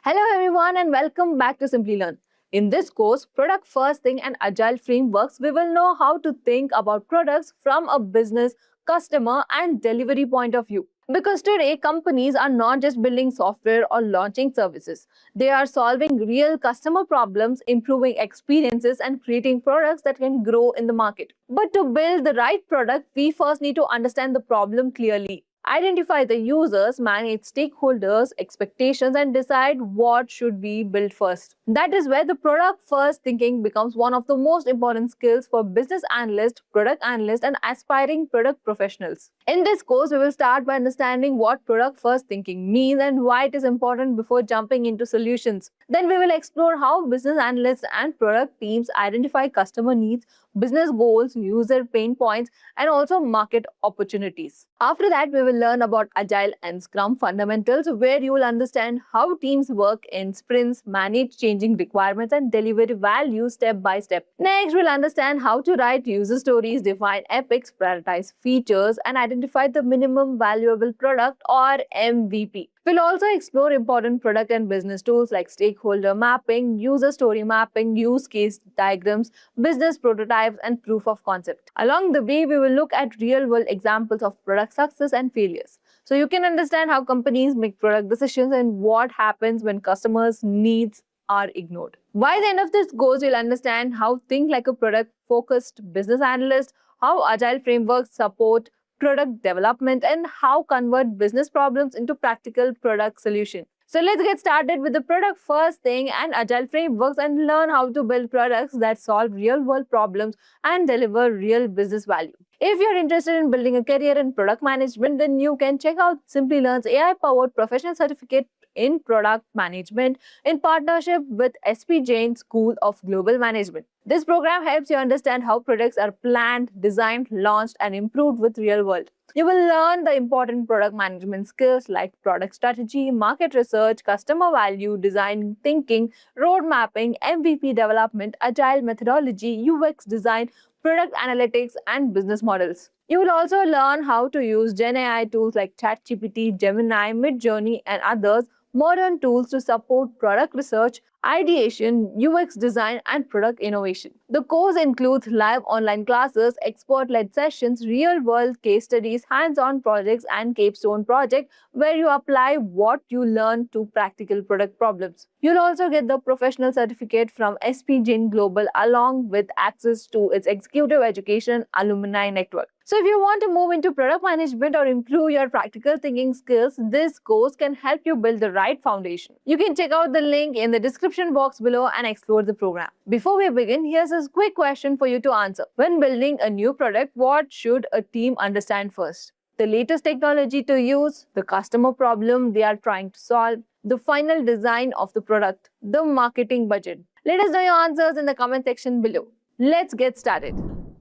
Hello everyone and welcome back to Simplilearn. In this course, Product First Think and Agile Frameworks, we will know how to think about products from a business, customer and delivery point of view. Because today, companies are not just building software or launching services. They are solving real customer problems, improving experiences and creating products that can grow in the market. But to build the right product, we first need to understand the problem clearly. Identify the users, manage stakeholders, expectations, and decide what should be built first. That is where the product first thinking becomes one of the most important skills for business analysts, product analysts, and aspiring product professionals. In this course, we will start by understanding what product first thinking means and why it is important before jumping into solutions. Then we will explore how business analysts and product teams identify customer needs, business goals, user pain points, and also market opportunities. After that, we will learn about Agile and Scrum fundamentals, where you will understand how teams work in sprints, manage changing requirements, and deliver value step by step. Next, we'll understand how to write user stories, define epics, prioritize features, and identify the minimum valuable product or MVP. We'll also explore important product and business tools like stakeholder mapping, user story mapping, use case diagrams, business prototypes, and proof of concept. Along the way, we will look at real world examples of product success and failures. So you can understand how companies make product decisions and what happens when customers' needs are ignored. By the end of this course, you'll understand how think like a product focused business analyst, how agile frameworks support product development, and how convert business problems into practical product solution. So let's get started with the product first thing and agile frameworks and learn how to build products that solve real world problems and deliver real business value. If you're interested in building a career in product management, then you can check out Simplilearn's AI powered professional certificate in product management in partnership with SP Jain School of Global Management. This program helps you understand how products are planned, designed, launched, and improved with real world. You will learn the important product management skills like product strategy, market research, customer value, design thinking, road mapping, MVP development, agile methodology, UX design, product analytics, and business models. You will also learn how to use Gen AI tools like ChatGPT, Gemini, Midjourney, and others modern tools to support product research, ideation, UX design, and product innovation. The course includes live online classes, expert led sessions, real world case studies, hands on projects, and capstone project where you apply what you learn to practical product problems. You'll also get the professional certificate from SP Jain Global along with access to its executive education alumni network. So, if you want to move into product management or improve your practical thinking skills, this course can help you build the right foundation. You can check out the link in the description box below and explore the program. Before we begin, here's a quick question for you to answer. When building a new product, what should a team understand first? The latest technology to use, the customer problem they are trying to solve, the final design of the product, the marketing budget. Let us know your answers in the comment section below. Let's get started.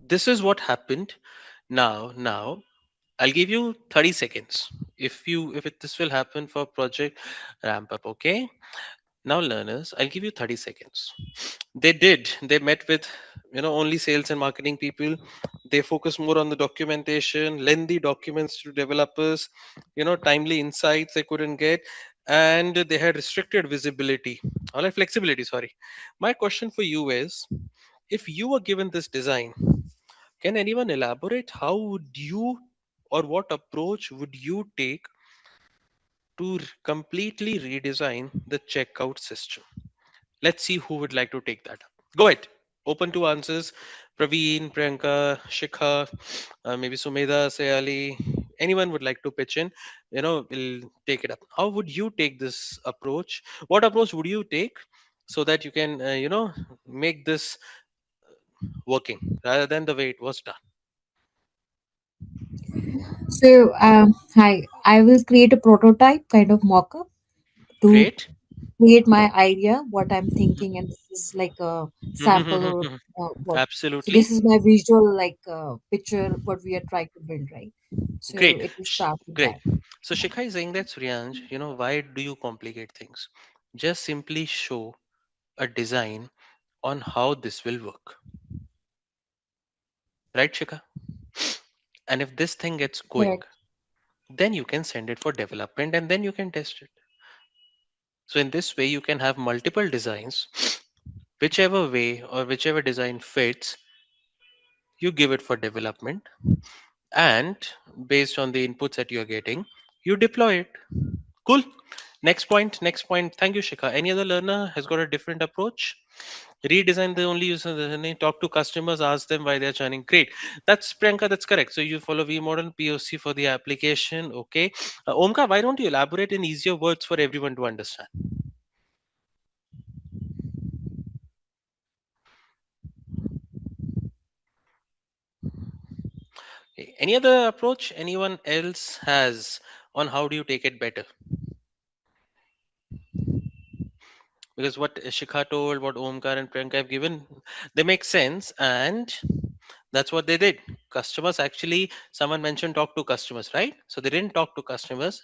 This is what happened. Now I'll give you 30 seconds. This will happen for project ramp up, okay? Now learners, I'll give you 30 seconds. They met with only sales and marketing people. They focus more on the documentation, lengthy documents to developers, timely insights they couldn't get, and they had restricted visibility or like flexibility, sorry. My question for you is, if you were given this design, can anyone elaborate how would you or what approach would you take to completely redesign the checkout system? Let's see who would like to take that up. Go ahead. Open to answers. Praveen, Priyanka, Shikha, maybe Sumedha, Sayali. Anyone would like to pitch in? We'll take it up. How would you take this approach? What approach would you take so that you can, make this working rather than the way it was done? So, hi, I will create a prototype kind of mock-up to Great. create my idea, what I'm thinking, and this is like a sample or what. So Absolutely. this is my visual picture what we are trying to build, right? So Great. it will start with Great. that. So Shikha is saying that Suryanj, why do you complicate things? Just simply show a design on how this will work. Right, Shikha? And if this thing gets going, Correct. then you can send it for development and then you can test it. So in this way, you can have multiple designs. Whichever way or whichever design fits, you give it for development, and based on the inputs that you're getting, you deploy it. Cool. Next point. Next point. Thank you, Shikha. Any other learner has got a different approach? Redesign the only user journey, talk to customers, ask them why they're churning. Great. That's Priyanka, that's correct. So you follow V model POC for the application. Okay. Omkar, why don't you elaborate in easier words for everyone to understand? Okay. Any other approach anyone else has on how do you take it better? Because what Shikha told, what Omkar and Priyanka have given, they make sense, and that's what they did. Customers actually, someone mentioned talk to customers, right? So they didn't talk to customers.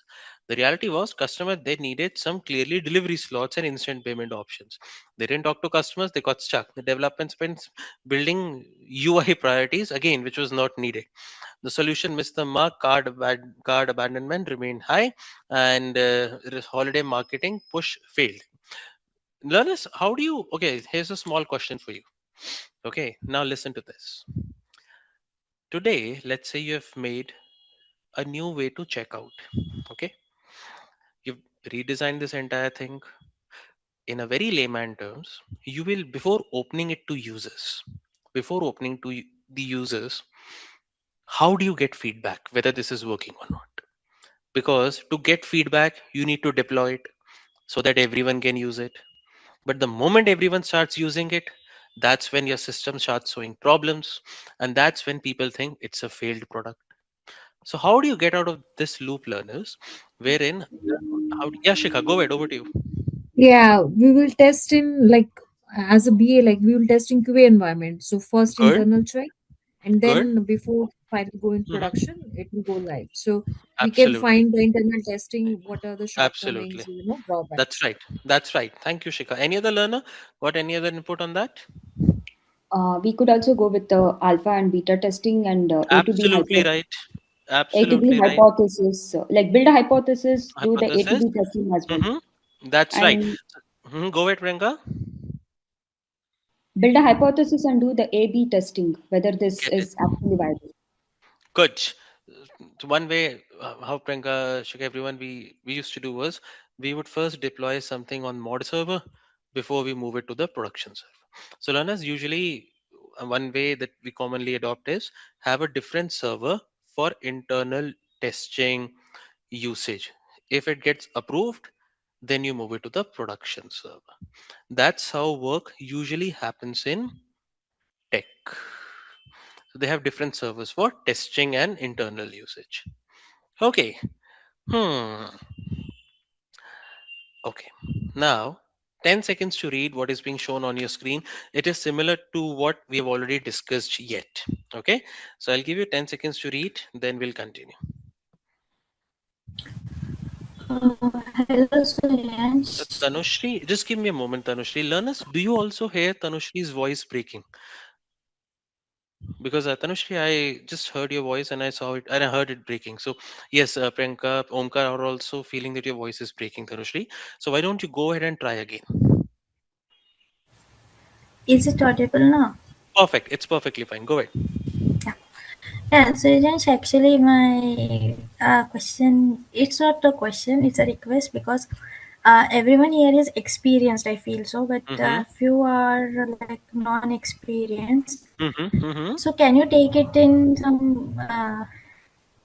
The reality was, customer they needed some clearly delivery slots and instant payment options. They didn't talk to customers. They got stuck. The development spent building UI priorities again, which was not needed. The solution missed the mark. Card abandonment remained high, and holiday marketing push failed. Learners, how do you? Okay, here's a small question for you. Okay, now listen to this. Today, let's say you have made a new way to check out. Okay, you've redesigned this entire thing in a very layman terms. You will, before opening it to users, before opening to the users, how do you get feedback whether this is working or not? Because to get feedback, you need to deploy it so that everyone can use it. But the moment everyone starts using it, that's when your system starts showing problems, and that's when people think it's a failed product. So how do you get out of this loop, learners? Wherein, yeah, Shikha, go ahead. Over to you. Yeah, we will test in like as a BA, like we will test in QA environment. So first Good, internal check, and good. then before final go in Hmm. production, it will go live. So we can Absolutely, find the internal testing, what are the absolutely. shortcomings, That's drawbacks. right. That's right. Thank you, Shikha. Any other learner? Got any other input on that? We could also go with the alpha and beta testing and Absolutely right. A to B Absolutely right. hypothesis. Like build a hypothesis, do the A to Hypothesis. B testing as well, That's right. and Go ahead, Priyanka. build a hypothesis and do the A/B testing whether this Get it. is actually viable. Good. So one way how Priyanka, Shikha, everyone we used to do was we would first deploy something on mod server before we move it to the production server. So learners usually one way that we commonly adopt is have a different server for internal testing usage. If it gets approved, then you move it to the production server. That's how work usually happens in tech. So they have different servers for testing and internal usage. Okay. Hmm. Okay. Now, 10 seconds to read what is being shown on your screen. It is similar to what we have already discussed yet. Okay. So I'll give you 10 seconds to read, then we'll continue. Hello, Suryansh. Tanushri, just give me a moment, Tanushri. Learners, do you also hear Tanushri's voice breaking? Because Tanushri, I just heard your voice and I saw it and I heard it breaking. So yes, Priyanka, Omkar are also feeling that your voice is breaking, Tanushri. So why don't you go ahead and try again? Is it audible now? Perfect. It's perfectly fine. Go ahead. Yeah. Yeah, Suryansh, actually, my question, it's not a question, it's a request because everyone here is experienced, I feel so, but Mm-hmm. few are like non experienced. Mm-hmm. Mm-hmm. So, can you take it in some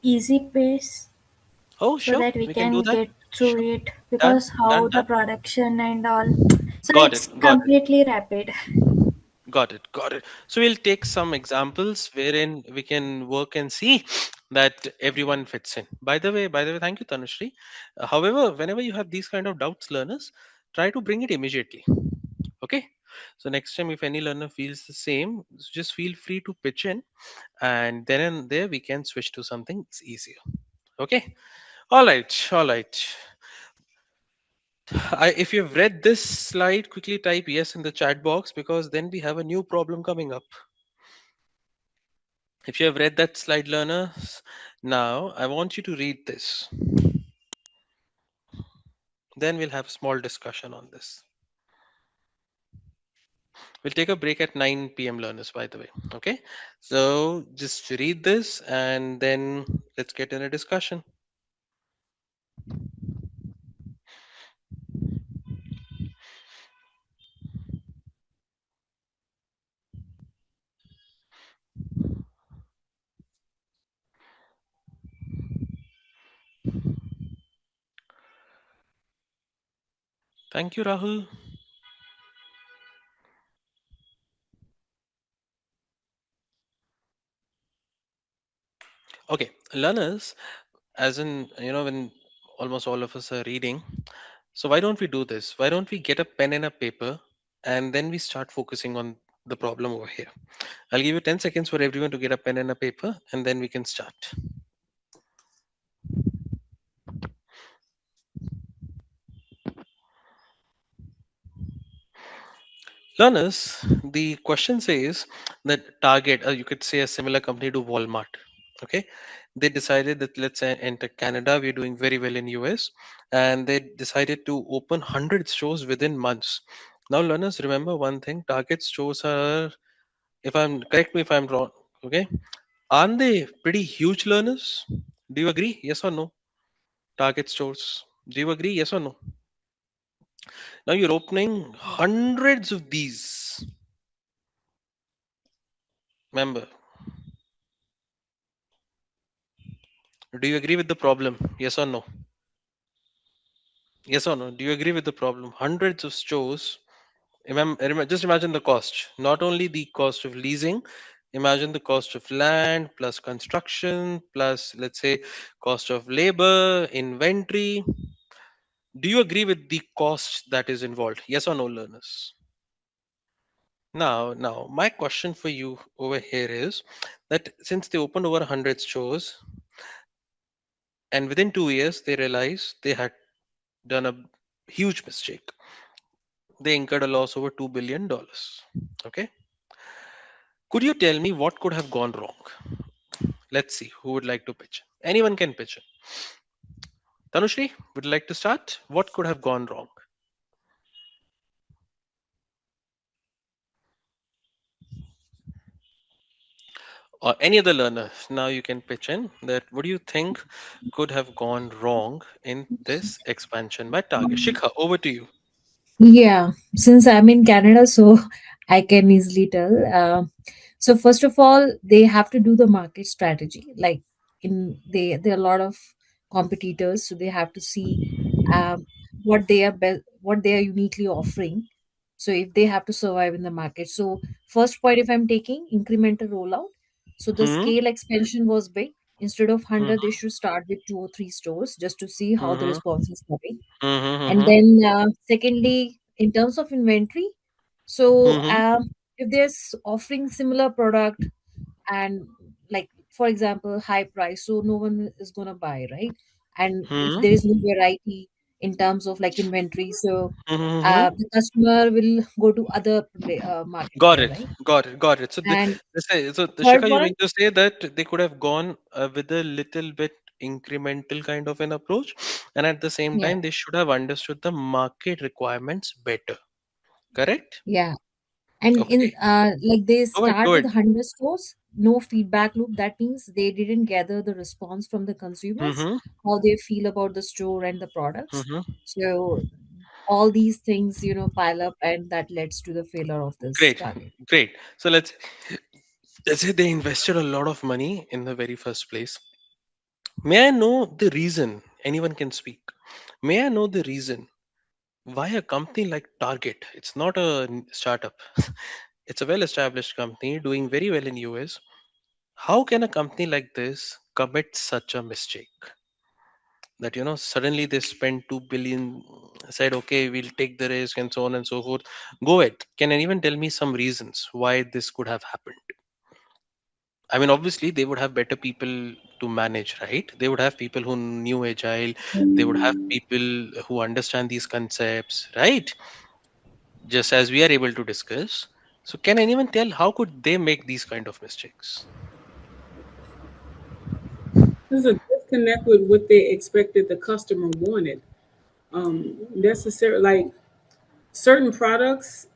easy pace Oh, so sure. that we We can do can that. get through Sure. it? Done. Because how Done. the Done. production and all, so Got it. it's Got it. completely rapid. Got it. Got it. So we'll take some examples wherein we can work and see that everyone fits in. By the way, thank you, Tanushri. However, whenever you have these kind of doubts, learners, try to bring it immediately. Okay. So next time, if any learner feels the same, just feel free to pitch in, and then and there we can switch to something easier. Okay. All right. All right. If you've read this slide, quickly type yes in the chat box because then we have a new problem coming up. If you have read that slide, learners, now I want you to read this. Then we'll have a small discussion on this. We'll take a break at 9 p.m. learners, by the way. Okay. So just read this and then let's get in a discussion. Thank you, Rahul. Okay, learners, as in, when almost all of us are reading, so why don't we do this? Why don't we get a pen and a paper and then we start focusing on the problem over here? I'll give you 10 seconds for everyone to get a pen and a paper and then we can start. Learners, the question says that Target, or you could say a similar company to Walmart, okay? They decided that let's enter Canada. We're doing very well in US, and they decided to open 100 stores within months. Now, learners, remember one thing: Target stores are, if I'm correct me if I'm wrong, okay? Aren't they pretty huge, learners? Do you agree? Yes or no? Target stores. Do you agree? Yes or no? Now you're opening hundreds of these. Remember, do you agree with the problem? Yes or no? Yes or no? Do you agree with the problem? Hundreds of stores. Just imagine the cost. Not only the cost of leasing, imagine the cost of land plus construction plus, let's say, cost of labor, inventory. Do you agree with the cost that is involved? Yes or no, learners? Now, my question for you over here is that since they opened over 100 stores and within 2 years they realized they had done a huge mistake. They incurred a loss over $2 billion. Okay. Could you tell me what could have gone wrong? Let's see who would like to pitch. Anyone can pitch in. Tanushri, would you like to start? What could have gone wrong? Or any other learner, now you can pitch in that what do you think could have gone wrong in this expansion by Target? Shikha, over to you. Yeah, since I'm in Canada, so I can easily tell. So first of all, they have to do the market strategy. Like there are a lot of competitors, so they have to see what they are uniquely offering. So if they have to survive in the market, so first point, if I'm taking incremental rollout, so the Hmm. scale expansion was big. Instead of Hmm. 100, they should start with 2 or 3 stores just to see how the Hmm. response is coming. And Hmm. then, secondly, in terms of inventory, so Hmm. if there's offering similar product and, like, for example, high price, so no one is gonna buy, right? And if Hmm. there is no variety in terms of like inventory, so Hmm. the customer will go to other market Got player, it. right? Got it. Got it. So, And third Shikha, you one, mean to say that they could have gone with a little bit incremental kind of an approach, and at the same yeah, time, they should have understood the market requirements better. Correct? yeah. And Okay. in like they Go ahead. start Go with ahead. 100 stores, no feedback loop. That means they didn't gather the response from the consumers, Mm-hmm. how they feel about the store and the products. Mm-hmm. So all these things, pile up, and that leads to the failure of this Great. target. Great. So let's say they invested a lot of money in the very first place. May I know the reason? Anyone can speak. May I know the reason why a company like Target? It's not a startup. It's a well-established company doing very well in US. How can a company like this commit such a mistake? That suddenly they spend 2 billion, said okay, we'll take the risk and so on and so forth. Go ahead. Can anyone tell me some reasons why this could have happened? I mean, obviously they would have better people to manage, right? They would have people who knew Agile. They would have people who understand these concepts, right? Just as we are able to discuss. So can anyone tell how could they make these kind of mistakes? There's a disconnect with what they expected the customer wanted. necessary, like certain products,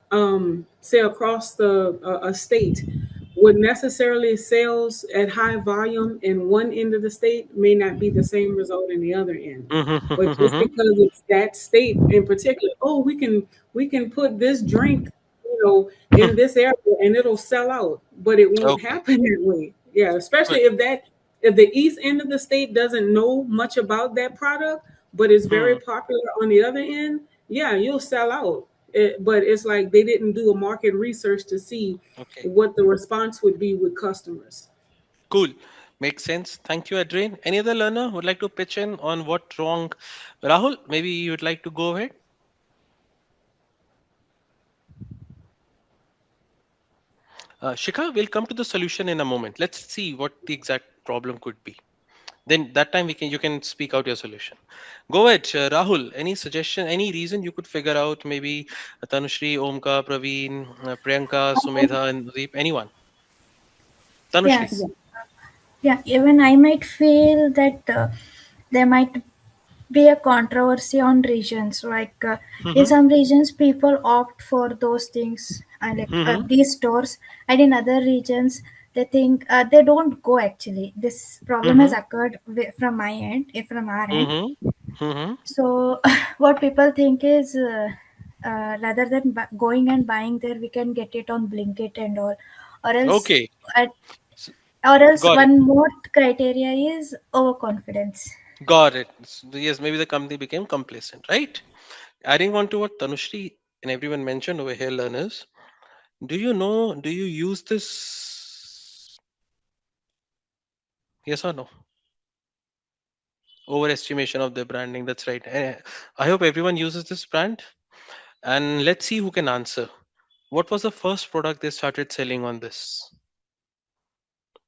say across the a state, would necessarily sales at high volume in one end of the state may not be the same result in the other end. But just Mm-hmm. because it's that state in particular, oh, we can put this drink, in this area and it'll sell out, but it won't Okay, happen that way. Yeah, especially good. if the east end of the state doesn't know much about that product, but it's very Hmm. popular on the other end, yeah, you'll sell out. But it's like they didn't do a market research to see Okay, what the response would be with customers. cool. Makes sense. Thank you, Adrian. Any other learner would like to pitch in on what wrong? Rahul, maybe you would like to go ahead. Shikha, we'll come to the solution in a moment. Let's see what the exact problem could be. Then that time you can speak out your solution. Go ahead, Rahul. Any suggestion? Any reason you could figure out? Maybe Tanushri, Omka, Praveen, Priyanka, Sumedha, and Deep. Anyone? Tanushri. Yes. Yeah, even I might feel that there might be a controversy on regions. Like in Mm-hmm. some regions, people opt for those things, like Mm-hmm. these stores, and in other regions, they think they don't go. Actually, this problem has Mm-hmm. occurred from my end, from our end. Mm-hmm. Mm-hmm. So, what people think is, rather than going and buying there, we can get it on Blinkit and all, or else. Okay. Uh, S- or else Got it. one more criteria is overconfidence. Got it. Yes, maybe the company became complacent, right? Adding on to what Tanushri and everyone mentioned over here, learners, do you use this? Yes or no? Overestimation of their branding. That's right. I hope everyone uses this brand. And let's see who can answer. What was the first product they started selling on this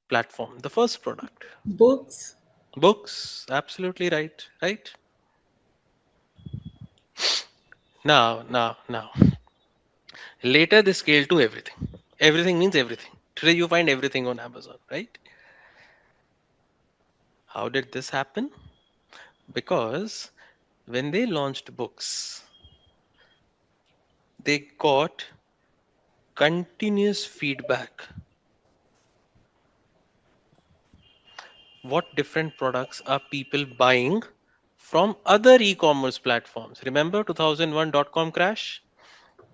platform? The first product. Books. Books. Absolutely right. Right? Now. Later they scaled to everything. Everything means everything. Today you find everything on Amazon, right? How did this happen? Because when they launched books, they got continuous feedback. What different products are people buying from other e-commerce platforms? Remember 2001 .com crash?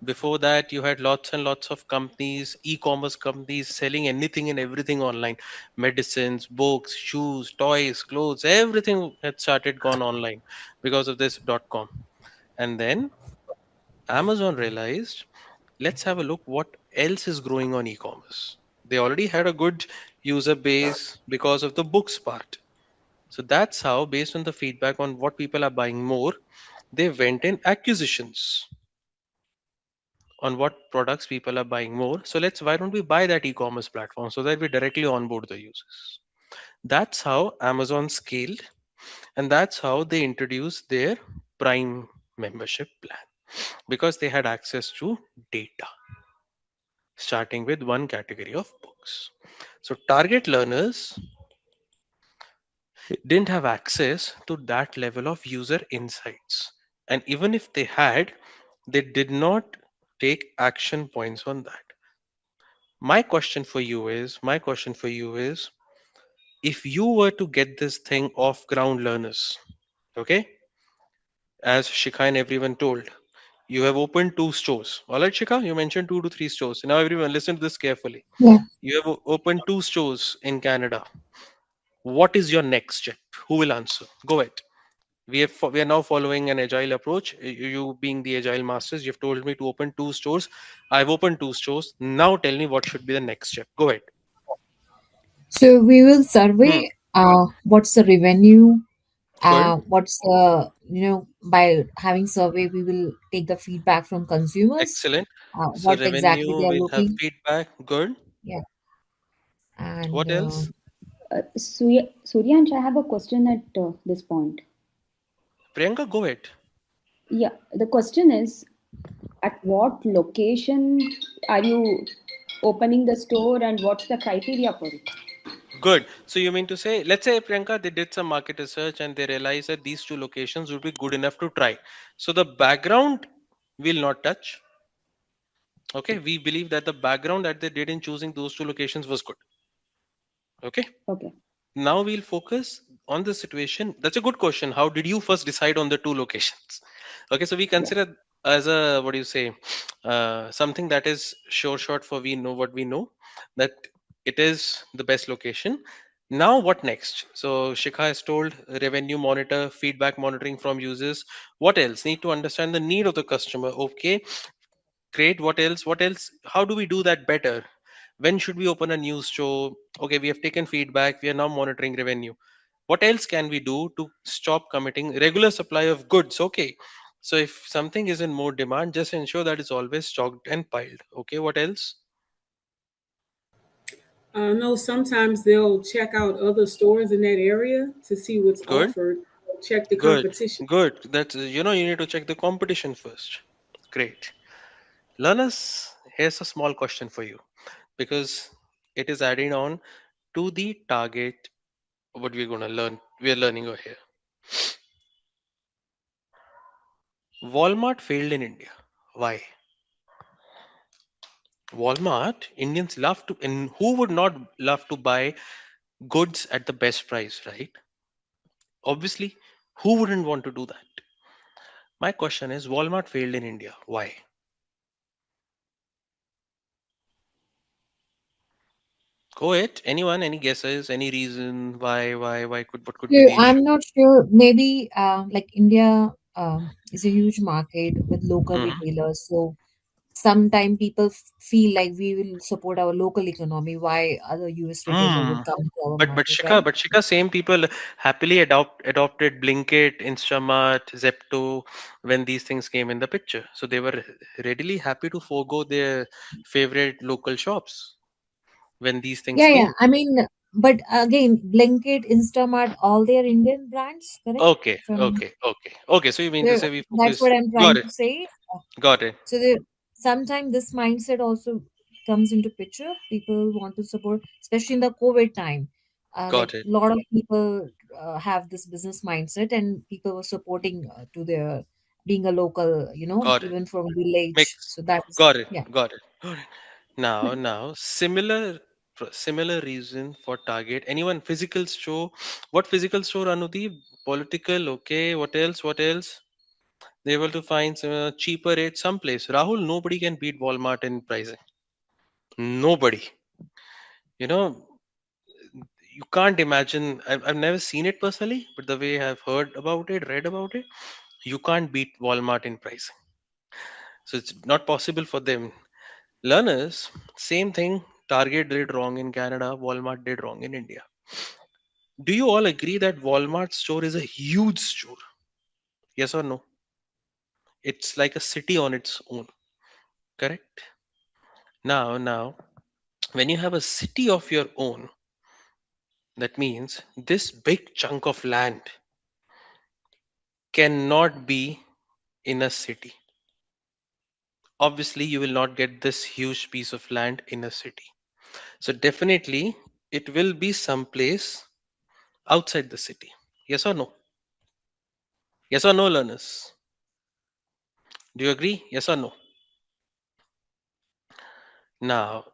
Before that, you had lots and lots of companies, e-commerce companies selling anything and everything online. Medicines, books, shoes, toys, clothes, everything had started gone online because of this .com. And then Amazon realized, let's have a look what else is growing on e-commerce. They already had a good user base because of the books part. So that's how, based on the feedback on what people are buying more, they went in acquisitions on what products people are buying more. So why don't we buy that e-commerce platform so that we directly onboard the users? That's how Amazon scaled, and that's how they introduced their Prime membership plan because they had access to data, starting with one category of books. So target learners didn't have access to that level of user insights. And even if they had, they did not take action points on that. My question for you is if you were to get this thing off ground, learners, okay, as Shikha and everyone told, you have opened 2 stores. All right, Shikha, you mentioned 2 to 3 stores. Now, everyone, listen to this carefully. Yeah. You have opened 2 stores in Canada. What is your next step? Who will answer? Go ahead. We are now following an agile approach. You being the agile masters, you've told me to open 2 stores. I've opened 2 stores. Now tell me what should be the next step. Go ahead. So we will Hmm. survey what's the revenue, Good. what's the, by having survey, we will take the feedback from consumers, Excellent. So what exactly they revenue are will have looking. feedback. Good. Yeah. And What else? Suryansh, I have a question at this point. Priyanka, go ahead. Yeah, the question is, at what location are you opening the store and what's the criteria for it? Good. So you mean to say, let's say Priyanka, they did some market research and they realized that these two locations would be good enough to try. So the background will not touch. Okay, we believe that the background that they did in choosing those two locations was good. Okay. Okay. Now we'll focus on the situation. That's a good question. How did you first decide on the two locations? Okay, so we Yeah. consider as a, what do you say, something that is sure shot for we know what we know, that it is the best location. Now what next? So Shikha has told revenue monitor, feedback monitoring from users. What else? Need to understand the need of the customer. Okay, great. What else? What else? How do we do that better? When should we open a news show? Okay, we have taken feedback. We are now monitoring revenue. What else can we do to stop committing regular supply of goods? Okay. So if something is in more demand, just ensure that it's always stocked and piled. Okay, what else? No, sometimes they'll check out other stores in that area to see what's Good, offered. Check the good, competition. good. That's, you need to check the competition first. Great. Learners, here's a small question for you because it is adding on to the target what we're going to learn. We're learning over here. Walmart failed in India. Why? Walmart, Indians love to, and who would not love to buy goods at the best price, right? Obviously, who wouldn't want to do that? My question is Walmart failed in India. Why? Go ahead. Anyone? Any guesses? Any reason why? Why could what could be So the issue? I'm not sure. Maybe like India is a huge market with local Hmm. retailers. So sometimes people feel like we will support our local economy. Why other US retailer Hmm. would come to our But market, right? Shika, same people happily adopted Blinkit, Instamart, Zepto when these things came in the picture. So they were readily happy to forego their favorite local shops when these things Yeah, yeah. came. I mean, but again, Blinkit, Instamart, all they are Indian brands, correct? Okay, If I'm, okay, okay, okay. So you mean to so say we that's focus? what I'm Got trying it, to say. got it, So sometimes this mindset also comes into picture. People want to support, especially in the COVID time. Like got it, a lot of people have this business mindset, and people were supporting to their being a local, got it. even from village. Makes So that is, got it, yeah. got it. Got it. Now, similar reason for target. Anyone physical store? What physical store, Anudeep? Political. Okay. What else? What else? They able to find some cheaper rate someplace. Rahul, nobody can beat Walmart in pricing. Nobody. You know, you can't imagine. I've never seen it personally, but the way I've heard about it, read about it, you can't beat Walmart in pricing. So it's not possible for them. Learners, same thing. Target did wrong in Canada, Walmart did wrong in India. Do you all agree that Walmart store is a huge store? Yes or no? It's like a city on its own, correct? Now, when you have a city of your own, that means this big chunk of land cannot be in a city. Obviously, you will not get this huge piece of land in a city. So definitely, it will be someplace outside the city. Yes or no? Yes or no, learners? Do you agree? Yes or no? Now.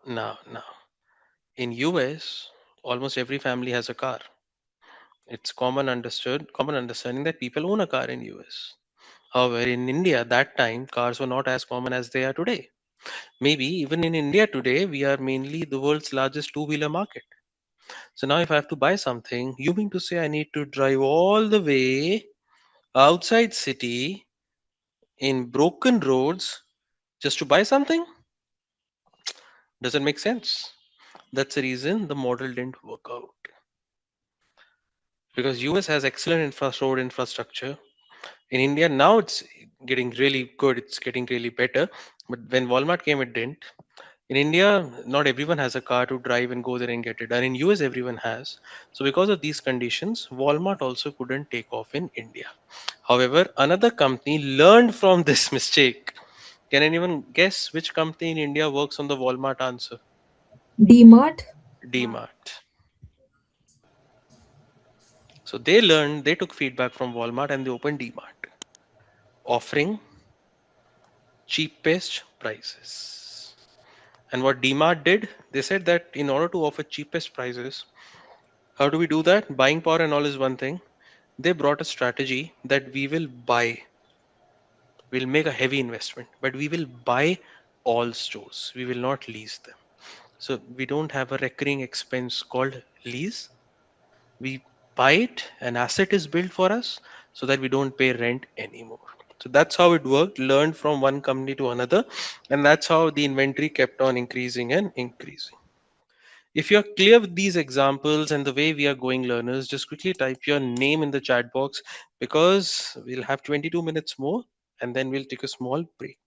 In US, almost every family has a car. It's common understanding that people own a car in US. However, in India, that time cars were not as common as they are today. Maybe even in India today, we are mainly the world's largest two-wheeler market. So now, if I have to buy something, you mean to say I need to drive all the way outside city in broken roads just to buy something? Doesn't make sense. That's the reason the model didn't work out. Because US has excellent road infrastructure. In India now it's getting really good. It's getting really better. But when Walmart came, it didn't. In India, not everyone has a car to drive and go there and get it. And in US, everyone has. So because of these conditions, Walmart also couldn't take off in India. However, another company learned from this mistake. Can anyone guess which company in India works on the Walmart answer? DMart. DMart. So they took feedback from Walmart and they opened DMart, offering cheapest prices. And what DMart did, they said that in order to offer cheapest prices, how do we do that? Buying power and all is one thing. They brought a strategy that we'll make a heavy investment, but we will buy all stores. We will not lease them. So we don't have a recurring expense called lease. We buy it, an asset is built for us so that we don't pay rent anymore. So that's how it worked, learned from one company to another, and that's how the inventory kept on increasing and increasing. If you're clear with these examples and the way we are going, learners, just quickly type your name in the chat box because we'll have 22 minutes more and then we'll take a small break.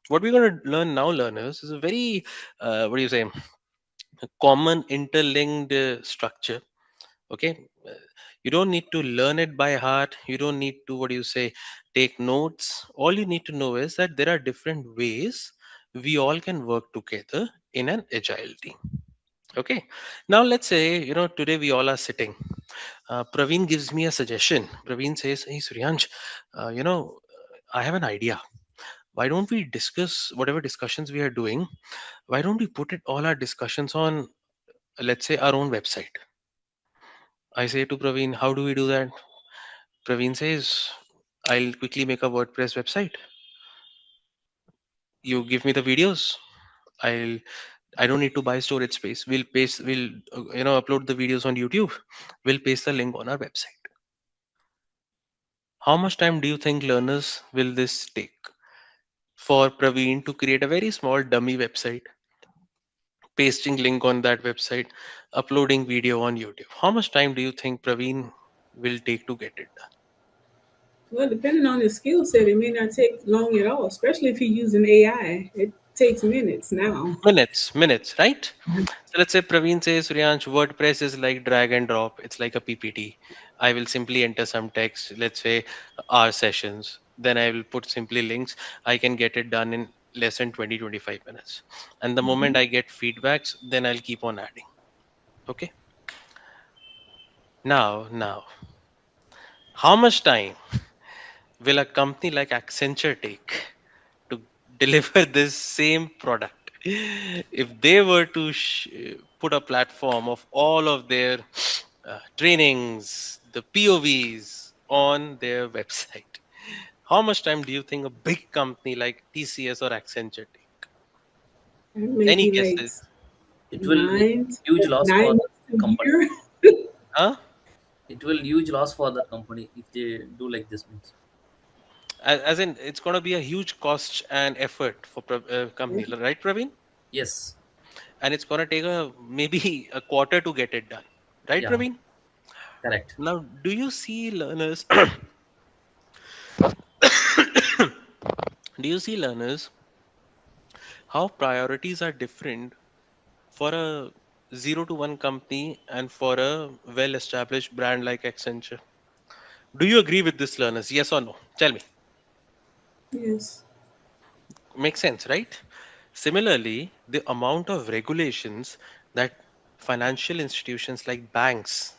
What we're going to learn now, learners, is a very, what do you say, a common interlinked structure. Okay. You don't need to learn it by heart. You don't need to, what do you say, take notes. All you need to know is that there are different ways we all can work together in an agile team. Okay. Now let's say, today we all are sitting. Praveen gives me a suggestion. Praveen says, "Hey, Suryansh, I have an idea. Why don't we discuss whatever discussions we are doing? Why don't we put it all our discussions on, let's say, our own website?" I say to Praveen, "How do we do that?" Praveen says, "I'll quickly make a WordPress website. You give me the videos. I'll I don't need to buy storage space. We'll upload the videos on YouTube. We'll paste the link on our website." How much time do you think, learners, will this take for Praveen to create a very small dummy website, pasting link on that website, uploading video on YouTube? How much time do you think Praveen will take to get it done? Well, depending on his skill set, it may not take long at all, especially if he's using AI. It takes minutes now. Minutes, right? So let's say Praveen says, "Suryansh, WordPress is like drag and drop. It's like a PPT. I will simply enter some text, let's say our sessions. Then I will put simply links. I can get it done in less than 20-25 minutes. And the moment I get feedbacks, then I'll keep on adding." Okay. Now, how much time will a company like Accenture take to deliver this same product? If they were to put a platform of all of their trainings, the POVs on their website, how much time do you think a big company like TCS or Accenture take? It may Any be like guesses? It will nine, huge loss for 9 months to a company. year. Huh? It will huge loss for the company if they do like this means. As in, it's going to be a huge cost and effort for company, right, Praveen? Yes. And it's going to take a maybe a quarter to get it done, right, Yeah. Praveen? Correct. Now, do you see, learners? Do you see, learners, how priorities are different for a 0 to 1 company and for a well established brand like Accenture? Do you agree with this, learners? Yes or no? Tell me. Yes. Makes sense, right? Similarly, the amount of regulations that financial institutions like banks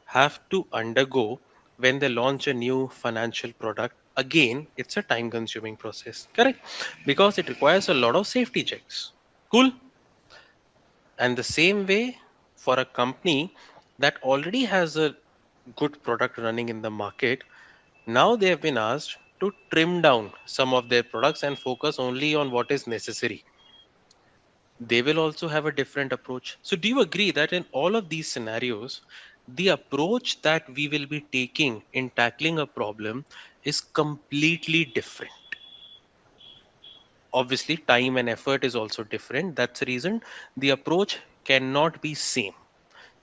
have to undergo when they launch a new financial product, again, it's a time consuming process. Correct? Because it requires a lot of safety checks. Cool. And the same way, for a company that already has a good product running in the market, now they have been asked to trim down some of their products and focus only on what is necessary. They will also have a different approach. So, do you agree that in all of these scenarios, the approach that we will be taking in tackling a problem is completely different? Obviously, time and effort is also different. That's the reason the approach cannot be same.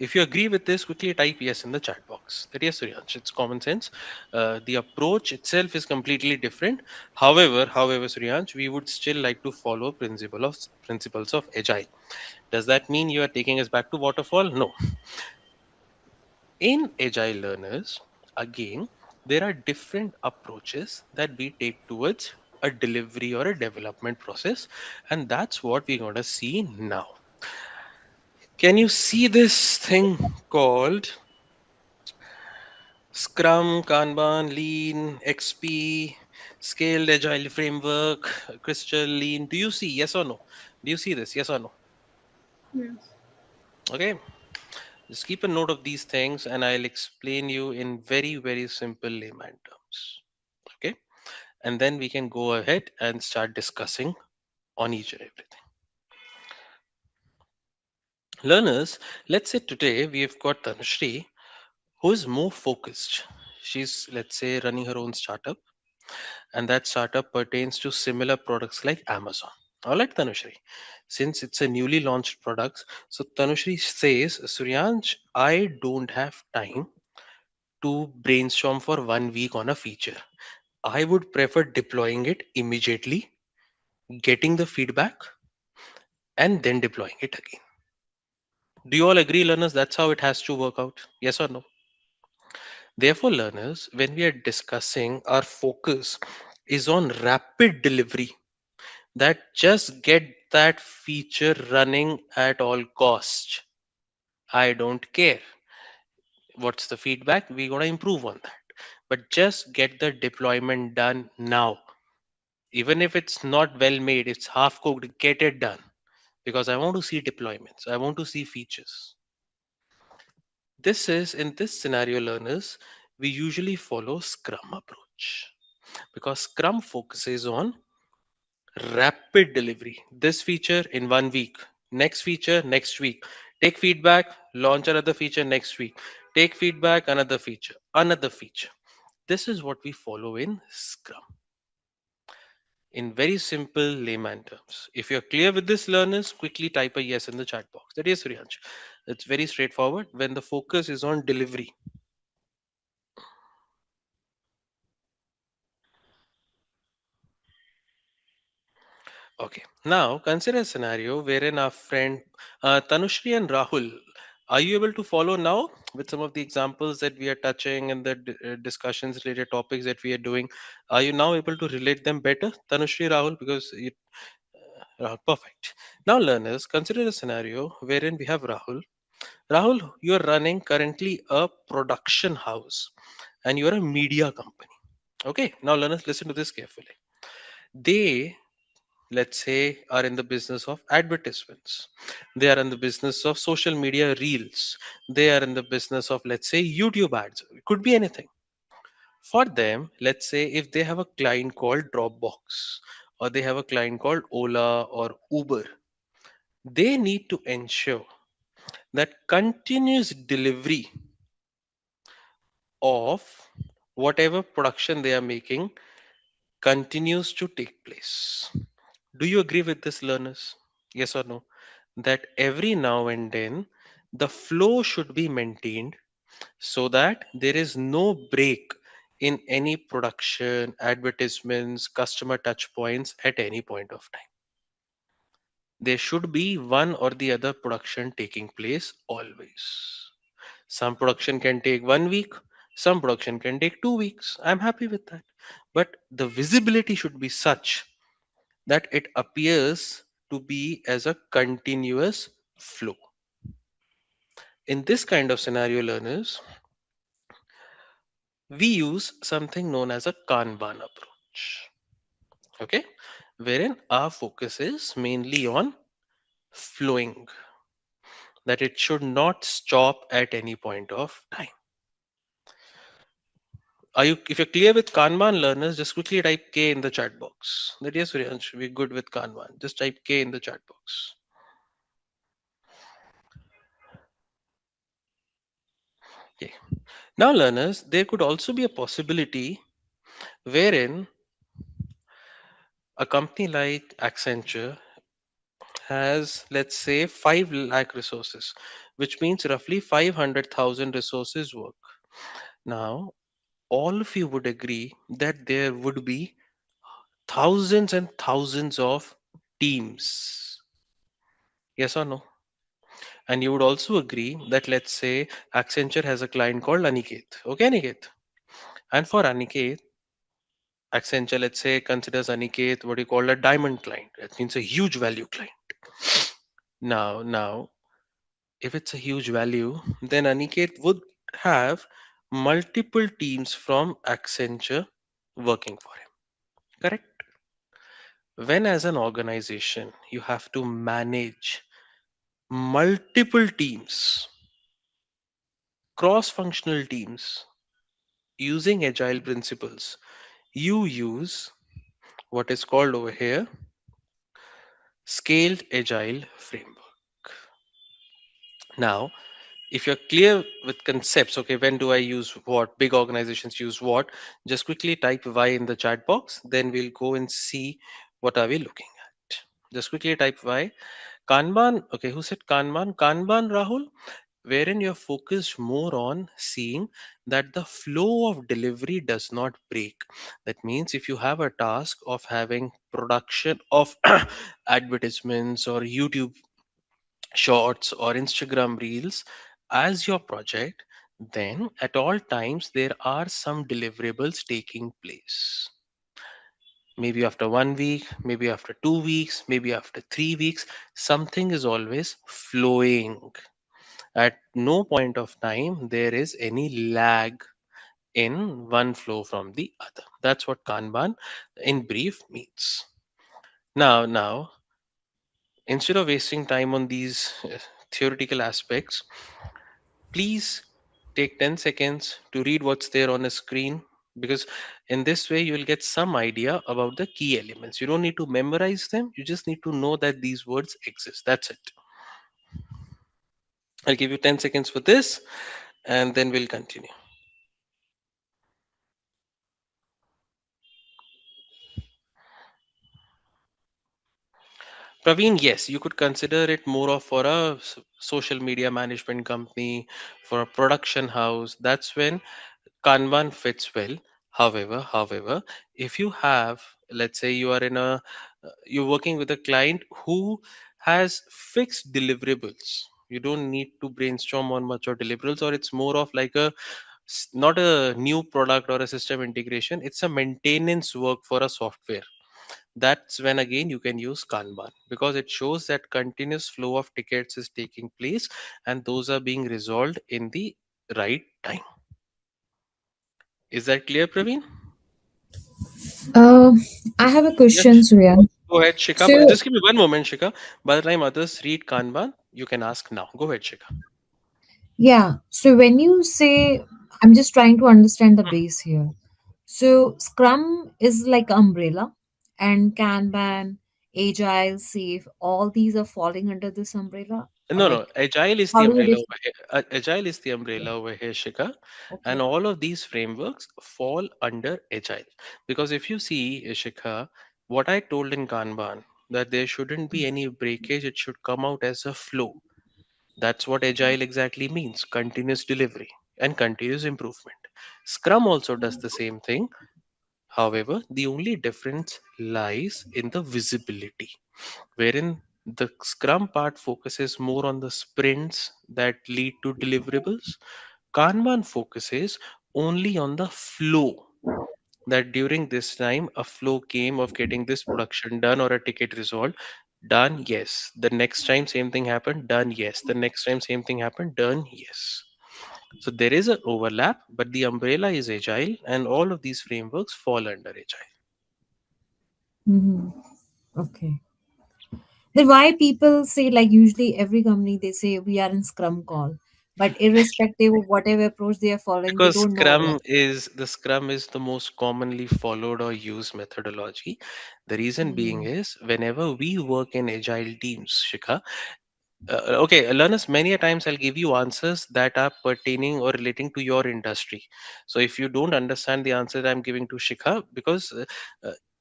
If you agree with this, quickly type yes in the chat box. That yes, Suryansh, it's common sense. The approach itself is completely different. However, Suryansh, we would still like to follow principles of agile. Does that mean you are taking us back to waterfall? No. In agile learners, again, there are different approaches that we take towards a delivery or a development process, and that's what we're going to see now. Can you see this thing called Scrum, Kanban, Lean, XP, Scaled Agile Framework, Crystal, Lean. Do you see? Yes or no? Do you see this? Yes or no? Yes. Okay. Just keep a note of these things and I'll explain you in very, very simple layman terms. Okay. And then we can go ahead and start discussing on each and everything. Learners, let's say today we have got Tanushree who is more focused. She's, let's say, running her own startup, and that startup pertains to similar products like Amazon. All right, Tanushri. Since it's a newly launched product, so Tanushri says, Suryansh, I don't have time to brainstorm for 1 week on a feature. I would prefer deploying it immediately, getting the feedback, and then deploying it again. Do you all agree, learners? That's how it has to work out. Yes or no? Therefore, learners, when we are discussing, our focus is on rapid delivery, that just get that feature running at all cost. I don't care what's the feedback, we're going to improve on that, but just get the deployment done now. Even if it's not well made, it's half cooked, get it done, because I want to see deployments, I want to see features. This is, in this scenario, learners, we usually follow Scrum approach, because Scrum focuses on rapid delivery. This feature in 1 week, next feature next week. Take feedback, launch another feature next week. Take feedback, another feature, another feature. This is what we follow in Scrum. In very simple layman terms. If you're clear with this, learners, quickly type a yes in the chat box. That is Suryansh. It's very straightforward when the focus is on delivery. Okay. Now consider a scenario wherein our friend Tanushri and Rahul, are you able to follow now with some of the examples that we are touching and the discussions related topics that we are doing? Are you now able to relate them better, Tanushri, Rahul? Because Rahul, perfect. Now, learners, consider a scenario wherein we have Rahul. Rahul, you are running currently a production house and you are a media company. Okay. Now, learners, listen to this carefully. They, let's say, are in the business of advertisements. They are in the business of social media reels. They are in the business of, let's say, YouTube ads. It could be anything. For them, let's say if they have a client called Dropbox or they have a client called Ola or Uber, they need to ensure that continuous delivery of whatever production they are making continues to take place. Do you agree with this, learners? Yes or no? That every now and then the flow should be maintained so that there is no break in any production, advertisements, customer touch points at any point of time. There should be one or the other production taking place always. Some production can take 1 week, some production can take 2 weeks. I'm happy with that. But the visibility should be such that it appears to be as a continuous flow. In this kind of scenario, learners, we use something known as a Kanban approach. Okay, wherein our focus is mainly on flowing, that it should not stop at any point of time. Are you, if you're clear with Kanban, learners, just quickly type K in the chat box. That yes, Suryansh, we're good with Kanban. Just type K in the chat box. Okay. Now, learners, there could also be a possibility wherein a company like Accenture has, let's say, 5 lakh resources, which means roughly 500,000 resources work. Now, all of you would agree that there would be thousands and thousands of teams. Yes or no? And you would also agree that, let's say, Accenture has a client called Aniket. Okay, Aniket. And for Aniket, Accenture, let's say, considers Aniket what you call a diamond client. That means a huge value client. Now, if it's a huge value, then Aniket would have multiple teams from Accenture working for him. Correct? When, as an organization, you have to manage multiple teams, cross functional teams, using agile principles, you use what is called over here scaled agile framework. Now, if you're clear with concepts, okay, when do I use what, big organizations use what, just quickly type y in the chat box, then we'll go and see what are we looking at. Just quickly type y. Kanban, okay, who said Kanban? Kanban, Rahul, wherein you're focused more on seeing that the flow of delivery does not break. That means if you have a task of having production of advertisements or YouTube shorts or Instagram reels as your project, then at all times there are some deliverables taking place. Maybe after 1 week, maybe after 2 weeks, maybe after 3 weeks, something is always flowing. At no point of time there is any lag in one flow from the other. That's what Kanban in brief means. Now, instead of wasting time on these theoretical aspects, please take 10 seconds to read what's there on a screen, because in this way you will get some idea about the key elements. You don't need to memorize them, you just need to know that these words exist. That's it. I'll give you 10 seconds for this and then we'll continue. Praveen, yes, you could consider it more of for a social media management company, for a production house. That's when Kanban fits well. However, if you have, let's say you are in a, you're working with a client who has fixed deliverables. You don't need to brainstorm on much or deliverables, or it's more of like a not a new product or a system integration. It's a maintenance work for a software. That's when again you can use Kanban, because it shows that continuous flow of tickets is taking place and those are being resolved in the right time. Is that clear, Praveen? Um, I have a Yes. question, Surya. Go ahead, Shika. So, Just give me one moment, Shika. By the time others read Kanban, you can ask now. Go ahead, Shika. yeah, so when you say, I'm just trying to understand the base here. So, Scrum is like umbrella, and Kanban, Agile, Safe, all these are falling under this umbrella, or No. like, Agile is the how do you umbrella define? over here. Agile is the umbrella over here, Shika. And Okay. all of these frameworks fall under Agile. Because if you see, Shika, what I told in Kanban, that there shouldn't be any breakage, it should come out as a flow. That's what Agile exactly means, continuous delivery and continuous improvement. Scrum also does the same thing. However, the only difference lies in the visibility, wherein the Scrum part focuses more on the sprints that lead to deliverables. Kanban focuses only on the flow, that during this time a flow came of getting this production done or a ticket resolved. Done, yes. The next time same thing happened, done, yes. The next time same thing happened, done, yes. So there is an overlap, but the umbrella is agile and all of these frameworks fall under agile. Mm-hmm. Okay. Then why people say, like, usually every company they say we are in Scrum call, but irrespective of whatever approach they are following, they Because don't know what. Scrum is the most commonly followed or used methodology. The reason being Mm. is whenever we work in agile teams, Shikha, okay, learners, many a times I'll give you answers that are pertaining or relating to your industry. So if you don't understand the answer that I'm giving to Shikha, because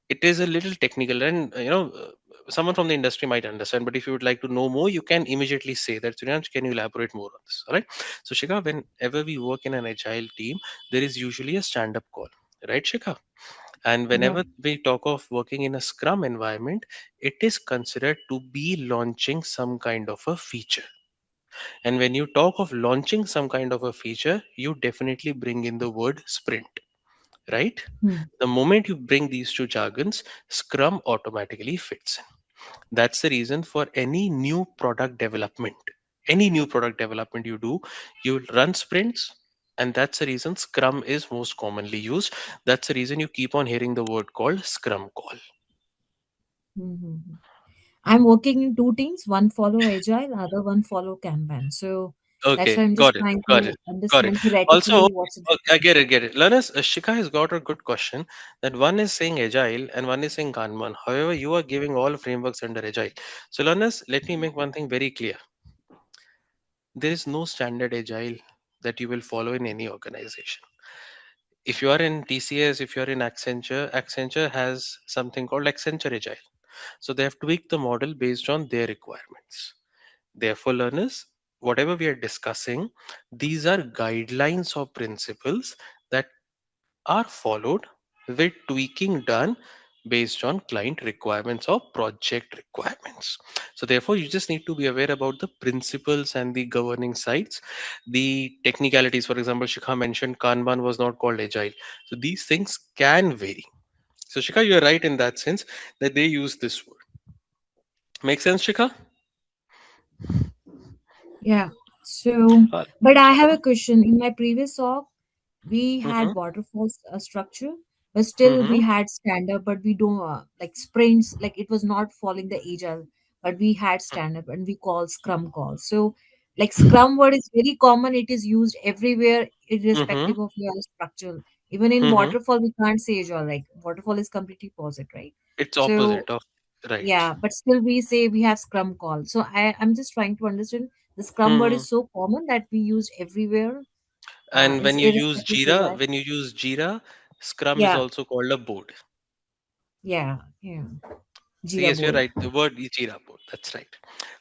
it is a little technical and someone from the industry might understand, but if you would like to know more, you can immediately say that, Suryansh, can you elaborate more on this? All right. So Shikha, whenever we work in an agile team, there is usually a stand-up call, right, Shikha? And Yeah. whenever we talk of working in a Scrum environment, it is considered to be launching some kind of a feature. And when you talk of launching some kind of a feature, you definitely bring in the word sprint, right? Hmm. The moment you bring these two jargons, Scrum automatically fits in. That's the reason for any new product development. Any new product development you do, you run sprints, And that's the reason Scrum is most commonly used. That's the reason you keep on hearing the word called Scrum call. Mm-hmm. I'm working in two teams, one follow Agile, other one follow Kanban. So that's Okay, why I'm just got it, trying got to it, got it. understand Also, theoretically what's the I difference. get it, get it. Learners, Shika has got a good question that one is saying Agile and one is saying Kanban. However, you are giving all frameworks under Agile. So, learners, let me make one thing very clear. There is no standard Agile that you will follow in any organization. If you are in TCS, if you are in Accenture, Accenture has something called Accenture Agile. So, they have tweaked the model based on their requirements. Therefore, learners, whatever we are discussing, these are guidelines or principles that are followed with tweaking done based on client requirements or project requirements. So, therefore, you just need to be aware about the principles and the governing sides, the technicalities. For example, Shikha mentioned Kanban was not called agile. So, these things can vary. So, Shikha, you're right in that sense that they use this word. Make sense, Shikha? Yeah. So, Uh, but I have a question. In my previous org, we mm-hmm, had waterfall structure, but still mm-hmm, we had stand up, but we don't like sprints, like it was not following the agile, but we had stand up and we call scrum calls. So, like scrum word is very common, it is used everywhere, mm-hmm, irrespective of your structure. Even in mm-hmm. waterfall, we can't say agile, like waterfall is completely opposite, right? It's So, opposite of right. yeah, but still we say we have scrum call. So I'm just trying to understand the scrum word Hmm. is so common that we use everywhere. And It's when you use irrespective of Jira, that. Scrum is Yeah, also called a board. yeah. So Jira yes, you're board. right. The word is Jira board. That's right.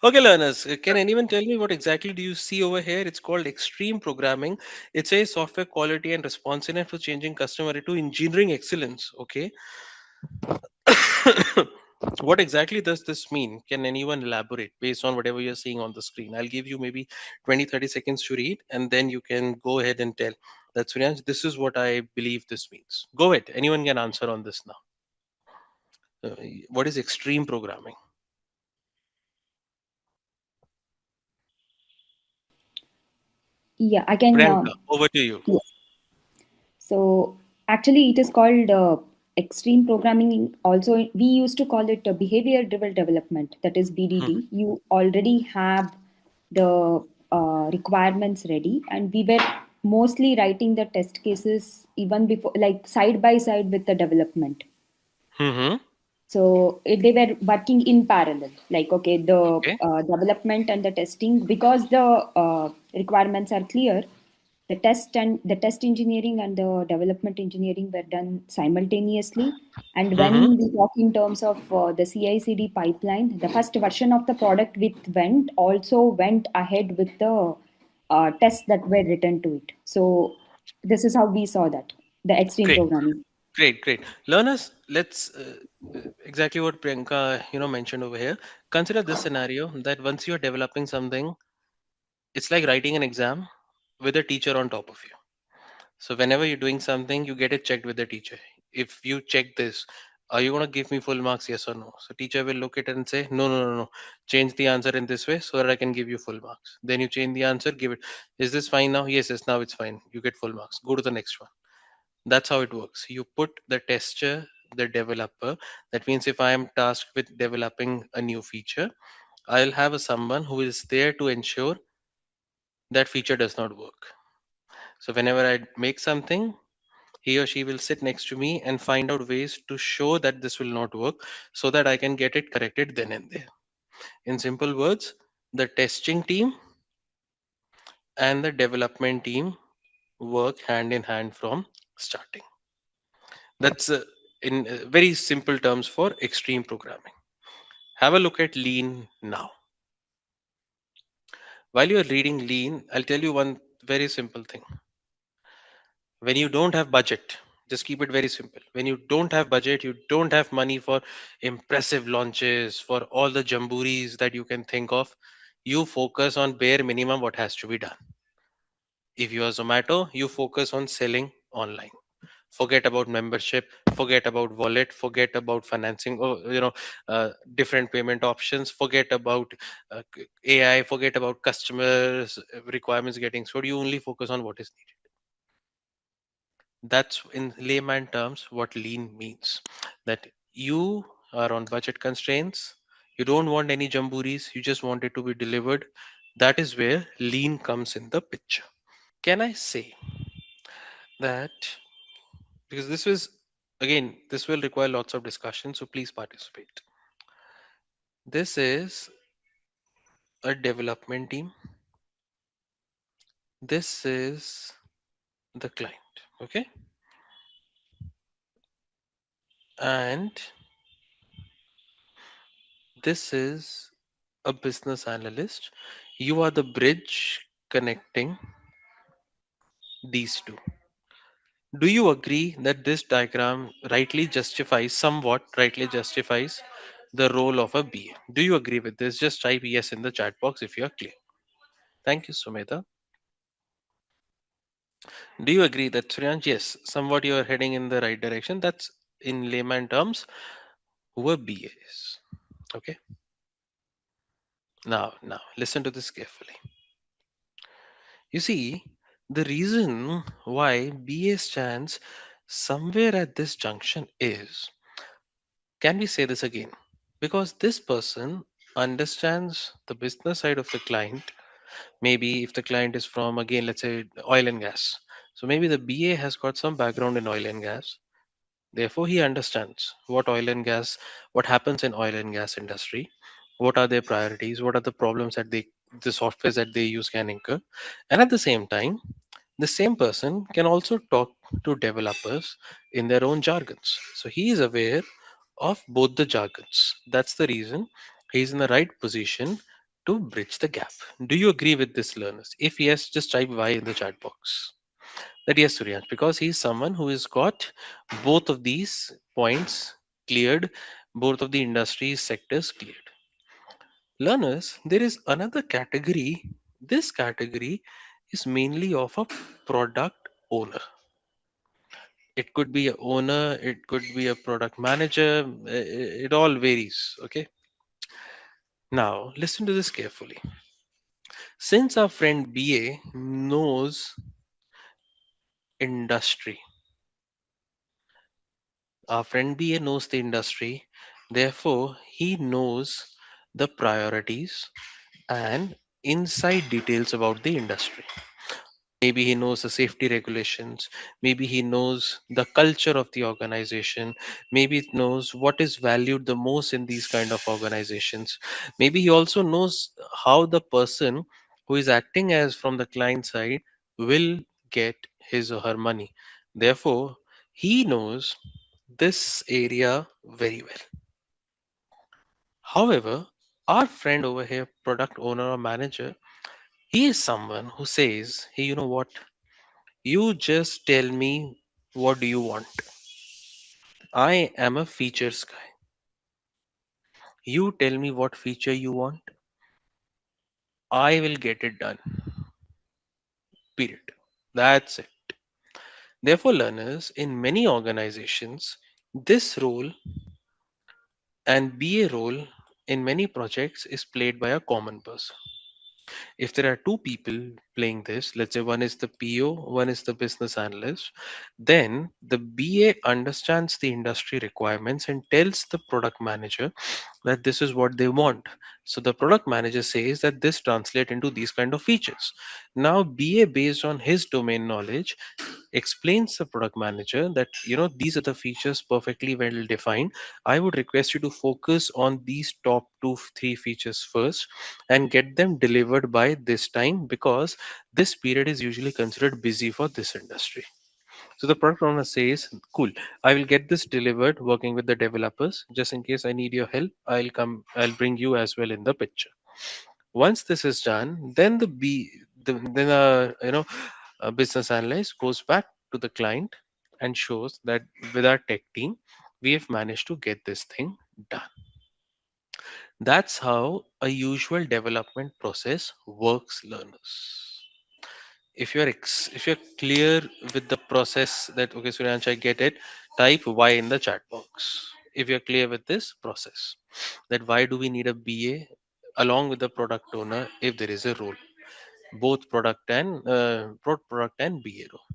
Okay, learners, can anyone tell me what exactly do you see over here? It's called extreme programming. It says software quality and responsiveness for changing customer to engineering excellence. Okay. What exactly does this mean? Can anyone elaborate based on whatever you're seeing on the screen? I'll give you maybe 20, 30 seconds to read and then you can go ahead and tell. That's Suryansh, this is what I believe this means. Go ahead. Anyone can answer on this now. Uh, what is extreme programming? Yeah, I can. Priyanka, over to you. Yes. So actually, it is called extreme programming. Also, we used to call it behavior driven development. That is Mhm, BDD. You already have the requirements ready, and we were mostly writing the test cases even before, like side by side with the development. mhm. So they were working in parallel. Like, okay, the Okay. development and the testing, because the requirements are clear, the test engineering and the development engineering were done simultaneously. And Mhm. when we talk in terms of the CI/CD pipeline, the first version of the product with went also went ahead with the tests that were written to it. So this is how we saw that the extreme Great. programming. Great, great. Learners, let's exactly what Priyanka mentioned over here. Consider this scenario that once you're developing something, it's like writing an exam with a teacher on top of you. So whenever you're doing something, you get it checked with the teacher. If you check this, are you gonna give me full marks? Yes or no? So teacher will look at it and say, no, no, no, no. Change the answer in this way so that I can give you full marks. Then you change the answer, give it. Is this fine now? Yes, yes, now it's fine. You get full marks. Go to the next one. That's how it works. You put the tester, the developer. That means if I am tasked with developing a new feature, I'll have a someone who is there to ensure that feature does not work. So whenever I make something, he or she will sit next to me and find out ways to show that this will not work so that I can get it corrected then and there. In simple words, the testing team and the development team work hand in hand from starting. That's in very simple terms for extreme programming. Have a look at Lean now. While you're reading Lean, I'll tell you one very simple thing. When you don't have budget, just keep it very simple. When you don't have budget, you don't have money for impressive launches, for all the jamborees that you can think of, you focus on bare minimum what has to be done. If you are Zomato, you focus on selling online. Forget about membership, forget about wallet, forget about financing, different payment options, forget about AI, forget about customers requirements getting sorted. You only focus on what is needed. That's in layman terms what lean means. That you are on budget constraints, you don't want any jamborees, you just want it to be delivered. That is where lean comes in the picture. Can I say that, because this was, again, this will require lots of discussion, so please participate. This is a development team, this is the client, okay? And this is a business analyst. You are the bridge connecting these two. Do you agree that this diagram somewhat rightly justifies the role of a BA? Do you agree with this? Just type yes in the chat box if you are clear. Thank you, Sumedha. Do you agree that, Suryansh, yes, somewhat you are heading in the right direction? That's in layman terms who a BA is. Okay. Now, listen to this carefully. You see, the reason why BA stands somewhere at this junction is, can we say this again? Because this person understands the business side of the client. Maybe if the client is from, again, let's say oil and gas. So maybe the BA has got some background in oil and gas. Therefore, he understands what happens in oil and gas industry, what are their priorities, what are the problems the softwares that they use can incur, and at the same time, the same person can also talk to developers in their own jargons. So he is aware of both the jargons. That's the reason he's in the right position to bridge the gap. Do you agree with this, learners? If yes, just type Y in the chat box. That yes, Suryansh, because he's someone who has got both of these points cleared, both of the industry sectors cleared. Learners, there is another category. This category is mainly of a product owner. It could be a owner, it could be a product manager, it all varies. Okay. Now, listen to this carefully. Since our friend BA knows industry, our friend BA knows the industry, therefore, he knows the priorities and inside details about the industry. Maybe he knows the safety regulations, maybe he knows the culture of the organization, maybe it knows what is valued the most in these kind of organizations. Maybe he also knows how the person who is acting as from the client side will get his or her money. Therefore, he knows this area very well. However, our friend over here, product owner or manager, he is someone who says, hey, you know what, you just tell me what do you want. I am a features guy. You tell me what feature you want. I will get it done. Period. That's it. Therefore, learners in many organizations, this role and BA role in many projects is played by a common person. If there are two people playing this, let's say one is the PO, one is the business analyst, then the BA understands the industry requirements and tells the product manager that this is what they want. So the product manager says that this translate into these kind of features. Now BA, based on his domain knowledge, explains the product manager that, these are the features perfectly well defined. I would request you to focus on these top two three features first and get them delivered by this time, because this period is usually considered busy for this industry. So the product owner says, cool, I will get this delivered working with the developers. Just in case I need your help, I'll bring you as well in the picture. Once this is done, then a business analyst goes back to the client and shows that with our tech team, we have managed to get this thing done. That's how a usual development process works, learners. If you're clear with the process, that okay, Suryansh, I get it, type Y in the chat box. If you're clear with this process, that why do we need a BA along with the product owner if there is a role, both product and BA role.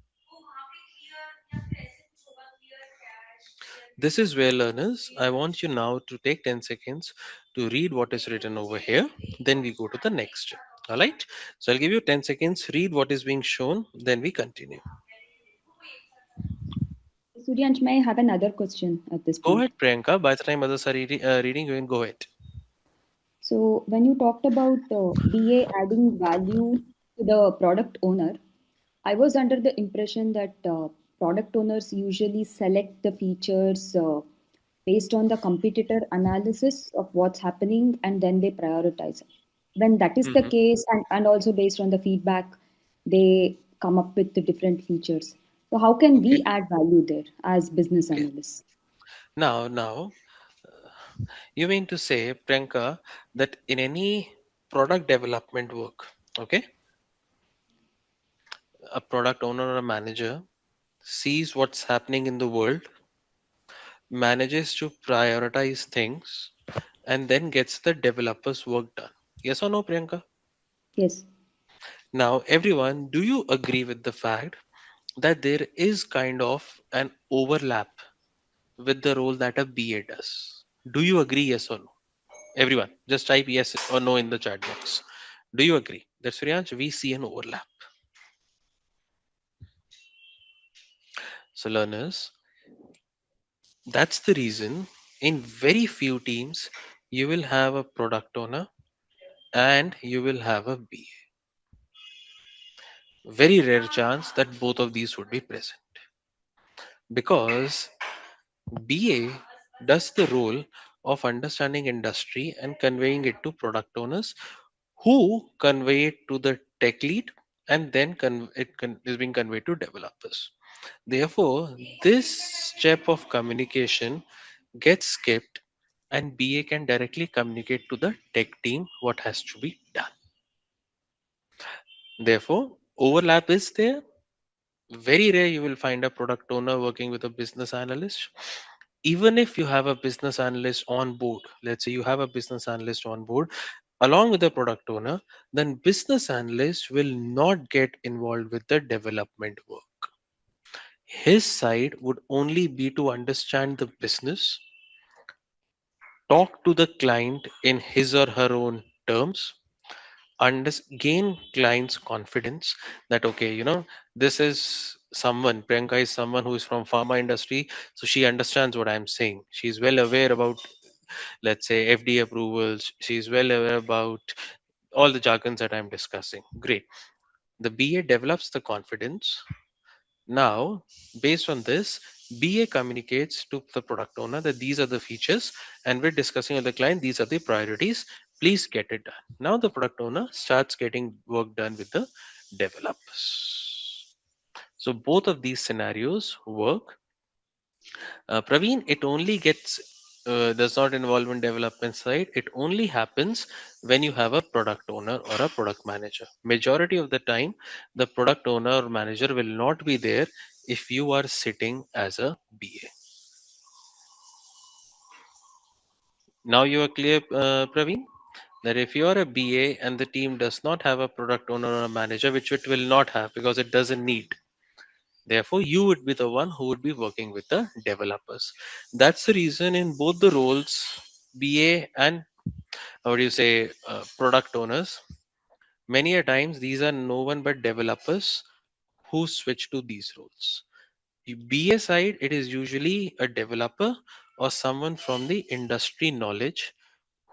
This is where learners, I want you now to take 10 seconds to read what is written over here. Then we go to the next step. All right. So I'll give you 10 seconds, read what is being shown, then we continue. Suryansh, may I have another question at this Go point? ahead, Priyanka. By the time others are reading, you can go ahead. So, when you talked about BA adding value to the product owner, I was under the impression that product owners usually select the features based on the competitor analysis of what's happening and then they prioritize. When that is the Hmm. case, and also based on the feedback, they come up with the different features. So, how can Okay. we add value there as business Okay. analysts? Now, you mean to say, Priyanka, that in any product development work, okay, a product owner or a manager sees what's happening in the world, manages to prioritize things, and then gets the developers' work done. Yes or no, Priyanka? Yes, Now, everyone, do you agree with the fact that there is kind of an overlap with the role that a BA does? Do you agree, yes or no? Everyone, just type yes or no in the chat box. Do you agree that Suryansh, we see an overlap? So, learners, that's the reason in very few teams you will have a product owner and you will have a BA. Very rare chance that both of these would be present because BA does the role of understanding industry and conveying it to product owners who convey it to the tech lead and then is being conveyed to developers. Therefore, this step of communication gets skipped and BA can directly communicate to the tech team what has to be done. Therefore, overlap is there. Very rare you will find a product owner working with a business analyst. Even if you have a business analyst on board, let's say you have a business analyst on board along with the product owner, then business analyst will not get involved with the development work. His side would only be to understand the business, talk to the client in his or her own terms, gain clients confidence that okay, this is someone, Priyanka is someone who is from pharma industry, so she understands what I'm saying. She's well aware about, let's say, FDA approvals. She's well aware about all the jargons that I'm discussing. Great. The BA develops the confidence. Now, based on this, BA communicates to the product owner that these are the features, and we're discussing with the client, these are the priorities. Please get it done. Now, the product owner starts getting work done with the developers. So, both of these scenarios work. Praveen, it only does not involve in development side. It only happens when you have a product owner or a product manager. Majority of the time, the product owner or manager will not be there if you are sitting as a BA. Now you are clear, Praveen, that if you are a BA and the team does not have a product owner or a manager, which it will not have because it doesn't need. Therefore, you would be the one who would be working with the developers. That's the reason in both the roles, BA and what do you say, product owners, many a times these are no one but developers who switch to these roles. BA side, it is usually a developer or someone from the industry knowledge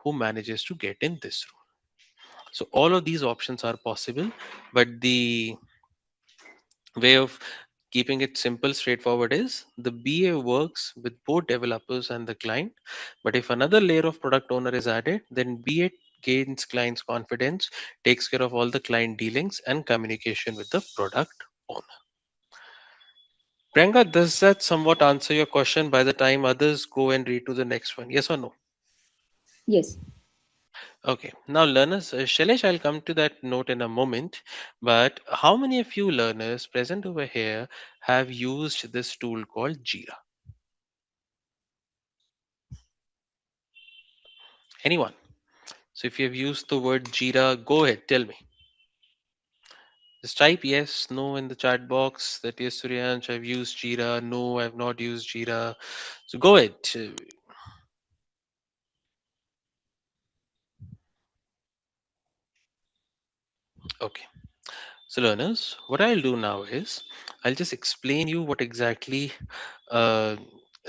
who manages to get in this role. So all of these options are possible, but the way of keeping it simple, straightforward is the BA works with both developers and the client. But if another layer of product owner is added, then BA gains client's confidence, takes care of all the client dealings and communication with the product owner. Priyanka, does that somewhat answer your question by the time others go and read to the next one? Yes or no? yes. Okay. Now, learners, Shailesh, I'll come to that note in a moment. But how many of you learners present over here have used this tool called Jira? Anyone? So, if you have used the word Jira, go ahead, tell me. Just type yes, no in the chat box. That yes, Suryansh, I've used Jira. No, I've not used Jira. So go ahead. Okay. So learners, what I'll do now is I'll just explain you what exactly uh,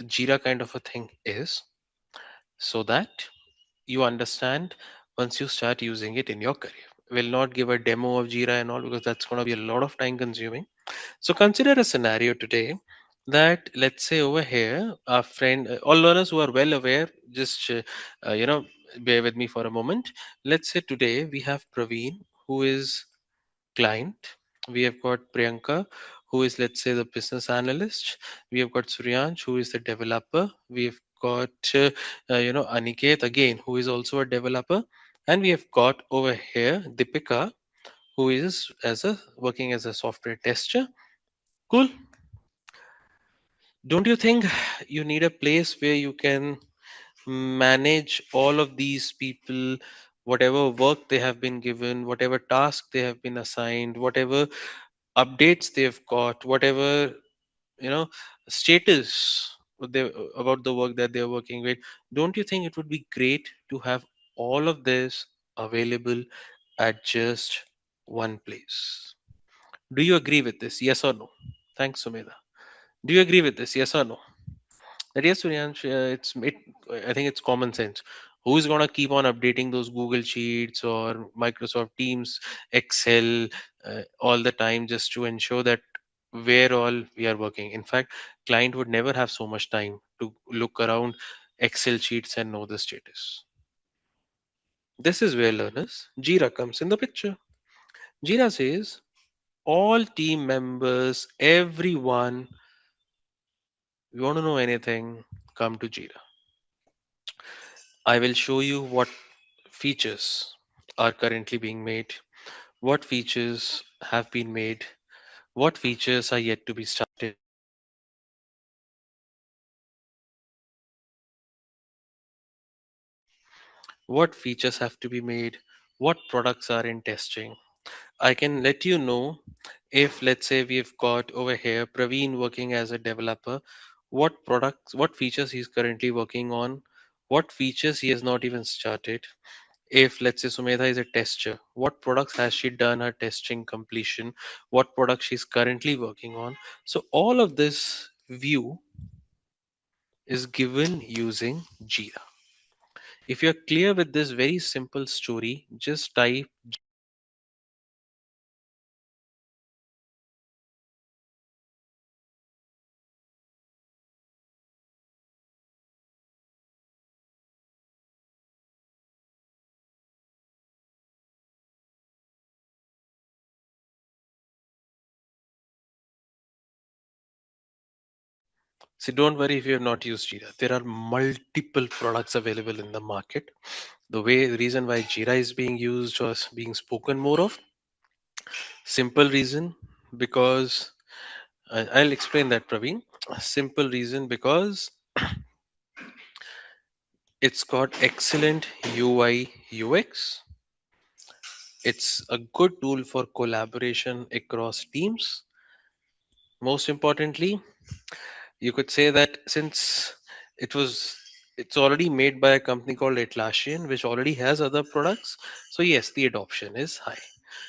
Jira kind of a thing is, so that you understand once you start using it in your career. We'll not give a demo of Jira and all, because that's going to be a lot of time consuming. So consider a scenario today that, let's say, over here, our friend, all learners who are well aware, just bear with me for a moment. Let's say today we have Praveen, who is client. We have got Priyanka, who is, let's say, the business analyst. We have got Suryansh, who is the developer. We've got Aniket again, who is also a developer, and we have got over here Deepika, who is as a working as a software tester. Cool. Don't you think you need a place where you can manage all of these people, whatever work they have been given, whatever task they have been assigned, whatever updates they've got, whatever you know status they, about the work that they're working with? Don't you think it would be great to have all of this available at just one place? Do you agree with this? Yes or no? Thanks, Sumedha. Do you agree with this? Yes or no? That yes, Suryansh, I think it's common sense. Who's gonna keep on updating those Google Sheets or Microsoft Teams, Excel, all the time, just to ensure that where all we are working? In fact, client would never have so much time to look around Excel sheets and know the status. This is where learners Jira comes in the picture. Jira says all team members, everyone, you want to know anything, come to Jira. I will show you what features are currently being made, what features have been made, what features are yet to be started, what features have to be made, what products are in testing. I can let you know if, let's say, we've got over here Praveen working as a developer, what products, what features he's currently working on, what features he has not even started. If, let's say, Sumedha is a tester, what products has she done her testing completion, what products she's currently working on. So all of this view is given using Jira. If you're clear with this very simple story, just type. See, don't worry if you have not used Jira. There are multiple products available in the market. The reason why Jira is being used or being spoken more of, simple reason, because I'll explain that, Praveen. A simple reason because it's got excellent UI UX. It's a good tool for collaboration across teams. Most importantly, you could say that since it was it's already made by a company called Atlassian, which already has other products. So yes, the adoption is high.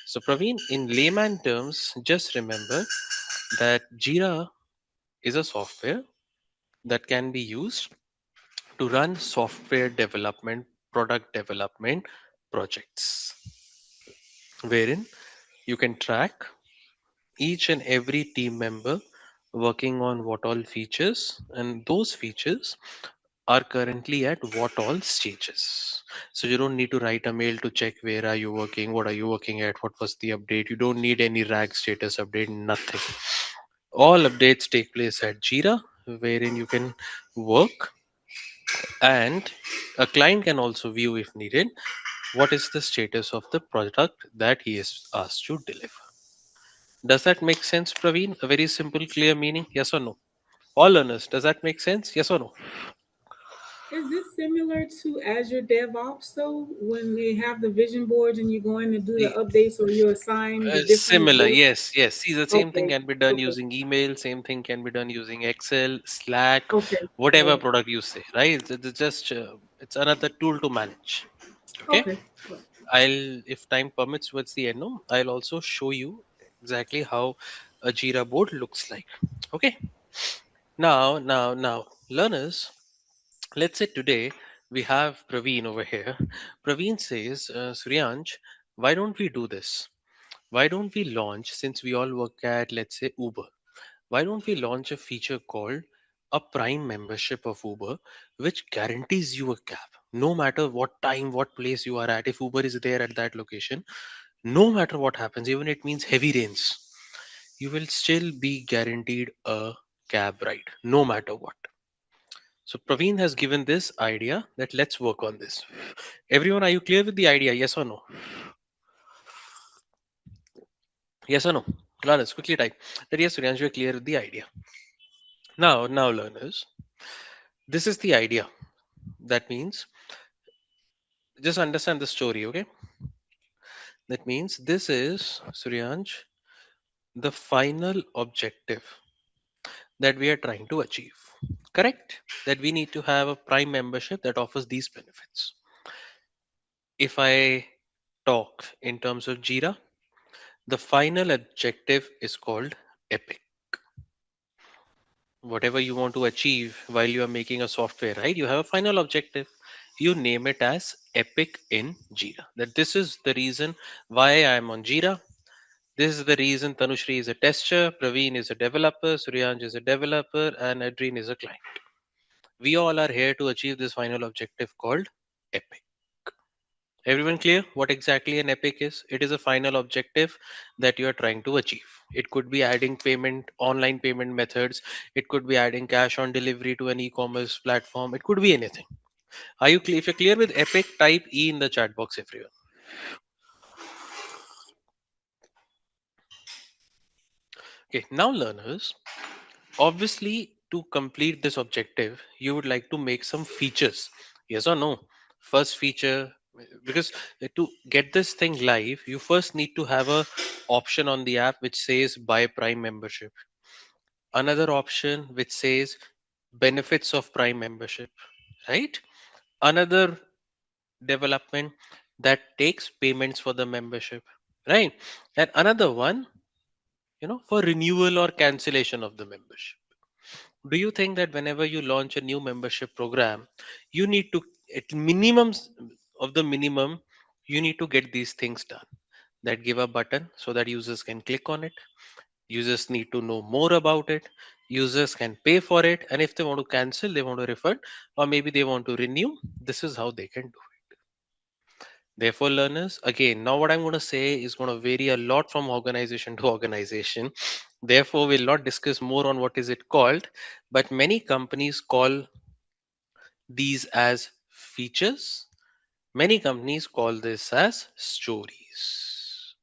So Praveen, in layman terms, just remember that Jira is a software that can be used to run software development, product development projects, wherein you can track each and every team member working on what all features, and those features are currently at what all stages. So you don't need to write a mail to check where are you working, what are you working at, what was the update. You don't need any rag status update, nothing. All updates take place at Jira, wherein you can work, and a client can also view, if needed, what is the status of the product that he is asked to deliver. Does that make sense, Praveen? A very simple, clear meaning, yes or no? All learners, does that make sense? Yes or no? Is this similar to Azure DevOps though? When they have the vision boards and you go in and do the Y- updates, or you assign the different Similar, work? yes, yes. See, the same thing Okay, can be done okay, using email. Same thing can be done using Excel, Slack, okay, got whatever it. product you say, right? It's just it's another tool to manage. Okay. Okay, right. I'll, if time permits, towards the end, no, I'll also show you exactly how a Jira board looks like. Okay. Now, learners. Let's say today we have Praveen over here. Praveen says, Suryansh, why don't we do this? Why don't we launch, since we all work at, let's say, Uber, why don't we launch a feature called a Prime membership of Uber, which guarantees you a cab? No matter what time, what place you are at, if Uber is there at that location, no matter what happens, even it means heavy rains, you will still be guaranteed a cab ride, no matter what. So Praveen has given this idea that let's work on this. Everyone, are you clear with the idea? Yes or no? Yes or no? Learners, quickly type that yes, Suryansh, you're clear with the idea. Now, learners, this is the idea. That means just understand the story, okay? That means this is Suryansh, the final objective that we are trying to achieve. Correct? That we need to have a Prime membership that offers these benefits. If I talk in terms of Jira, the final objective is called epic. Whatever you want to achieve while you are making a software, right? You have a final objective. You name it as epic in Jira. That this is the reason why I'm on Jira. This is the reason Tanushri is a tester, Praveen is a developer, Suryanj is a developer, and Adrien is a client. We all are here to achieve this final objective called epic. Everyone clear what exactly an epic is? It is a final objective that you are trying to achieve. It could be adding payment, online payment methods. It could be adding cash on delivery to an e-commerce platform. It could be anything. Are you clear? If you're clear with epic, type E in the chat box, everyone. Okay, now learners, obviously to complete this objective, you would like to make some features. Yes or no? First feature, because to get this thing live, you first need to have a option on the app which says buy Prime membership. Another option which says benefits of Prime membership, right? Another development that takes payments for the membership, right? And another one, for renewal or cancellation of the membership. Do you think that whenever you launch a new membership program, you need to, at minimums of the minimum, you need to get these things done? That give a button so that users can click on it. Users need to know more about it. Users can pay for it. And if they want to cancel, they want to refund, or maybe they want to renew, this is how they can do it. Therefore, learners, again, now what I'm going to say is going to vary a lot from organization to organization. Therefore, we'll not discuss more on what is it called, but many companies call these as features. Many companies call this as stories.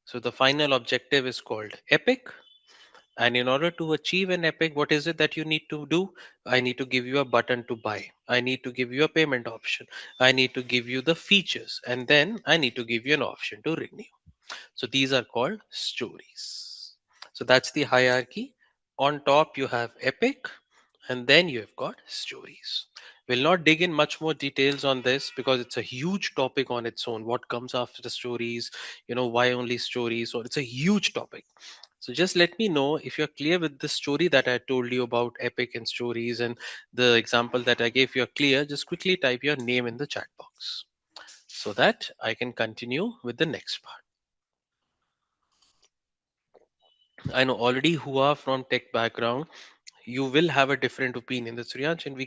So the final objective is called epic. And in order to achieve an epic, what is it that you need to do? I need to give you a button to buy. I need to give you a payment option. I need to give you the features. And then I need to give you an option to renew. So these are called stories. So that's the hierarchy. On top, you have epic, and then you have got stories. We'll not dig in much more details on this because it's a huge topic on its own. What comes after the stories, why only stories? So it's a huge topic. So just let me know if you're clear with the story that I told you about epic and stories and the example that I gave. You're clear, just quickly type your name in the chat box so that I can continue with the next part. I know already who are from tech background, you will have a different opinion. That's Suryansh, and we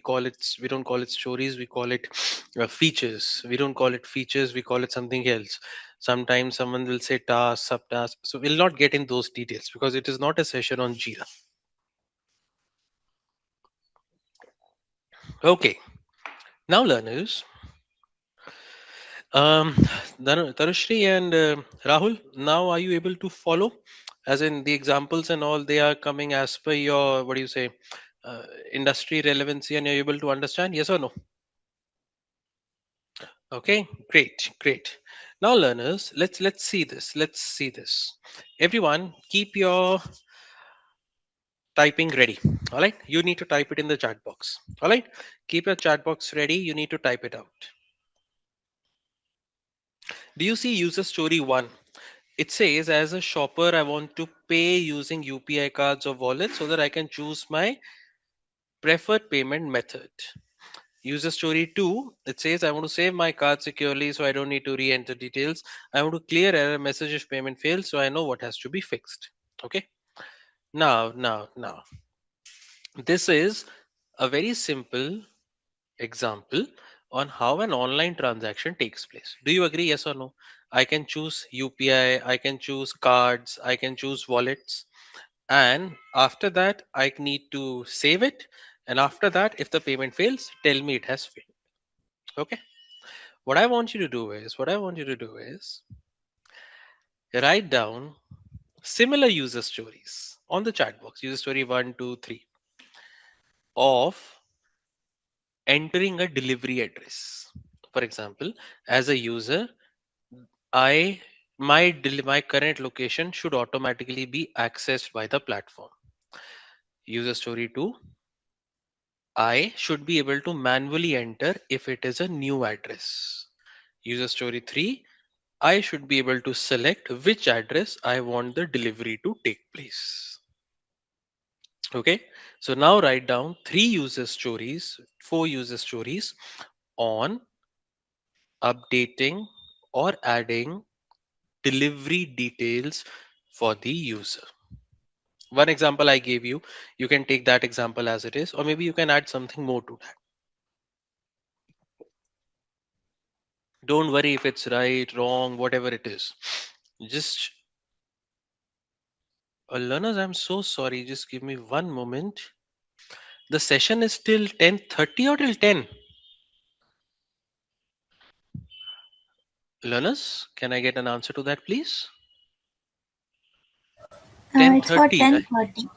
don't call it stories, we call it features. We don't call it features, we call it something else. Sometimes someone will say task, subtask. So we'll not get in those details because it is not a session on Jira. Okay, now learners, um, Tanushri and Rahul, now are you able to follow? As in the examples and all, they are coming as per your, what do you say, industry relevancy and you're able to understand? Yes or no? Okay, great, great. Now, learners, let's see this. Let's see this. Everyone, keep your typing ready. All right, you need to type it in the chat box. All right, keep your chat box ready. You need to type it out. Do you see user story one? It says, as a shopper, I want to pay using UPI cards or wallets so that I can choose my preferred payment method. User story 2, it says, I want to save my card securely so I don't need to re enter details. I want to clear error message if payment fails so I know what has to be fixed. Okay. Now, this is a very simple example on how an online transaction takes place. Do you agree? Yes or no? I can choose UPI, I can choose cards, I can choose wallets. And after that, I need to save it. And after that, if the payment fails, tell me it has failed. Okay. What I want you to do is write down similar user stories on the chat box, user story 1, 2, 3, of entering a delivery address. For example, as a user, I my current location should automatically be accessed by the platform. User story 2, I should be able to manually enter if it is a new address. User story 3, I should be able to select which address I want the delivery to take place. Okay, so now write down 4 user stories on updating or adding delivery details for the user. One example I gave you, you can take that example as it is, or maybe you can add something more to that. Don't worry if it's right, wrong, whatever it is. Just learners, I'm so sorry. Just give me one moment. The session is till 10:30 or till 10? Learners, can I get an answer to that, please? It's for 10:30, right? 10:30.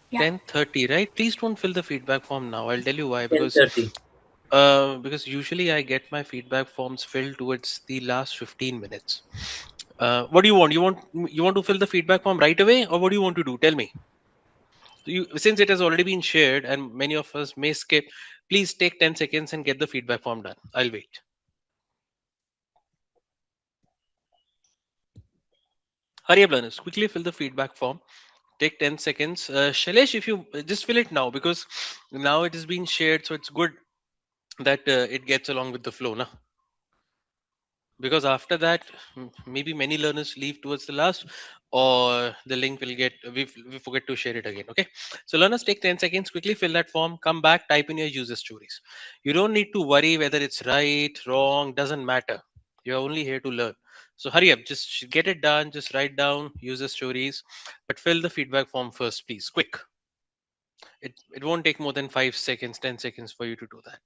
Yeah. 10:30, right? Please don't fill the feedback form now. I'll tell you why. 10:30. Because usually I get my feedback forms filled towards the last 15 minutes. What do you want? You want to fill the feedback form right away, or what do you want to do? Tell me. Since it has already been shared and many of us may skip, please take 10 seconds and get the feedback form done. I'll wait. Hurry up, learners. Quickly fill the feedback form. Take 10 seconds. Shailesh, if you just fill it now, because now it is being shared, so it's good that it gets along with the flow. Na? Because after that, maybe many learners leave towards the last, or the link will get, we forget to share it again. Okay. So learners, take 10 seconds, quickly fill that form, come back, type in your user stories. You don't need to worry whether it's right, wrong, doesn't matter. You're only here to learn. So hurry up, just get it done, just write down user stories, but fill the feedback form first, please. Quick. It won't take more than 5 seconds, 10 seconds for you to do that.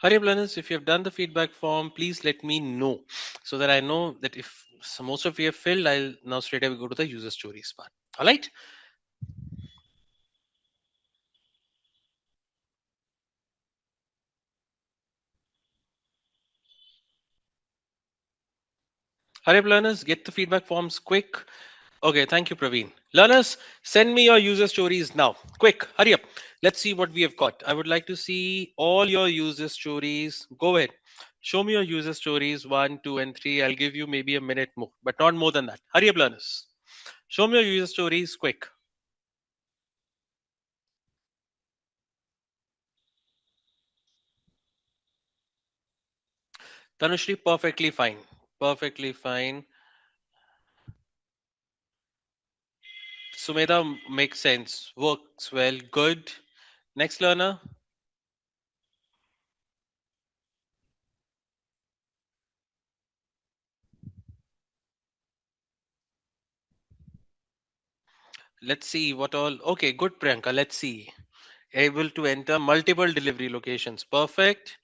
Hurry up, learners. If you have done the feedback form, please let me know so that I know that if most of you have filled, I'll now straight away go to the user stories part. All right. Hurry up, learners. Get the feedback forms quick. Okay, thank you, Praveen. Learners, send me your user stories now. Quick, hurry up. Let's see what we have got. I would like to see all your user stories. Go ahead. Show me your user stories 1, 2, and 3. I'll give you maybe a minute more, but not more than that. Hurry up, learners. Show me your user stories quick. Tanushri, perfectly fine. Perfectly fine. Sumedha makes sense. Works well. Good. Next learner. Let's see what all. Okay, good, Priyanka. Let's see. Able to enter multiple delivery locations. Perfect.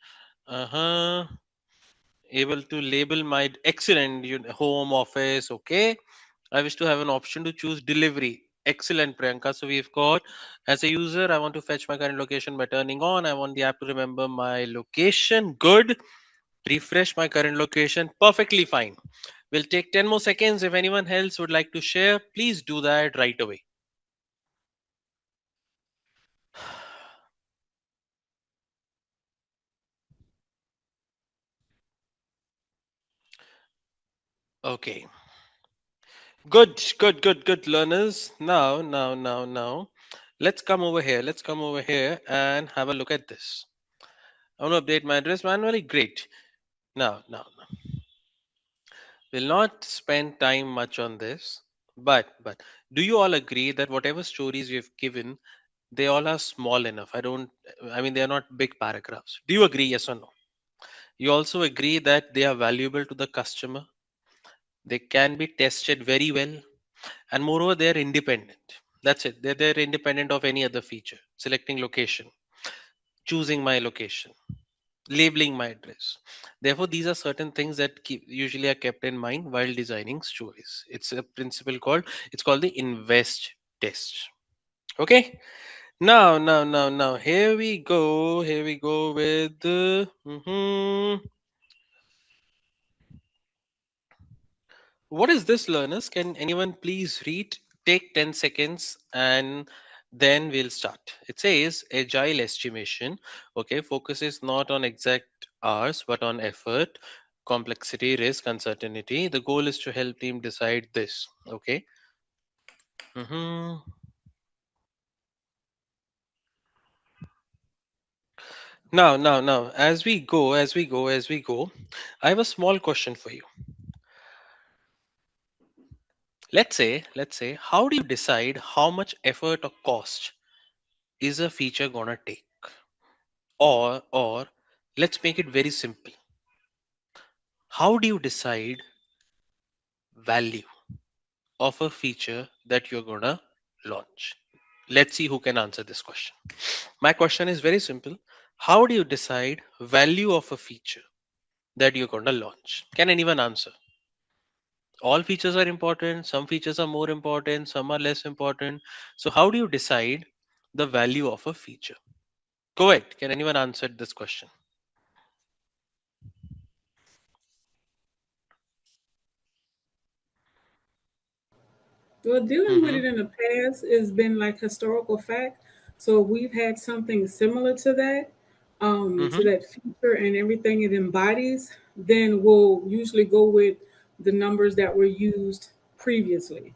Uh-huh. Able to label my excellent home office. Okay. I wish to have an option to choose delivery. Excellent, Priyanka. So we've got, as a user, I want to fetch my current location by turning on. I want the app to remember my location. Good. Refresh my current location. Perfectly fine. We'll take 10 more seconds. If anyone else would like to share, please do that right away. Okay. Good, learners. Now. Let's come over here. Let's come over here and have a look at this. I want to update my address manually. Great. Now. We'll not spend time much on this, but do you all agree that whatever stories we've given, they all are small enough? I mean, they are not big paragraphs. Do you agree? Yes or no? You also agree that they are valuable to the customer. They can be tested very well, and moreover, they are independent. That's it. They're independent of any other feature. Selecting location, choosing my location, labeling my address. Therefore, these are certain things that usually are kept in mind while designing stories. It's a principle called the invest test. Okay. Now. Here we go. Here we go with what is this, learners? Can anyone please read? Take 10 seconds and then we'll start. It says agile estimation. Okay, focuses not on exact hours but on effort, complexity, risk, uncertainty. The goal is to help team decide this. Okay. hmm Now, as we go, I have a small question for you. Let's say, how do you decide how much effort or cost is a feature gonna take? Or let's make it very simple. How do you decide value of a feature that you're gonna launch? Let's see who can answer this question. My question is very simple. How do you decide value of a feature that you're gonna launch? Can anyone answer? All features are important, some features are more important, some are less important. So how do you decide the value of a feature? Go ahead. Can anyone answer this question? Well, dealing with Mm-hmm. it in the past has been like historical fact. So we've had something similar to Mm-hmm. that feature and everything it embodies, then we'll usually go with the numbers that were used previously.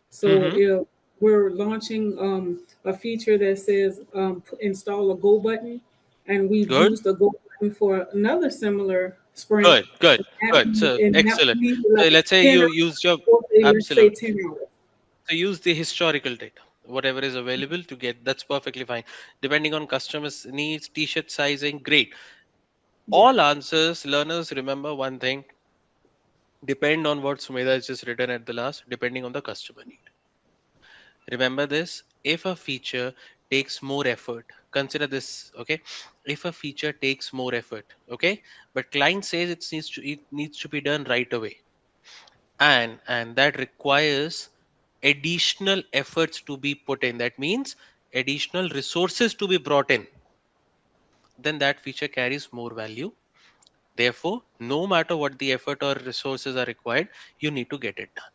So Mm-hmm. if we're launching a feature that says install a go button, and we've Good. used a go button for another similar sprint, Good, good, good. So and that excellent. would be So like let's say 10 you hours, used your or say, let's say absolute. 10 hours. So use the historical data, whatever is available to get. That's perfectly fine. Depending on customers' needs, t-shirt sizing, great. Yeah. All answers, learners, remember one thing: depend on what Sumedha has just written at the last. Depending on the customer need. Remember this. If a feature takes more effort, consider this. Okay. If a feature takes more effort, okay, but client says it needs to be done right away, and that requires additional efforts to be put in, that means additional resources to be brought in, then that feature carries more value. Therefore, no matter what the effort or resources are required, you need to get it done.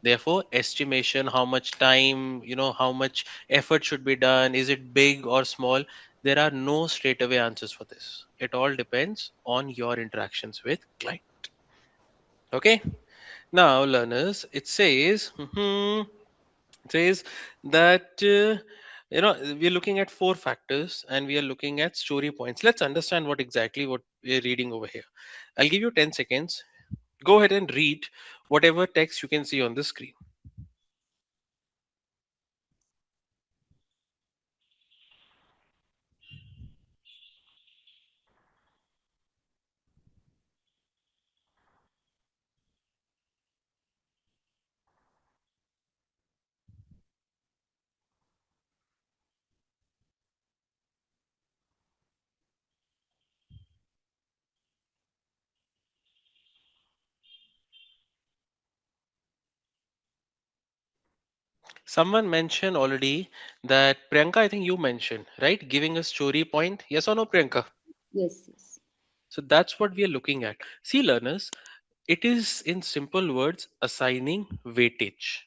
Therefore, estimation, how much time, how much effort should be done, is it big or small, there are no straightaway answers for this. It all depends on your interactions with client. Okay. Now, learners, it says that we're looking at four factors and we are looking at story points. Let's understand what we're reading over here. I'll give you 10 seconds. Go ahead and read whatever text you can see on the screen. Someone mentioned already that Priyanka, I think you mentioned, right? Giving a story point. Yes or no, Priyanka? Yes, yes. So that's what we are looking at. See, learners, it is in simple words assigning weightage.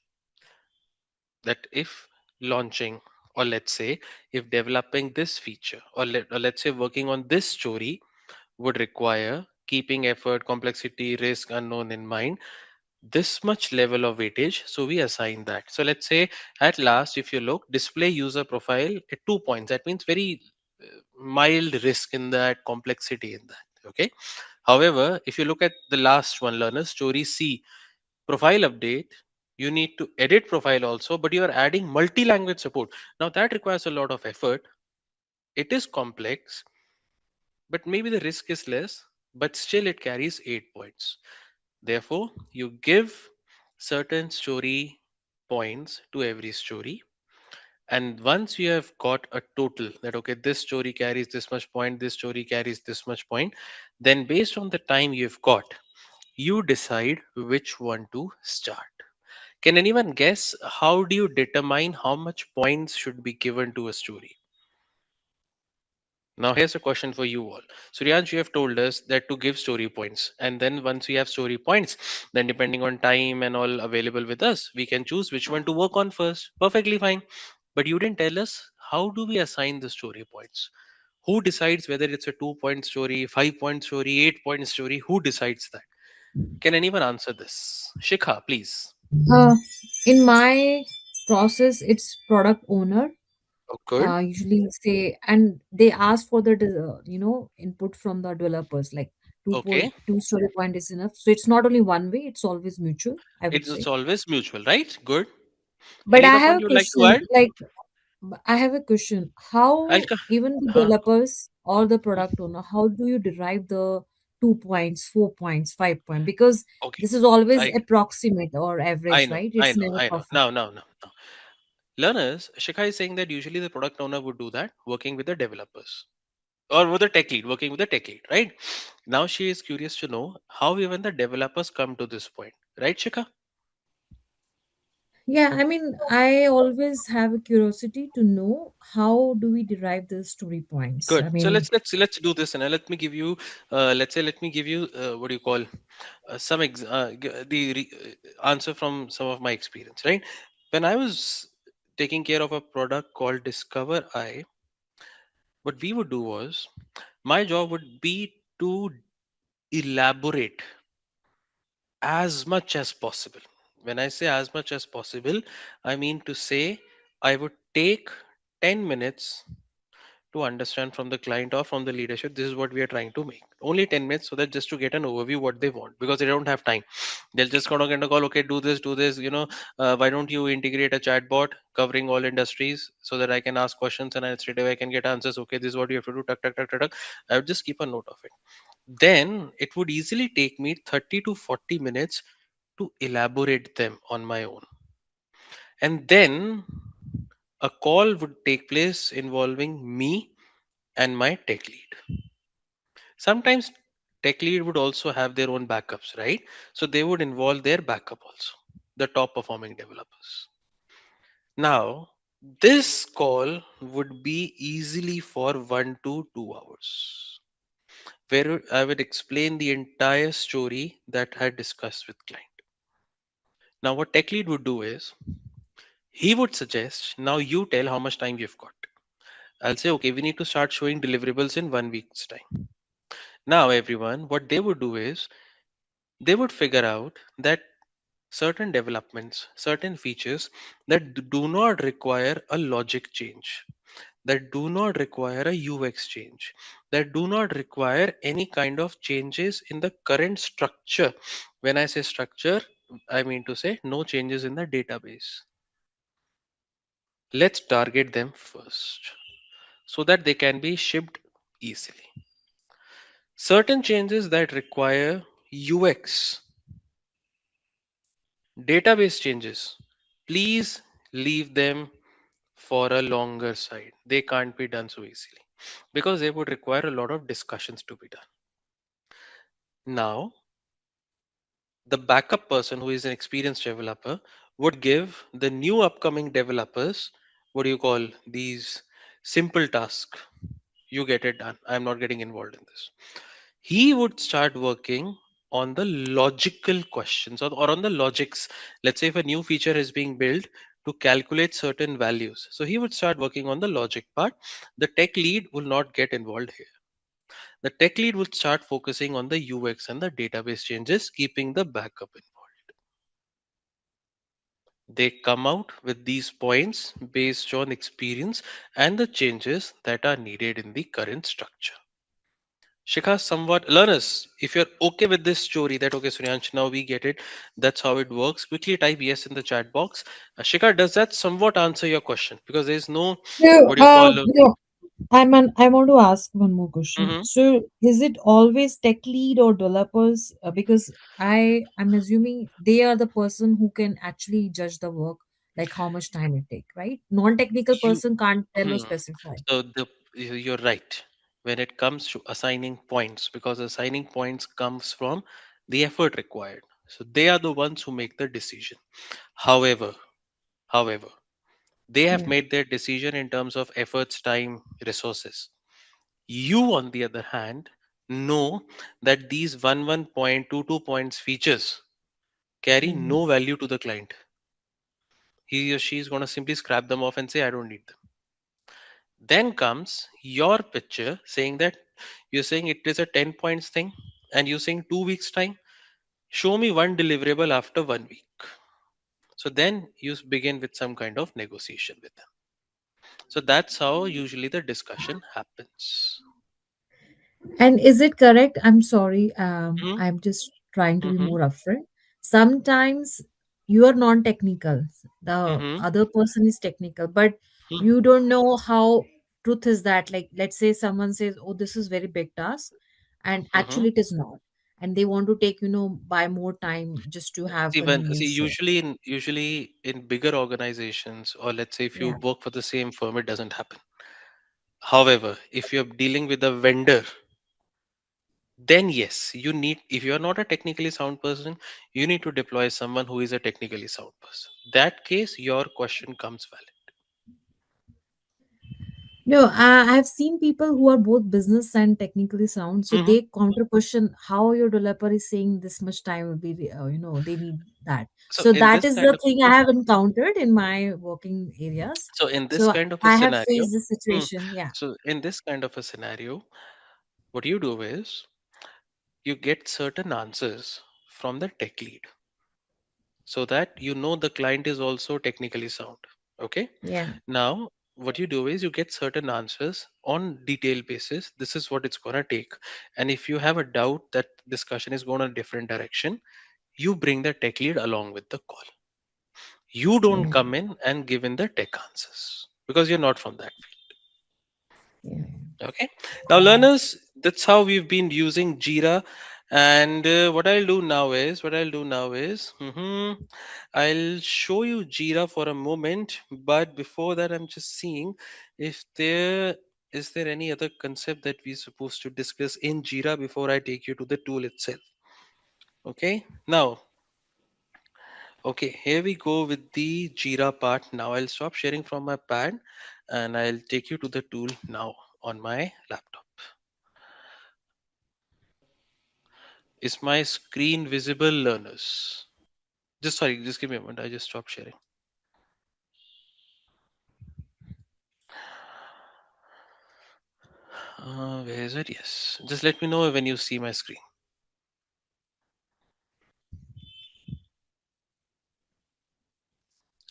That if launching, or let's say, if developing this feature, or let's say working on this story would require keeping effort, complexity, risk, unknown in mind, this much level of weightage, so we assign that. So let's say at last, if you look, display user profile at 2 points, that means very mild risk in that, complexity in that. Okay. However, if you look at the last one, learner story C, profile update, you need to edit profile also, but you are adding multi-language support. Now that requires a lot of effort. It is complex, but maybe the risk is less, but still it carries 8 points. Therefore, you give certain story points to every story. And once you have got a total that, okay, this story carries this much point, this story carries this much point, then based on the time you've got, you decide which one to start. Can anyone guess how do you determine how much points should be given to a story? Now, here's a question for you all. Suryansh, you have told us that to give story points. And then once we have story points, then depending on time and all available with us, we can choose which one to work on first. Perfectly fine. But you didn't tell us how do we assign the story points? Who decides whether it's a 2 point story, 5 point story, 8 point story? Who decides that? Can anyone answer this? Shikha, please. Uh, in my process, it's product owner. Oh, good. Usually say, and they ask for the input from the developers. Like Okay. two story point is enough. So it's not only one way; it's always mutual, I would It's say. always mutual, right? Good. But Any I other have point a you'd like to question. add? Like, I have a question. I'll. How even the Huh. developers or the product owner, how do you derive the 2 points, 4 points, 5 point? Because Okay. this is always I approximate or I average, know, right? I It's know, never I know. perfect. No, no, no, no. Learners, Shikha is saying that usually the product owner would do that, working with the developers or with the tech lead, working with the tech lead, right? Now she is curious to know how even the developers come to this point, right, Shikha? Yeah, I mean, I always have a curiosity to know how do we derive the story points. Good. I So mean, let's do this, and let me give you, let's say, let me give you what do you call answer from some of my experience, right? When I was taking care of a product called Discover I, what we would do was my job would be to elaborate as much as possible. When I say as much as possible, I mean to say I would take 10 minutes to understand from the client or from the leadership this is what we are trying to make. Only 10 minutes, so that just to get an overview what they want, because they don't have time. They'll just kind of call, okay, do this, why don't you integrate a chatbot covering all industries so that I can ask questions and I straight away I can get answers. Okay, this is what you have to do. Tuck, tuck, tuck, tuck, tuck. I would just keep a note of it. Then it would easily take me 30 to 40 minutes to elaborate them on my own. And then a call would take place involving me and my tech lead. Sometimes tech lead would also have their own backups, right? So they would involve their backup also, the top performing developers. Now, this call would be easily for 1 to 2 hours, where I would explain the entire story that I had discussed with client. Now, what tech lead would do is he would suggest, now you tell how much time you've got. I'll say, okay, we need to start showing deliverables in 1 week's time. Now, everyone, what they would do is they would figure out that certain developments, certain features that do not require a logic change, that do not require a UX change, that do not require any kind of changes in the current structure. When I say structure, I mean to say no changes in the database. Let's target them first so that they can be shipped easily. Certain changes that require UX, database changes, please leave them for a longer side. They can't be done so easily because they would require a lot of discussions to be done. Now, the backup person who is an experienced developer would give the new upcoming developers, what do you call these, simple tasks. You get it done. I'm not getting involved in this. He would start working on the logical questions, or on the logics. Let's say if a new feature is being built to calculate certain values. So he would start working on the logic part. The tech lead will not get involved here. The tech lead would start focusing on the UX and the database changes, keeping the backup involved. They come out with these points based on experience and the changes that are needed in the current structure. Shikha, somewhat learners, if you're okay with this story, that okay, Suryansh, now we get it. That's how it works. Quickly type yes in the chat box. Shikha, does that somewhat answer your question? Because there's no, So, what do you call? no, I want to ask one more question. Mhm. So, is it always tech lead or developers? Because I'm assuming they are the person who can actually judge the work, like how much time it take, right? Non-technical You, person can't tell or hmm. specify. So you're right when it comes to assigning points, because assigning points comes from the effort required. So they are the ones who make the decision. However, however, they have Yeah. made their decision in terms of efforts, time, resources. You, on the other hand, know that these 1 point, 2 points features carry Mhm. no value to the client. He or she is going to simply scrap them off and say, I don't need them. Then comes your picture saying that you're saying it is a 10 points thing, and you're saying 2 weeks time. Show me one deliverable after 1 week. So then you begin with some kind of negotiation with them. So that's how usually the discussion happens. And is it correct? I'm sorry. Hmm. I'm just trying to be Hmm. more upfront. Sometimes you are non-technical. The Hmm. other person is technical, but you don't know how truth is that. Like, let's say someone says, "Oh, this is very big task," and Hmm. actually it is not, and they want to take, buy more time just to have See, convenience sake. usually in bigger organizations, or let's say if you Yeah, work for the same firm, it doesn't happen. However, if you're dealing with a vendor, then yes, you need, if you are not a technically sound person, you need to deploy someone who is a technically sound person. That case, your question comes valid. no, I've seen people who are both business and technically sound. So Hmm. they counter question how your developer is saying this much time will be, they need that. So So in that this is kind the of thing I have encountered in my working areas. so in this So kind of a I have scenario, faced this hmm, situation. Yeah. so in this kind of a scenario, what you do is you get certain answers from the tech lead, so that you know the client is also technically sound. Okay. Yeah. Now, what you do is you get certain answers on detailed basis. This is what it's gonna take. And if you have a doubt that discussion is going a different direction, you bring the tech lead along with the call. You don't Yeah. come in and give in the tech answers because you're not from that field. Yeah. Okay. Now, learners, that's how we've been using Jira. And what I'll do now is, I'll show you Jira for a moment. But before that, I'm just seeing if there any other concept that we're supposed to discuss in Jira before I take you to the tool itself. Okay. Now, okay, here we go with the Jira part. Now I'll stop sharing from my pad and I'll take you to the tool now on my laptop. Is my screen visible, learners? Just sorry, just give me a moment. I just stopped sharing. Where is it? Yes. Just let me know when you see my screen.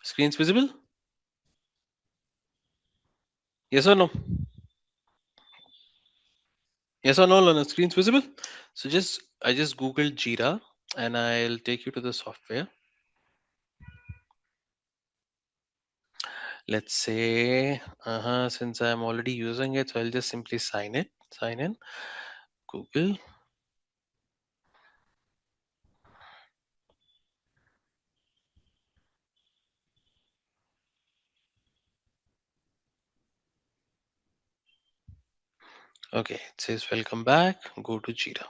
Screen's visible? Yes or no? Yes or no, learners? Screen's visible? So I just googled Jira and I'll take you to the software. Let's say, since I'm already using it, so I'll just simply sign in. Google. Okay, it says welcome back. Go to Jira.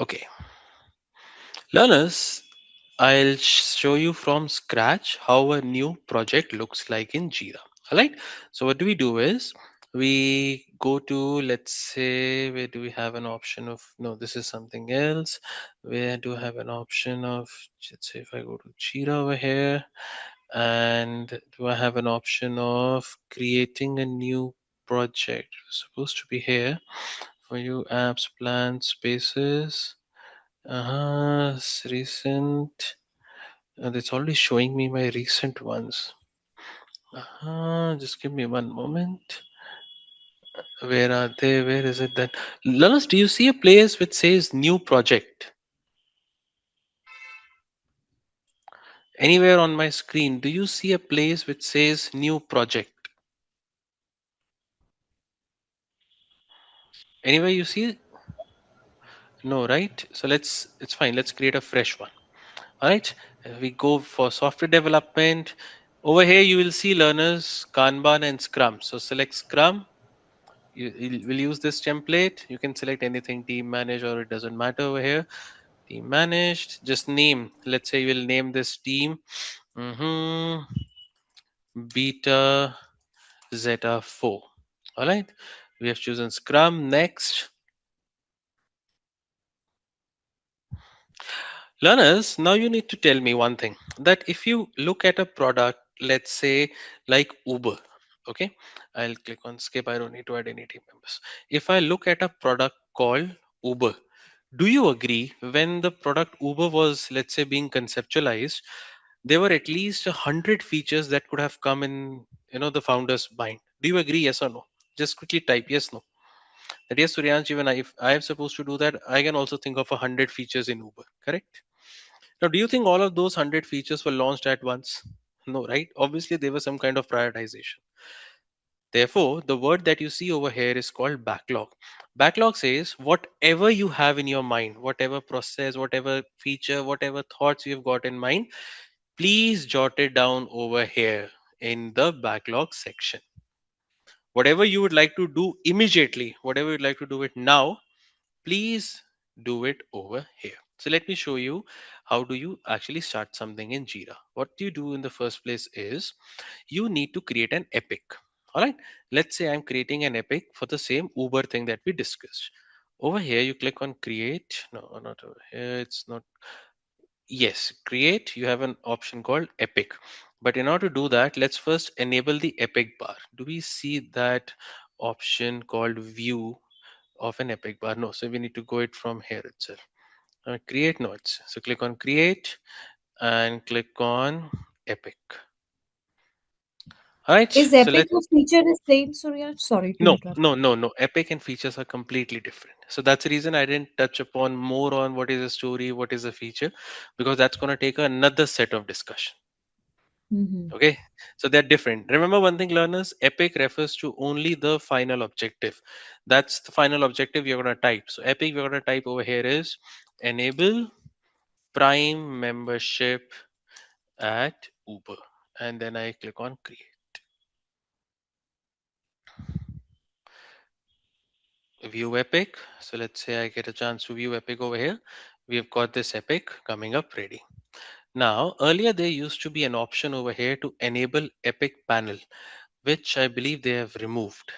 Okay, learners, I'll show you from scratch how a new project looks like in Jira. All right. So what do we do is we go to, let's say, where do we have an option of, no, this is something else. Where do I have an option of, let's say if I go to Jira over here, and do I have an option of creating a new project? It's supposed to be here for you, apps, plans, spaces. Recent. It's already showing me my recent ones. Just give me one moment. Where are they? Where is it that? Lalas, do you see a place which says new project? Anywhere on my screen, do you see a place which says new project? Anywhere you see it? No, right? So it's fine. Let's create a fresh one. All right. We go for software development. Over here, you will see learners, Kanban and Scrum. So select Scrum. You will use this template. You can select anything, team manage, or it doesn't matter over here. Team managed, just name. Let's say you will name this team mhm, beta zeta 4. All right, we have chosen Scrum. Next, learners, now you need to tell me one thing, that if you look at a product, let's say like Uber, okay, I'll click on skip. I don't need to add any team members. If I look at a product called Uber, do you agree when the product Uber was, let's say, being conceptualized, there were at least 100 features that could have come in, the founder's mind? Do you agree, yes or no? Just quickly type yes, no. That yes, Suryansh, even if I am supposed to do that, I can also think of 100 features in Uber, correct? Now, do you think all of those 100 features were launched at once? No, right? Obviously, there was some kind of prioritization. Therefore, the word that you see over here is called backlog. Backlog says whatever you have in your mind, whatever process, whatever feature, whatever thoughts you've got in mind, please jot it down over here in the backlog section. Whatever you would like to do immediately, whatever you'd like to do it now, please do it over here. So let me show you how do you actually start something in Jira. What you do in the first place is you need to create an epic. All right, let's say I'm creating an epic for the same Uber thing that we discussed. Over here you click on create. No, not over here, it's not. Yes, create. You have an option called epic, but in order to do that, let's first enable the epic bar. Do we see that option called view of an epic bar? No, so we need to go it from here itself. Create notes. So click on create and click on epic. All right, Is so Epic let's. a feature the same, Surya? Sorry to No, interrupt. no, no, no. Epic and features are completely different. So that's the reason I didn't touch upon more on what is a story, what is a feature, because that's going to take another set of discussion. Mm-hmm. Okay, so they're different. Remember one thing, learners, epic refers to only the final objective. That's the final objective you're going to type. So epic we're going to type over here is enable prime membership at Uber, and then I click on create. View epic. So let's say I get a chance to view epic over here. We've got this epic coming up ready. Now, earlier there used to be an option over here to enable epic panel, which I believe they have removed.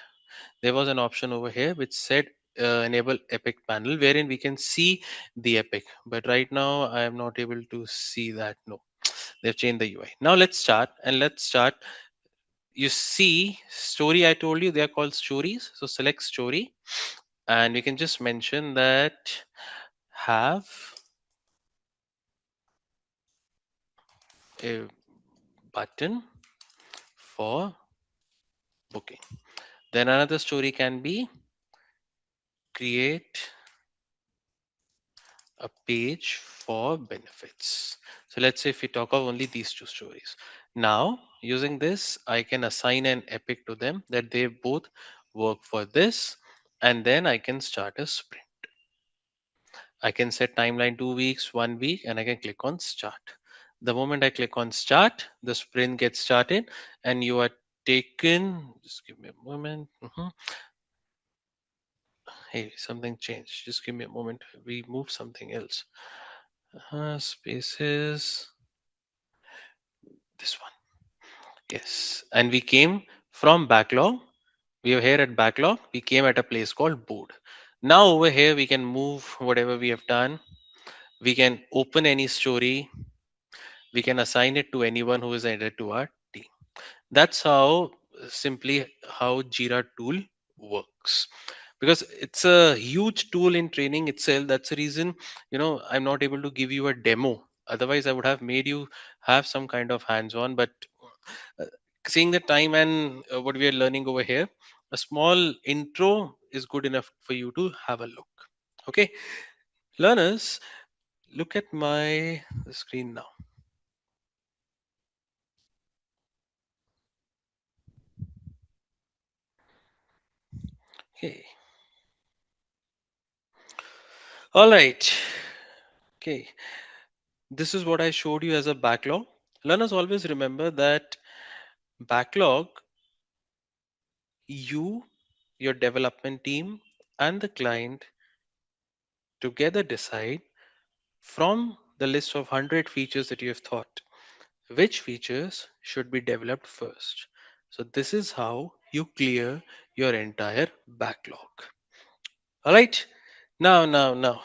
There was an option over here which said enable epic panel, wherein we can see the epic, but right now I am not able to see that. No, they've changed the UI. Now let's start. You see story, I told you they are called stories, so select story, and we can just mention that have a button for booking. Then another story can be create a page for benefits. So let's say if we talk of only these two stories. Now, using this, I can assign an epic to them that they both work for this, and then I can start a sprint. I can set timeline 2 weeks, 1 week, and I can click on start. The moment I click on start, the sprint gets started, and you are taken. Just give me a moment. Hey, something changed. Just give me a moment. We moved something else. Spaces. This one. Yes. And we came from backlog. We are here at backlog. We came at a place called board. Now over here we can move whatever we have done. We can open any story. We can assign it to anyone who is added to our team. That's how simply how Jira tool works, because it's a huge tool in training itself. That's the reason, I'm not able to give you a demo. Otherwise I would have made you have some kind of hands on, but uh, seeing the time and what we are learning over here, a small intro is good enough for you to have a look. Okay, learners, look at my screen now. Okay, all right. Okay, this is what I showed you as a backlog. Learners, always remember that backlog, you, your development team, and the client together decide from the list of 100 features that you have thought which features should be developed first. So, this is how you clear your entire backlog. All right. Now,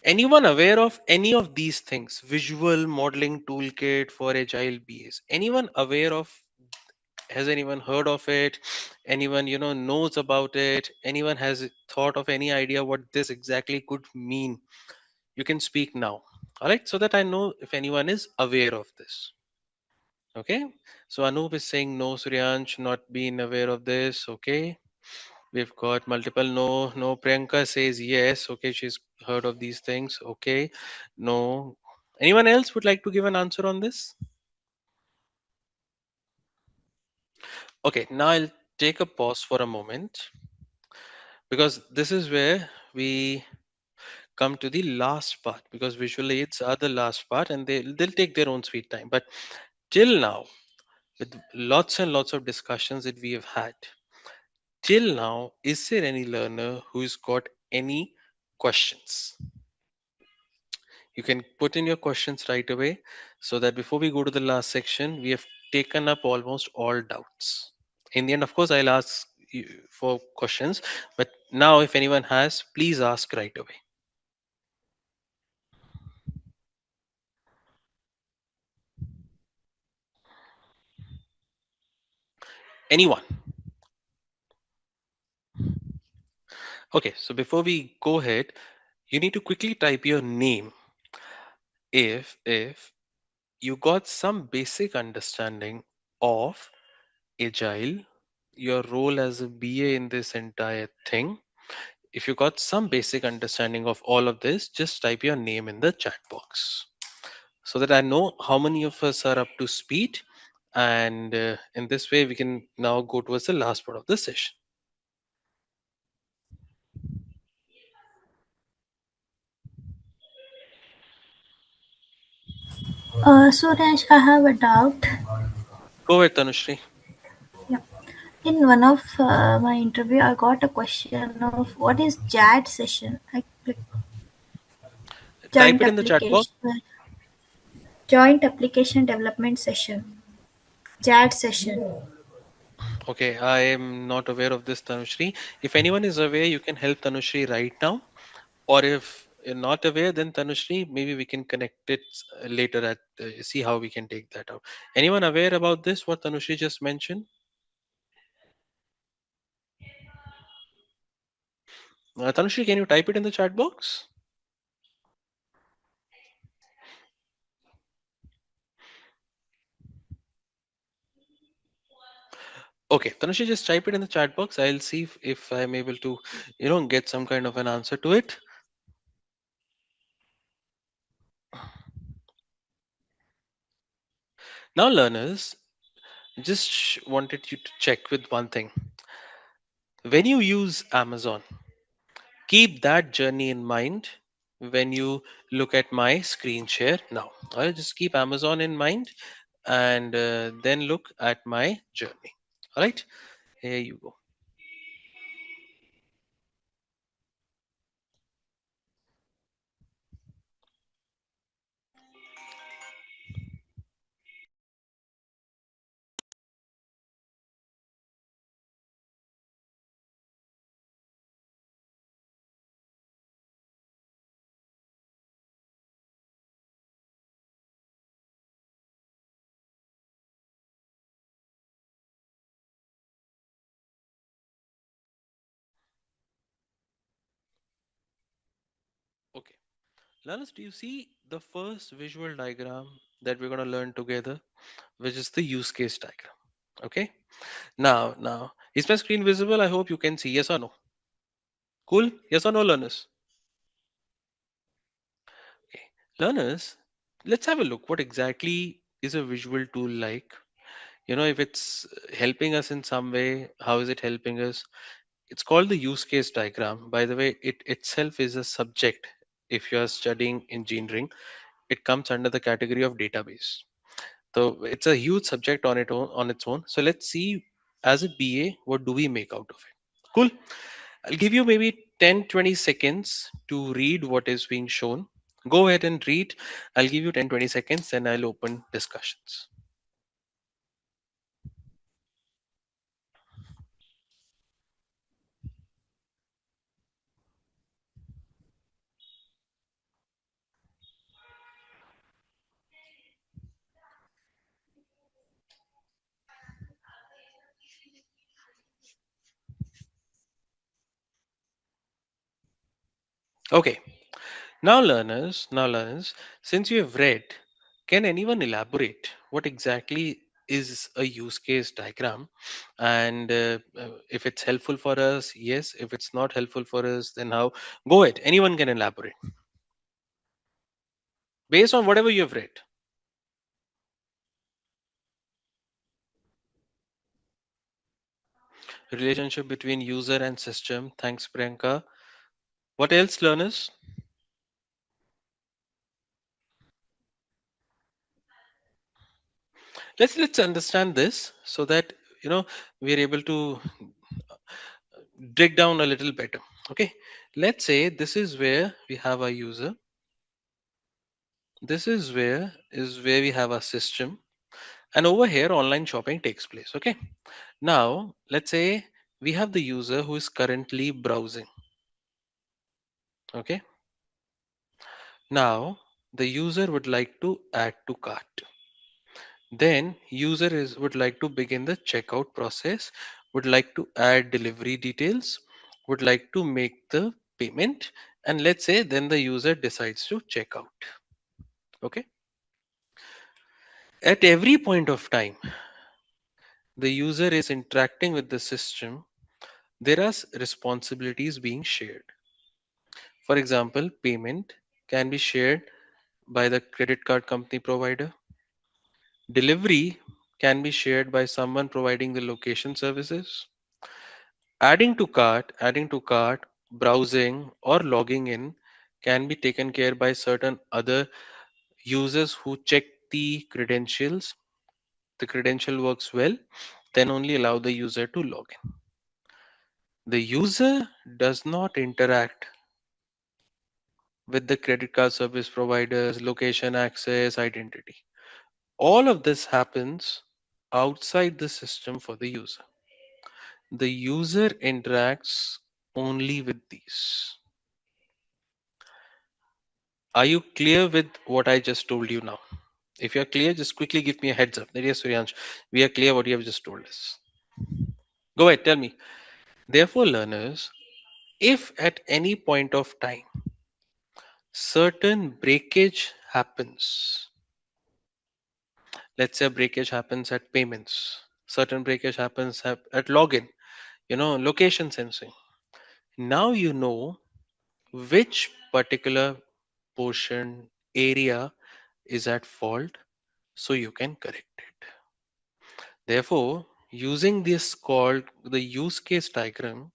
anyone aware of any of these things? Visual modeling toolkit for agile BAs. Anyone aware of? Has anyone heard of it? Anyone knows about it? Anyone has thought of any idea what this exactly could mean? You can speak now. All right, so that I know if anyone is aware of this. Okay, so Anup is saying no, Suryansh, not being aware of this. Okay, we've got multiple no. Priyanka says yes. Okay, she's heard of these things. Okay, no. Anyone else would like to give an answer on this? Okay, now I'll take a pause for a moment, because this is where we come to the last part, because visual aids are the last part and they'll take their own sweet time. But till now, with lots and lots of discussions that we have had, till now, is there any learner who's got any questions? You can put in your questions right away, so that before we go to the last section, we have taken up almost all doubts. In the end, of course, I'll ask you for questions, but now if anyone has, please ask right away. Anyone? Okay, so before we go ahead, you need to quickly type your name if you got some basic understanding of agile, your role as a BA in this entire thing. If you got some basic understanding of all of this, just type your name in the chat box, so that I know how many of us are up to speed. And in this way, we can now go towards the last part of the session. Suresh, I have a doubt. Go ahead, Tanushri. Yeah. In one of my interview, I got a question of what is JAD session, like Type joint it in the chat box. application, joint application development session, JAD session. Okay, I am not aware of this, Tanushri. If anyone is aware, you can help Tanushri right now. Or if you're not aware, then Tanushri, maybe we can connect it later at see how we can take that out. Anyone aware about this? What Tanushri just mentioned? Tanushri, can you type it in the chat box? Okay, Tanushri, just type it in the chat box. I'll see if I'm able to, get some kind of an answer to it. Now, learners, just wanted you to check with one thing. When you use Amazon, keep that journey in mind when you look at my screen share now. I'll just keep Amazon in mind, and then look at my journey. All right, here you go. Learners, do you see the first visual diagram that we're going to learn together, which is the use case diagram? Okay. Now, is my screen visible? I hope you can see. Yes or no? Cool. Yes or no, learners? Okay. Learners, let's have a look. What exactly is a visual tool like? If it's helping us in some way, how is it helping us? It's called the use case diagram. By the way, it itself is a subject. If you are studying engineering, it comes under the category of database. So it's a huge subject on its own. So let's see, as a BA, what do we make out of it? Cool. I'll give you maybe 10-20 seconds to read what is being shown. Go ahead and read. I'll give you 10-20 seconds and I'll open discussions. Okay. Now learners, since you have read, can anyone elaborate what exactly is a use case diagram? And if it's helpful for us, yes. If it's not helpful for us, then how? Go ahead. Anyone can elaborate based on whatever you have read. Relationship between user and system. Thanks, Priyanka. What else, learners? Let's understand this so that we're able to dig down a little better. Okay, let's say this is where we have our user. This is where we have our system, and over here online shopping takes place. Okay, now let's say we have the user who is currently browsing. Okay, now the user would like to add to cart. Then would like to begin the checkout process, would like to add delivery details, would like to make the payment, and let's say then the user decides to check out. Okay, at every point of time the user is interacting with the system, there are responsibilities being shared. For example, payment can be shared by the credit card company provider. Delivery can be shared by someone providing the location services. Adding to cart, browsing or logging in can be taken care by certain other users who check the credentials. The credential works well, then only allow the user to log in. The user does not interact with the credit card service providers, location access, identity. All of this happens outside the system for the user. The user interacts only with these. Are you clear with what I just told you now? If you're clear, just quickly give me a heads up. That is Suryansh. We are clear what you have just told us. Go ahead, tell me. Therefore, learners, if at any point of time certain breakage happens, let's say breakage happens at payments, certain breakage happens at login, location sensing. Now you know which particular portion area is at fault, so you can correct it. Therefore, using this called the use case diagram,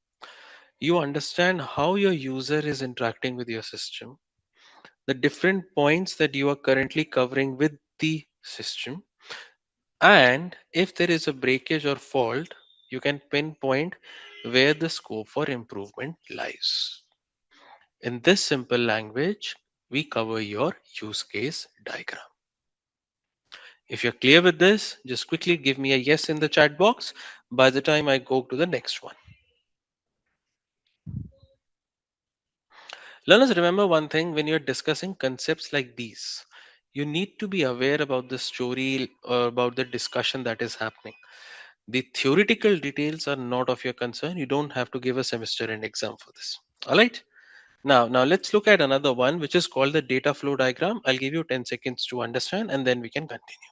you understand how your user is interacting with your system, the different points that you are currently covering with the system, and if there is a breakage or fault, you can pinpoint where the scope for improvement lies. In this simple language, we cover your use case diagram. If you're clear with this, just quickly give me a yes in the chat box by the time I go to the next one. Learners, remember one thing: when you're discussing concepts like these, you need to be aware about the story or about the discussion that is happening. The theoretical details are not of your concern. You don't have to give a semester end exam for this. All right. Now let's look at another one, which is called the data flow diagram. I'll give you 10 seconds to understand, and then we can continue.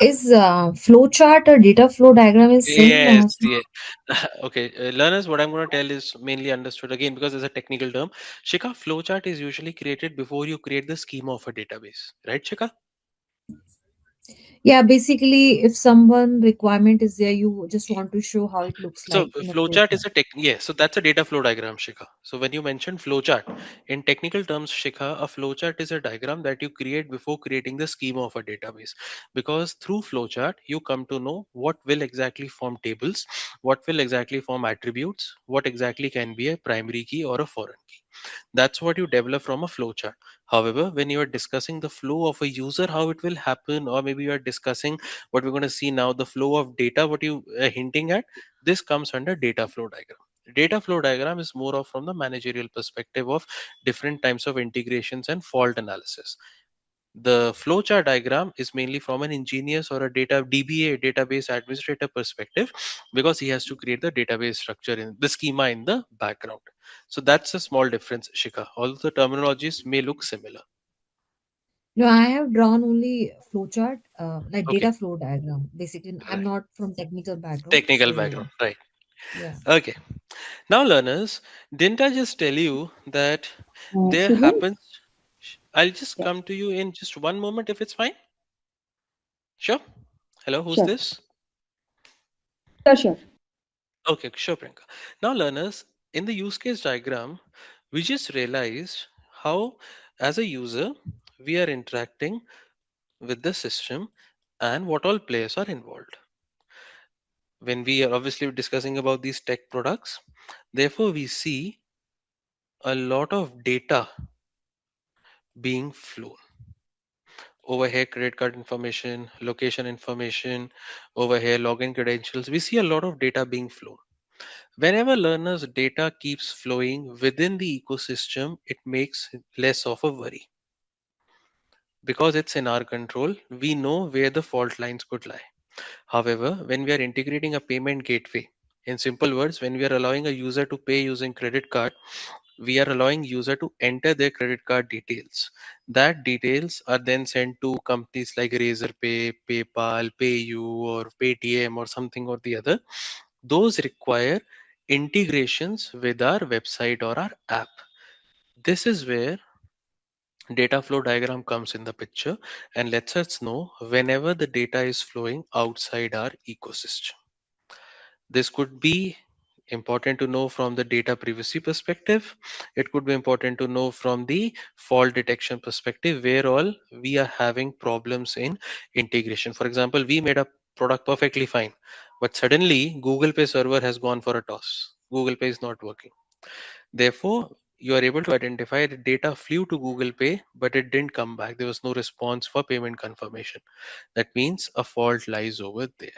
Is flow chart or data flow diagram is same? Yes, yeah. Okay, learners, what I'm going to tell is mainly understood again because it's a technical term. Shika, flowchart is usually created before you create the schema of a database, right, Shika? Yeah, basically, if someone requirement is there, you just want to show how it looks So like in a flow flowchart chart. is a tech. Yeah, so that's a data flow diagram, Shika. So when you mentioned flowchart, in technical terms, Shika, a flowchart is a diagram that you create before creating the schema of a database. Because through flowchart, you come to know what will exactly form tables, what will exactly form attributes, what exactly can be a primary key or a foreign key. That's what you develop from a flowchart. However, when you are discussing the flow of a user, how it will happen, or maybe you are discussing what we're going to see now, the flow of data, what you are hinting at, this comes under data flow diagram. Data flow diagram is more of from the managerial perspective of different types of integrations and fault analysis. The flowchart diagram is mainly from an engineer's or a data DBA database administrator perspective because he has to create the database structure in the schema in the background. So that's a small difference, Shika. All the terminologies may look similar. No, I have drawn only flow chart, like Okay, data flow diagram. Basically, I'm right. not from technical background, Technical so background, right. yeah. Okay. Now, learners, didn't I just tell you that there Excuse me? happens? I'll just Yeah, come to you in just one moment if it's fine. Sure. Hello, who's sure. this? Sure, sure. Okay, sure, Priyanka. Now, learners, in the use case diagram, we just realized how, as a user, we are interacting with the system and what all players are involved. When we are obviously discussing about these tech products, therefore, we see a lot of data being flown. Over here, credit card information, location information, over here, login credentials. We see a lot of data being flown. Whenever learners' data keeps flowing within the ecosystem, it makes less of a worry. Because it's in our control, we know where the fault lines could lie. However, when we are integrating a payment gateway, in simple words, when we are allowing a user to pay using credit card, we are allowing user to enter their credit card details. That details are then sent to companies like Razorpay, PayPal, PayU, or Paytm, or something or the other. Those require integrations with our website or our app. This is where data flow diagram comes in the picture and lets us know whenever the data is flowing outside our ecosystem. This could be important to know from the data privacy perspective. It could be important to know from the fault detection perspective, where all we are having problems in integration. For example, we made a product perfectly fine, but suddenly Google Pay server has gone for a toss. Google Pay is not working. Therefore, you are able to identify the data flew to Google Pay, but it didn't come back. There was no response for payment confirmation. That means a fault lies over there.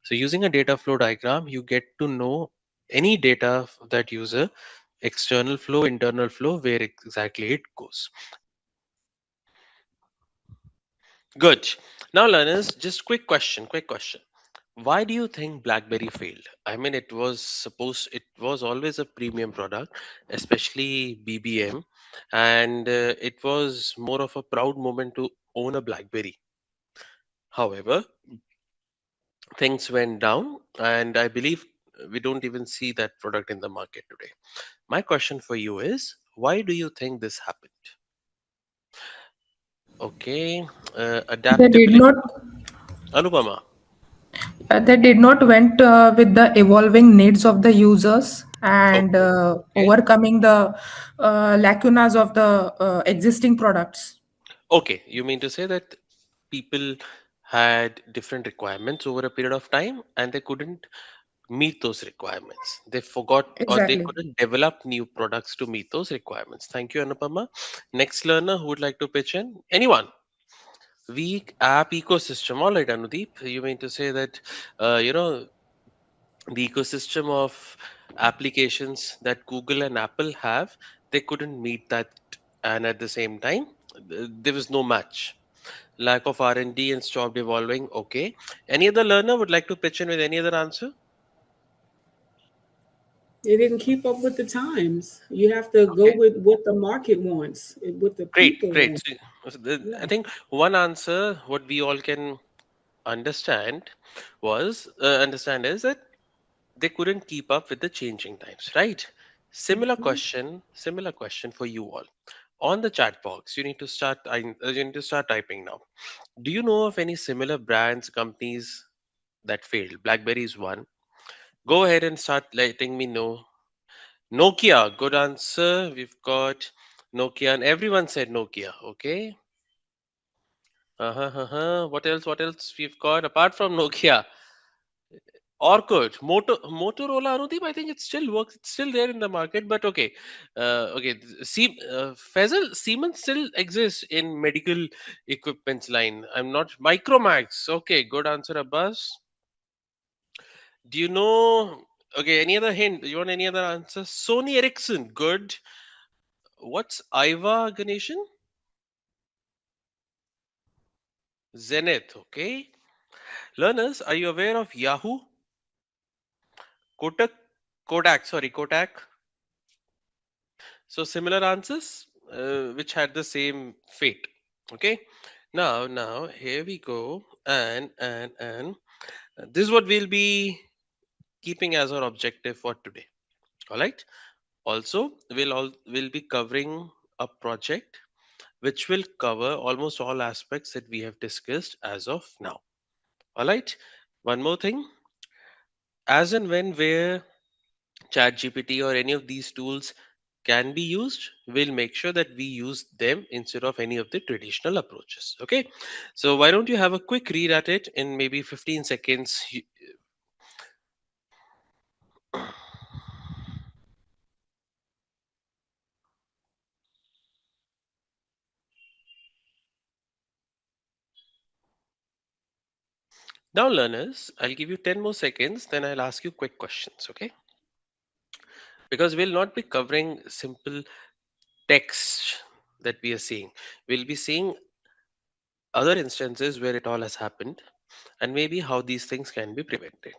So using a data flow diagram, you get to know any data of that user, external flow, internal flow, where exactly it goes. Good. Now, learners, just quick question. Why do you think BlackBerry failed? I mean, it was always a premium product, especially BBM, and it was more of a proud moment to own a BlackBerry. However, things went down, and I believe we don't even see that product in the market today. My question for you is, why do you think this happened? Okay, They did adaptability. not Anupama. they did not went with the evolving needs of the users and Okay. overcoming the lacunas of the existing products. Okay, you mean to say that people had different requirements over a period of time and they couldn't meet those requirements. They forgot or they Exactly. couldn't develop new products to meet those requirements. Thank you, Anupama. Next learner who would like to pitch in? Anyone? Weak app ecosystem. All right, Anudeep. You mean to say that, the ecosystem of applications that Google and Apple have, they couldn't meet that, and at the same time, there was no match. Lack of R&D and D and stopped evolving. Okay. Any other learner would like to pitch in with any other answer? They didn't keep up with the times. You have to go Okay. with what the market wants, what the Great, people great. want. I Yeah. think one answer, what we all can understand understand is that they couldn't keep up with the changing times, right? Similar question for you all. On the chat box, you need to start typing now. Do you know of any similar brands, companies that failed? BlackBerry is one. Go ahead and start letting me know. Nokia, good answer. We've got Nokia, and everyone said Nokia. Okay. What else? What else we've got apart from Nokia? Orkut, Motorola, Anudeep, I think it still works. It's still there in the market, but okay. Okay. Faisal, Siemens still exists in medical equipments line. I'm not. Micromax. Okay, good answer, Abbas. Do you know? Okay, any other hint? You want any other answer? Sony Ericsson. Good. What's Iva Ganeshan? Zenith. Okay. Learners, are you aware of Yahoo? Kotak? Kodak. Sorry, Kodak. So similar answers, which had the same fate. Okay. Now here we go, and this is what we'll be keeping as our objective for today. All right. Also, we'll be covering a project which will cover almost all aspects that we have discussed as of now. All right. One more thing, as and when where ChatGPT or any of these tools can be used, we'll make sure that we use them instead of any of the traditional approaches. Okay. So why don't you have a quick read at it in maybe 15 seconds? Now, learners, I'll give you 10 more seconds, then I'll ask you quick questions. Okay. Because we'll not be covering simple text that we are seeing. We'll be seeing other instances where it all has happened and maybe how these things can be prevented.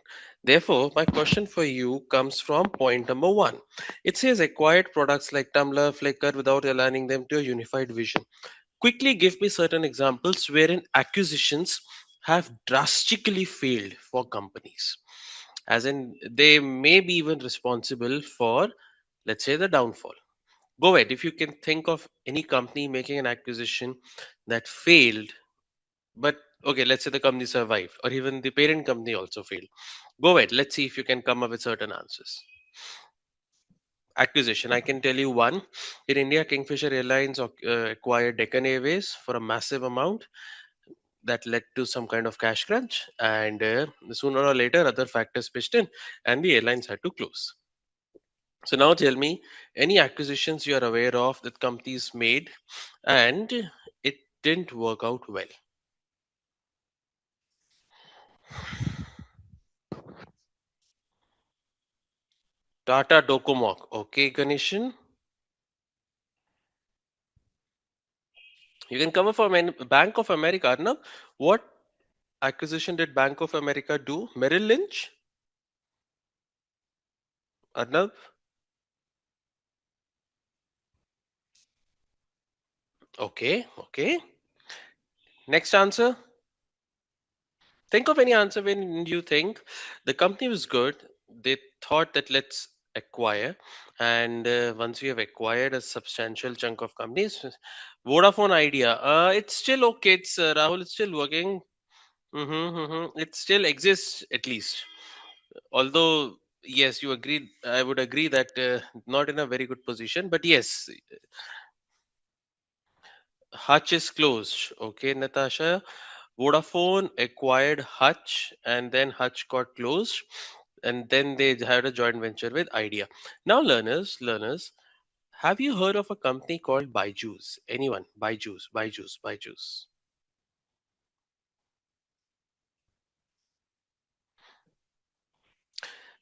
Therefore, my question for you comes from point number one. It says acquired products like Tumblr, Flickr without aligning them to a unified vision. Quickly give me certain examples wherein acquisitions have drastically failed for companies. As in, they may be even responsible for, let's say, the downfall. Go ahead. If you can think of any company making an acquisition that failed, but okay, let's say the company survived, or even the parent company also failed. Go ahead. Let's see if you can come up with certain answers. Acquisition. I can tell you one. In India, Kingfisher Airlines acquired Deccan Airways for a massive amount that led to some kind of cash crunch, and sooner or later, other factors pitched in, and the airlines had to close. So now tell me any acquisitions you are aware of that companies made and it didn't work out well. Tata Docomoc. Okay, Ganeshan. You can cover for Bank of America. Arnab, what acquisition did Bank of America do? Merrill Lynch? Arnab? Okay, okay. Next answer. Think of any answer when you think the company was good. They thought that let's acquire, and once we have acquired a substantial chunk of companies, Vodafone Idea. It's still okay. It's Rahul. It's still working. It still exists at least. Although yes, you agreed. I would agree that not in a very good position. But yes, Hutch is closed. Okay, Natasha. Vodafone acquired Hutch and then Hutch got closed. and then they had a joint venture with Idea. Now, learners, have you heard of a company called Byju's? Anyone? Byju's.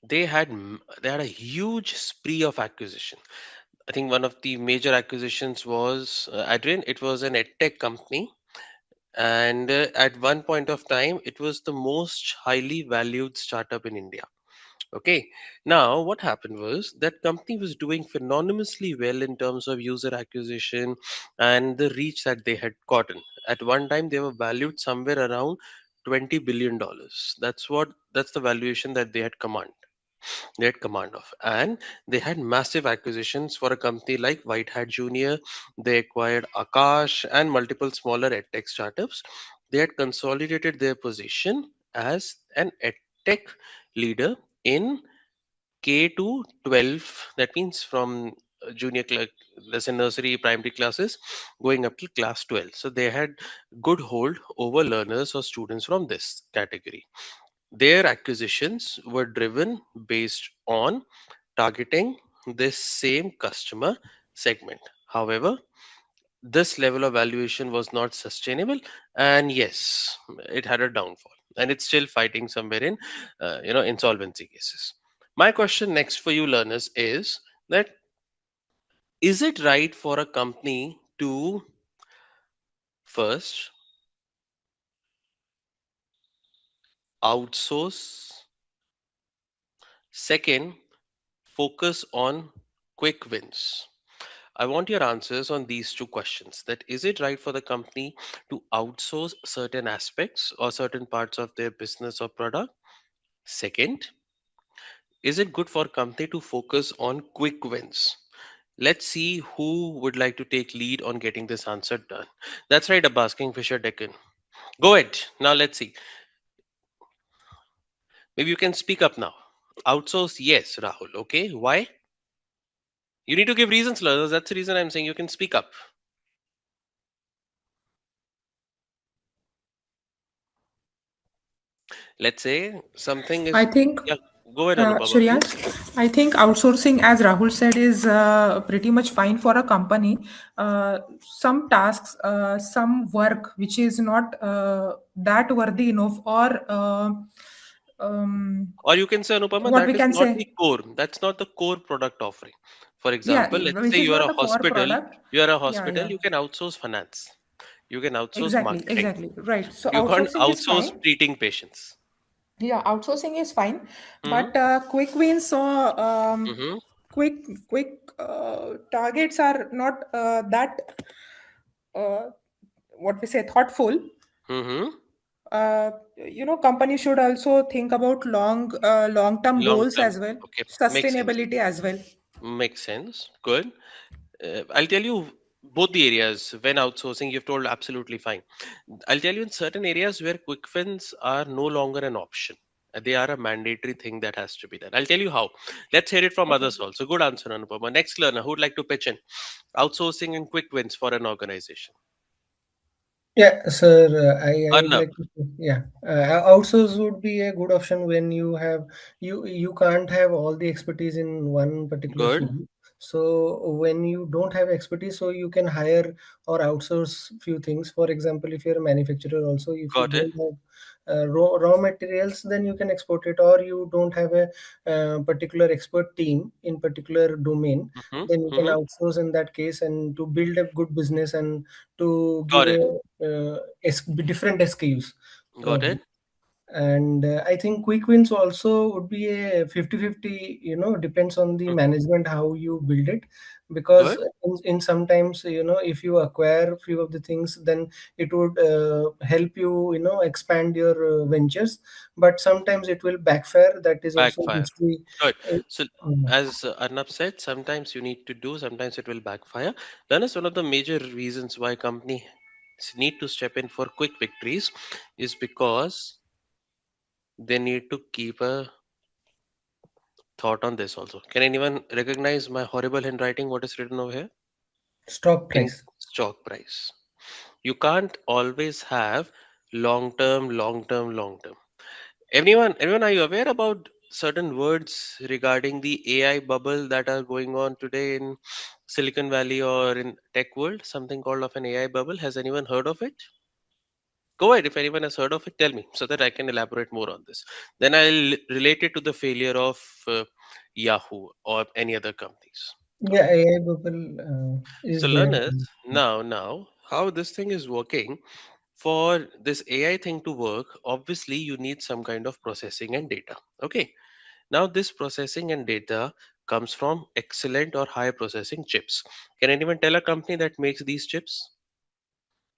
They had a huge spree of acquisition. I think one of the major acquisitions was Adrian. It was an edtech company, and at one point of time, it was the most highly valued startup in India. Okay. Now, what happened was that company was doing phenomenally well in terms of user acquisition and the reach that they had gotten. At one time, they were valued somewhere around $20 billion. That's the valuation that they had command of, and they had massive acquisitions for a company like White Hat Junior. They acquired Akash and multiple smaller edtech startups. They had consolidated their position as an edtech leader in K to 12. That means from junior let's say nursery primary classes going up to class 12. So they had good hold over learners or students from this category. Their acquisitions were driven based on targeting this same customer segment. However, this level of valuation was not sustainable, and yes, it had a downfall, and it's still fighting somewhere in insolvency cases. My question next for you learners is that, is it right for a company to first outsource, second focus on quick wins? I want your answers on these two questions. That, is it right for the company to outsource certain aspects or certain parts of their business or product? Second, is it good for company to focus on quick wins? Let's see who would like to take lead on getting this answer done. That's right, Abbas Kingfisher Deccan. Go ahead. Now let's see. Maybe you can speak up now. Outsource, yes, Rahul. Okay. Why? You need to give reasons, learners. That's the reason I'm saying you can speak up. Let's say something I is. think, Yeah, go ahead, Anupama, please. Shreyansh, I think outsourcing, as Rahul said, is pretty much fine for a company. Some tasks, some work which is not that worthy enough, or um, Or you can say, Anupama, what that we is can not say, the core. That's not the core product offering. For yeah, example, let's say which is you are not a a core hospital. product. You are a Yeah, hospital. yeah, You can outsource finance. You can outsource exactly, marketing. exactly, right. So You can't outsourcing is outsource fine. treating patients. Yeah, outsourcing is fine, Hmm. but quick wins or Hmm. quick targets are not that uh, what we say thoughtful. Hmm. Company should also think about long term Long goals term. as well, Okay, makes sense. sustainability as well. Makes sense. Good. I'll tell you both the areas when outsourcing. You've told absolutely fine. I'll tell you in certain areas where quick wins are no longer an option. They are a mandatory thing that has to be done. I'll tell you how. Let's hear it from Okay. others also. Good answer, Anupama. Next learner who would like to pitch in outsourcing and quick wins for an organization. Yeah, sir. I'd Arnab. like to. Yeah, outsource would be a good option when you can't have all the expertise in one particular Good. field. So when you don't have expertise, so you can hire or outsource few things. For example, if you're a manufacturer, also if you Got it. don't have raw materials, then you can export it. Or you don't have a particular expert team in particular domain, Hmm. then you can Hmm. outsource in that case and to build a good business and to give Got it. a different SKUs Got probably. it. And I think quick wins also would be a 50-50, depends on the Mm. management how you build it. Because Good. in sometimes, if you acquire few of the things, then it would help you, expand your ventures. But sometimes it will backfire. That is also Backfire. history. Good. uh, So, mm. as Arnab said, sometimes you need to do, sometimes it will backfire. Then is one of the major reasons why companies need to step in for quick victories is because they need to keep a thought on this also. Can anyone recognize my horrible handwriting? What is written over here? Stock Can price. stock price. You can't always have long term, long term, long term. Everyone, are you aware about certain words regarding the AI bubble that are going on today in Silicon Valley or in tech world? Something called of an AI bubble. Has anyone heard of it? Go ahead. If anyone has heard of it, tell me so that I can elaborate more on this. Then I'll relate it to the failure of Yahoo or any other companies. Yeah, Okay. AI bubble is So there. learners, now, how this thing is working, for this AI thing to work, obviously you need some kind of processing and data. Okay. Now this processing and data comes from excellent or high processing chips. Can anyone tell a company that makes these chips?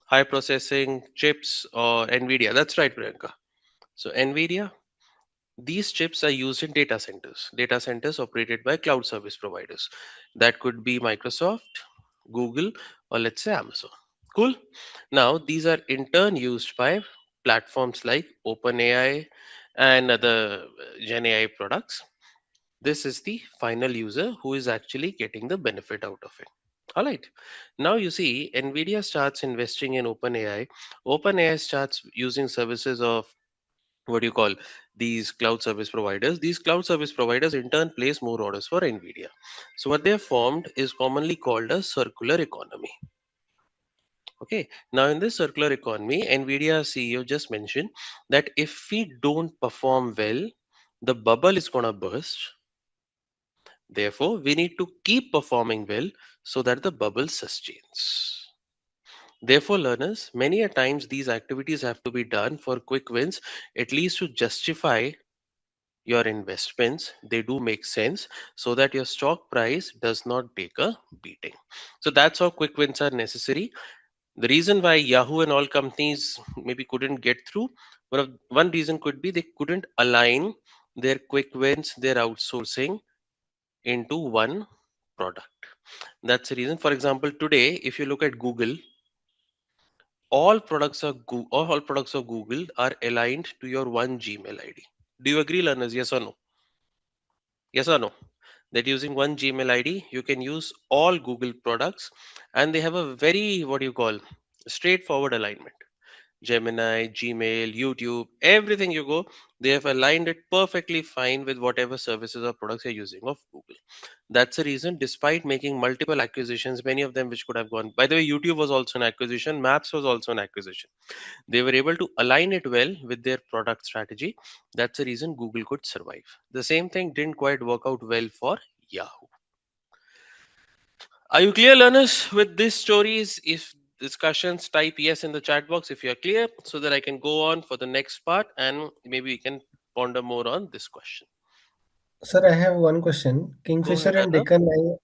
High processing chips or Nvidia? That's right, Priyanka. So Nvidia, these chips are used in data centers operated by cloud service providers. That could be Microsoft, Google, or let's say Amazon. Cool. Now, these are in turn used by platforms like OpenAI and other Gen AI products. This is the final user who is actually getting the benefit out of it. All right. Now you see, Nvidia starts investing in OpenAI. OpenAI starts using services of what do you call these cloud service providers. These cloud service providers in turn place more orders for Nvidia. So what they have formed is commonly called a circular economy. Okay, now in this circular economy, Nvidia CEO just mentioned that if we don't perform well, the bubble is gonna burst. Therefore, we need to keep performing well so that the bubble sustains. Therefore, learners, many a times these activities have to be done for quick wins, at least to justify your investments. They do make sense so that your stock price does not take a beating. So that's how quick wins are necessary. The reason why Yahoo and all companies maybe couldn't get through, one reason could be they couldn't align their quick wins, their outsourcing into one product. That's the reason. For example, today, if you look at Google, all products of Google are aligned to your one Gmail ID. Do you agree, learners? Yes or no? Yes or no? That using one Gmail ID, you can use all Google products, and they have a very what do you call straightforward alignment. Gemini, Gmail, YouTube, everything you go, they have aligned it perfectly fine with whatever services or products you're using of Google. That's the reason, despite making multiple acquisitions, many of them which could have gone. By the way, YouTube was also an acquisition, Maps was also an acquisition. They were able to align it well with their product strategy. That's the reason Google could survive. The same thing didn't quite work out well for Yahoo. Are you clear, learners, with these stories? If discussions, type yes in the chat box if you're clear, so that I can go on for the next part and maybe we can ponder more on this question. Sir, I have one question. Go Kingfisher ahead, and Arnab. Deccan,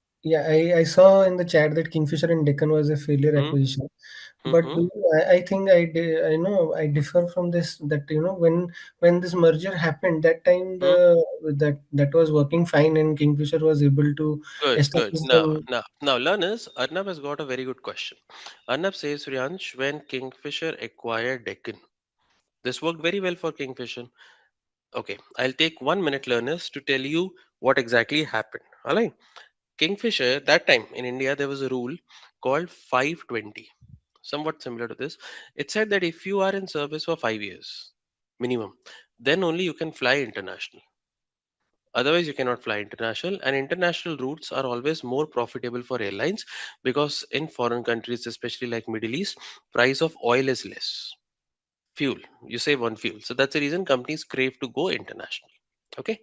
I saw in the chat that Kingfisher and Deccan was a failure Hmm. acquisition. But Hmm. I think I know I differ from this, that when this merger happened, that time Hmm. that was working fine and Kingfisher was able to Good, good. establish Now, them. now, now, learners, Arnab has got a very good question. Arnab says, Suryansh, when Kingfisher acquired Deccan, this worked very well for Kingfisher. Okay, I'll take 1 minute, learners, to tell you what exactly happened. All right. Kingfisher, that time in India, there was a rule called 520, somewhat similar to this. It said that if you are in service for 5 years minimum, then only you can fly international. Otherwise, you cannot fly international, and international routes are always more profitable for airlines because in foreign countries, especially like Middle East, price of oil is less. Fuel, you save on fuel. So that's the reason companies crave to go international. Okay.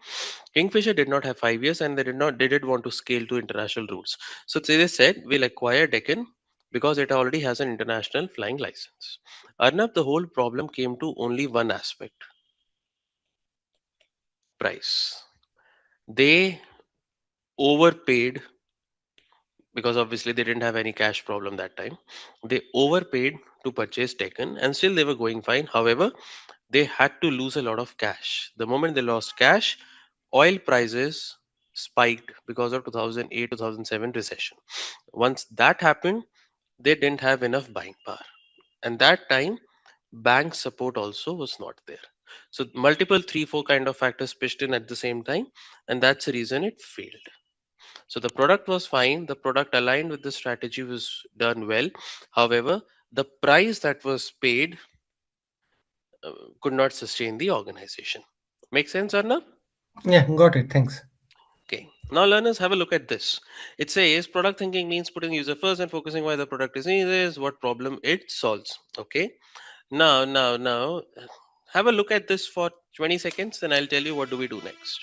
Kingfisher did not have 5 years and they did want to scale to international routes. So they said we'll acquire Deccan because it already has an international flying license. Arnab, the whole problem came to only one aspect: price. They overpaid because obviously they didn't have any cash problem that time. They overpaid to purchase Deccan and still they were going fine. However, they had to lose a lot of cash. The moment they lost cash, oil prices spiked because of 2008 2007 recession. Once that happened, they didn't have enough buying power. And that time, bank support also was not there. So multiple 3 4 kind of factors pitched in at the same time, and that's the reason it failed. So the product was fine, the product aligned with the strategy was done well. However, the price that was paid uh, could not sustain the organization. Make sense, Arnab? Yeah, got it. Thanks. Okay. Now learners have a look at this. It says product thinking means putting user first and focusing why the product is needed, what problem it solves. Okay. Now, have a look at this for 20 seconds, then I'll tell you what do we do next.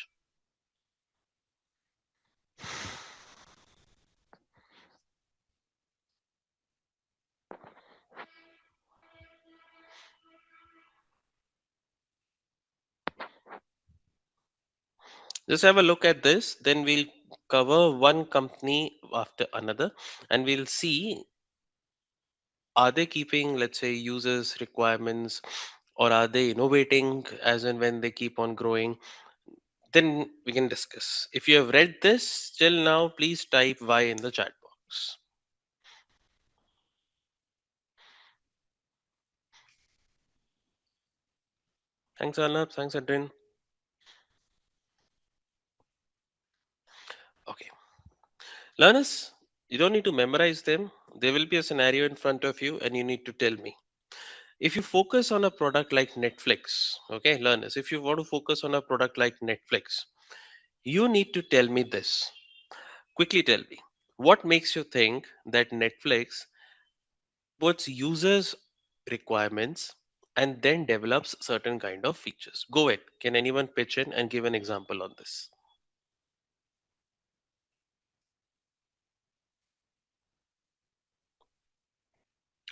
Just have a look at this, then we'll cover one company after another, and we'll see, are they keeping, let's say, users' requirements, or are they innovating as and when they keep on growing? Then we can discuss. If you have read this till now, please type Y in the chat box. Thanks, Arnab. Thanks, Adrian. Okay. Learners, you don't need to memorize them. There will be a scenario in front of you, and you need to tell me. If you focus on a product like Netflix, okay, learners, if you want to focus on a product like Netflix, you need to tell me this. Quickly tell me. What makes you think that Netflix puts users' requirements and then develops certain kind of features? Go ahead. Can anyone pitch in and give an example on this?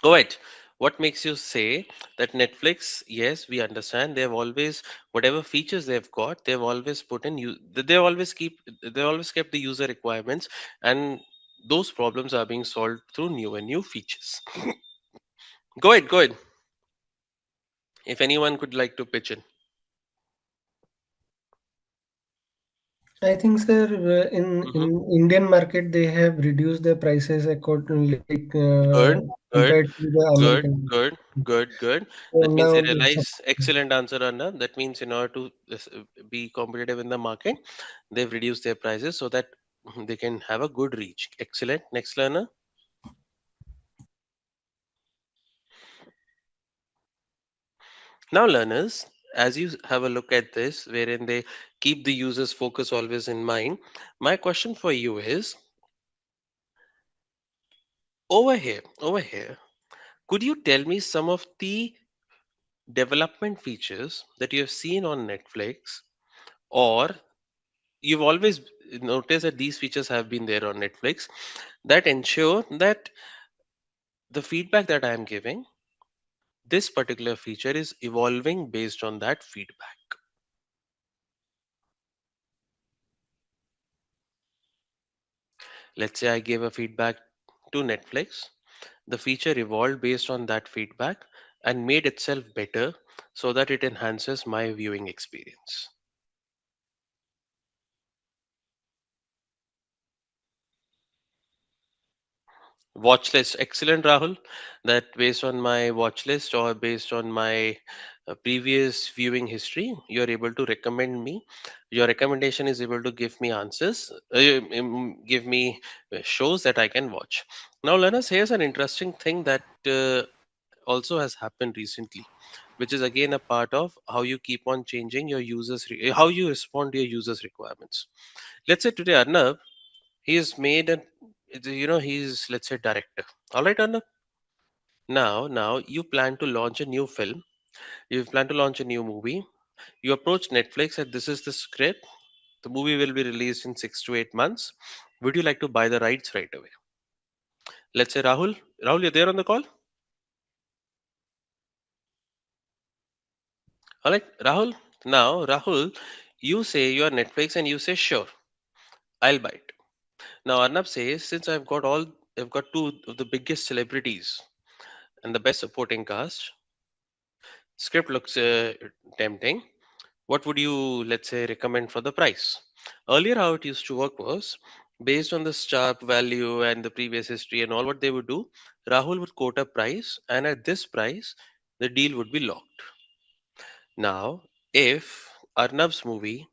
Go ahead. What makes you say that Netflix? Yes, we understand. They've always, whatever features they've got, they've always put in. They always keep. They always kept the user requirements, and those problems are being solved through new and new features. Go ahead. Go ahead. If anyone could like to pitch in. I think, sir, in Hmm. Indian market they have reduced their prices accordingly, like Good. Good. compared to the Good. American market. Good. Good. Good. So That means they now realize. Excellent answer, Anna. That means in order to be competitive in the market, they've reduced their prices so that they can have a good reach. Excellent. Next learner. Now, learners, as you have a look at this, wherein they keep the user's focus always in mind, my question for you is, over here, could you tell me some of the development features that you have seen on Netflix, or you've always noticed that these features have been there on Netflix, that ensure that the feedback that I am giving, this particular feature is evolving based on that feedback? Let's say I gave a feedback to Netflix. The feature evolved based on that feedback and made itself better so that it enhances my viewing experience. Watch list. Excellent, Rahul. That based on my watch list or based on my previous viewing history, you're able to recommend me. Your recommendation is able to give me answers, give me shows that I can watch. Now, learners, here's an interesting thing that also has happened recently, which is again a part of how you keep on changing your how you respond to your users' requirements. Let's say today, Arnav, he's made a, he's, let's say, director. All right, Arnav. Now you plan to launch a new film. You plan to launch a new movie. You approach Netflix and this is the script. The movie will be released in 6 to 8 months. Would you like to buy the rights right away? Let's say Rahul. Rahul, you're there on the call. All right, Rahul. Now, Rahul, you say you're Netflix and you say sure, I'll buy it. Now, Arnab says since I've got two of the biggest celebrities and the best supporting cast. Script looks tempting. What would you, let's say, recommend for the price? Earlier, how it used to work was based on the sharp value and the previous history and all what they would do. Rahul would quote a price, and at this price, the deal would be locked. Now, if Arnab's movie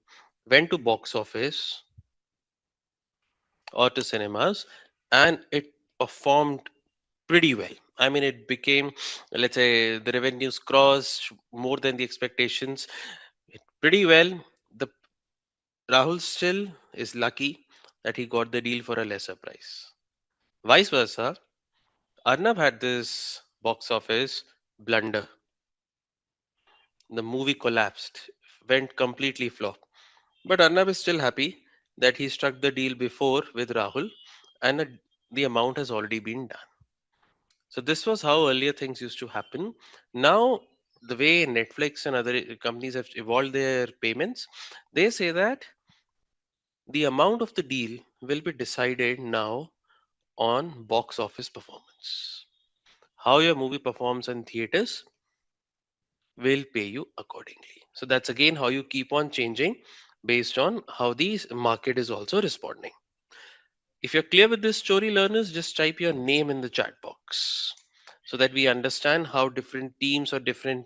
went to box office or to cinemas and it performed pretty well. I mean, it became, let's say, the revenues crossed more than the expectations. Pretty well. The Rahul still is lucky that he got the deal for a lesser price. Vice versa, Arnab had this box office blunder. The movie collapsed, went completely flop. But Arnab is still happy that he struck the deal before with Rahul, and the amount has already been done. So this was how earlier things used to happen. Now, the way Netflix and other companies have evolved their payments, they say that the amount of the deal will be decided now on box office performance. How your movie performs in theaters will pay you accordingly. So that's again how you keep on changing based on how the market is also responding. If you're clear with this story, learners, just type your name in the chat box so that we understand how different teams or different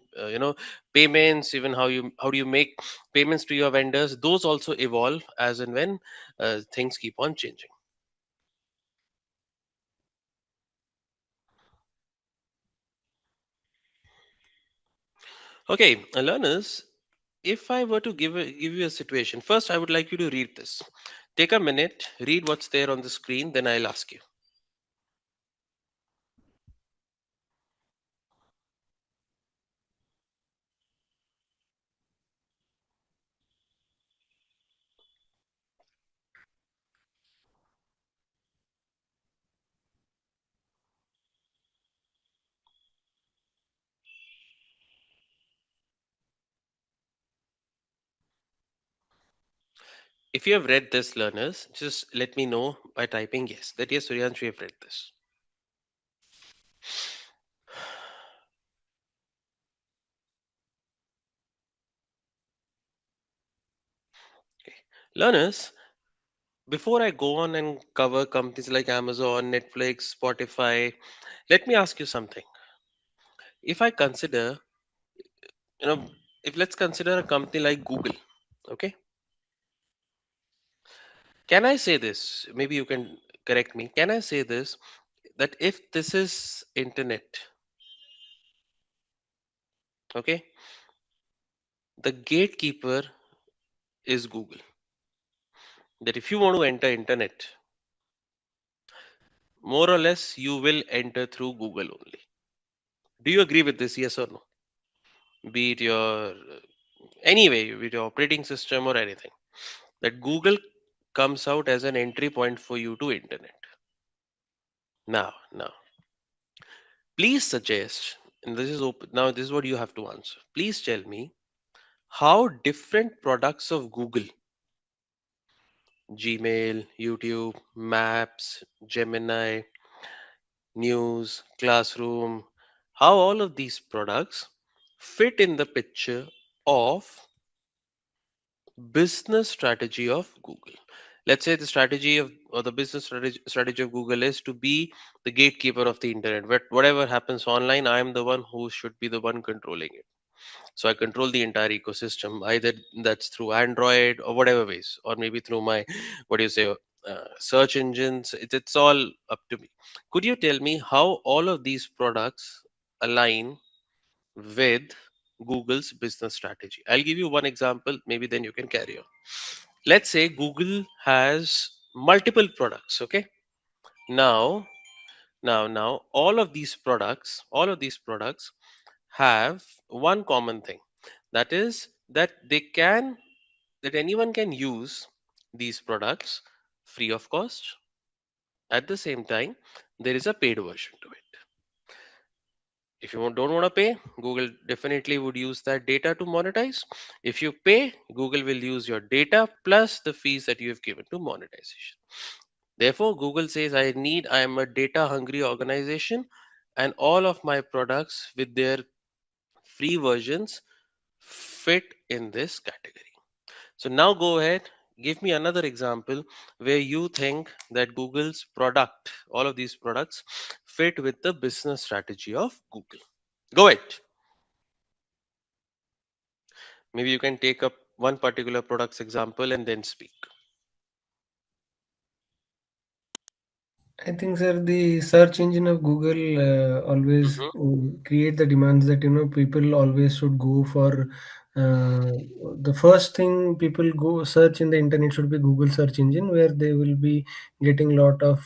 payments, even how do you make payments to your vendors, those also evolve as and when things keep on changing. Okay, learners, if I were to give you a situation, first I would like you to read this. Take a minute, read what's there on the screen, then I'll ask you. If you have read this, learners, just let me know by typing yes. That yes, Suryansh, you have read this. Okay. Learners, before I go on and cover companies like Amazon, Netflix, Spotify, let me ask you something. If I consider, you know, if let's consider a company like Google, okay? Can I say this? Maybe you can correct me. Can I say this that if this is internet, okay, the gatekeeper is Google. That if you want to enter internet, more or less you will enter through Google only. Do you agree with this? Yes or no? Be it your anyway, with your operating system or anything. That Google comes out as an entry point for you to internet. Now, please suggest, and this is open. Now, this is what you have to answer. Please tell me how different products of Google, Gmail, YouTube, Maps, Gemini, News, Classroom, how all of these products fit in the picture of business strategy of Google. Let's say the strategy of or the business strategy of Google is to be the gatekeeper of the internet. Whatever happens online, I am the one who should be the one controlling it. So I control the entire ecosystem, either that's through Android or whatever ways, or maybe through my what do you say search engines. It's all up to me. Could you tell me how all of these products align with Google's business strategy? I'll give you one example, maybe then you can carry on. Let's say Google has multiple products, okay? Now, now all of these products have one common thing. That is that that anyone can use these products free of cost. At the same time, there is a paid version to it. If you don't want to pay, Google definitely would use that data to monetize. If you pay, Google will use your data plus the fees that you have given to monetization. Therefore, Google says, I am a data hungry organization, and all of my products with their free versions fit in this category. So now go ahead, give me another example where you think that Google's product, all of these products, fit with the business strategy of Google. Go ahead. Maybe you can take up one particular product's example and then speak. I think, sir, the search engine of Google always Mhm. create the demands that people always should go for uh, the first thing people go search in the internet should be Google search engine, where they will be getting lot of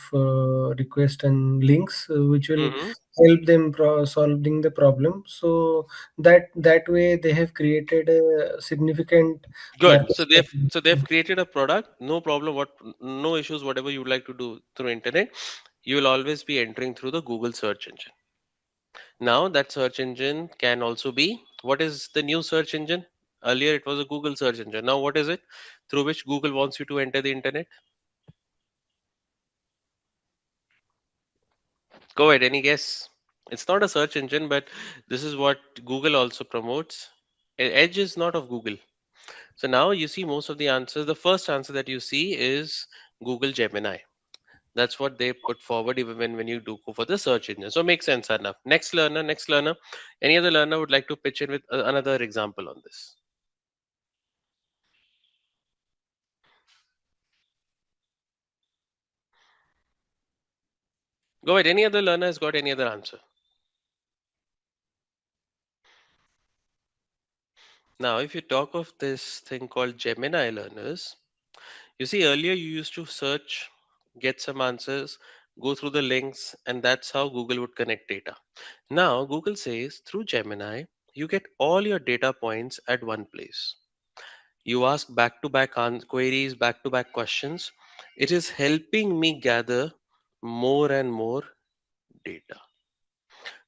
requests and links, which will Mm-hmm. help them solving the problem. So that way they have created a significant Good. market. So they've created a product. No problem. No issues. Whatever you'd like to do through internet, you will always be entering through the Google search engine. Now that search engine can also be, what is the new search engine? Earlier it was a Google search engine. Now what is it? Through which Google wants you to enter the internet? Go ahead. Any guess? It's not a search engine, but this is what Google also promotes. Edge is not of Google. So now you see most of the answers. The first answer that you see is Google Gemini. That's what they put forward even when you do go for the search engine. So makes sense enough. Next learner, next learner. Any other learner would like to pitch in with another example on this? Go ahead. Any other learner has got any other answer? Now, if you talk of this thing called Gemini learners, you see earlier you used to search, get some answers, go through the links, and that's how Google would connect data. Now, Google says through Gemini, you get all your data points at one place. You ask back to back queries, back to back questions. It is helping me gather more and more data.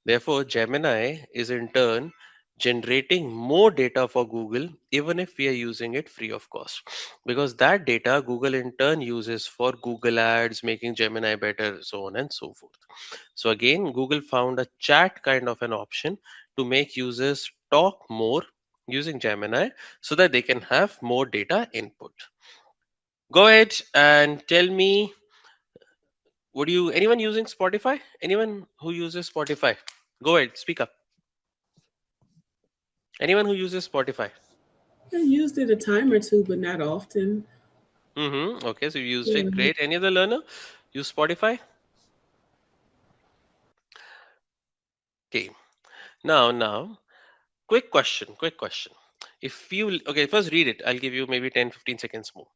Therefore, Gemini is in turn generating more data for Google, even if we are using it free of cost. Because that data Google in turn uses for Google Ads, making Gemini better, so on and so forth. So, again, Google found a chat kind of an option to make users talk more using Gemini so that they can have more data input. Go ahead and tell me, would you, anyone using Spotify? Anyone who uses Spotify? Go ahead, speak up. Anyone who uses Spotify? I used it a time or two, but not often. Mm-hmm. Okay, so you used Yeah. it. Great. Any other learner use Spotify? Okay. Now, quick question. Quick question. If you, okay, first read it. I'll give you maybe 10, 15 seconds more.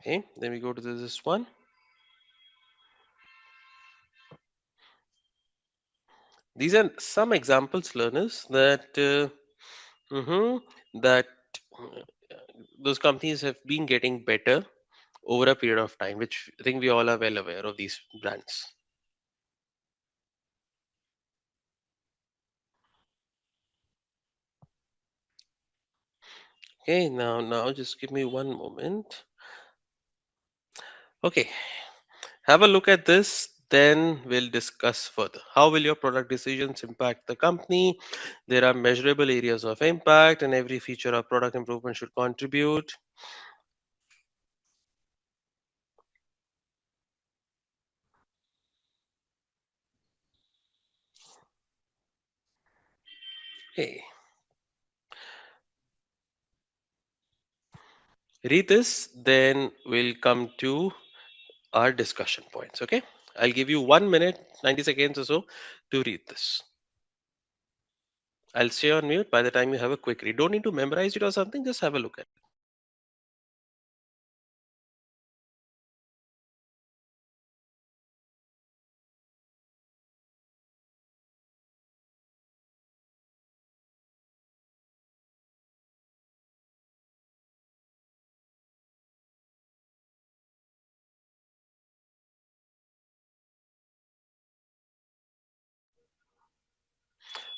Okay, then we go to this one. These are some examples, learners, that uh, those companies have been getting better over a period of time, which I think we all are well aware of these brands. Okay, now just give me one moment. Okay, have a look at this, then we'll discuss further. How will your product decisions impact the company? There are measurable areas of impact, and every feature or product improvement should contribute. Okay, read this, then we'll come to our discussion points. Okay, I'll give you 1 minute, 90 seconds or so to read this. I'll stay on mute by the time you have a quick read. Don't need to memorize it or something, just have a look at it.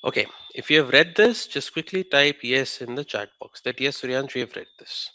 Okay, if you have read this, just quickly type yes in the chat box that yes, Suryansh, we have read this.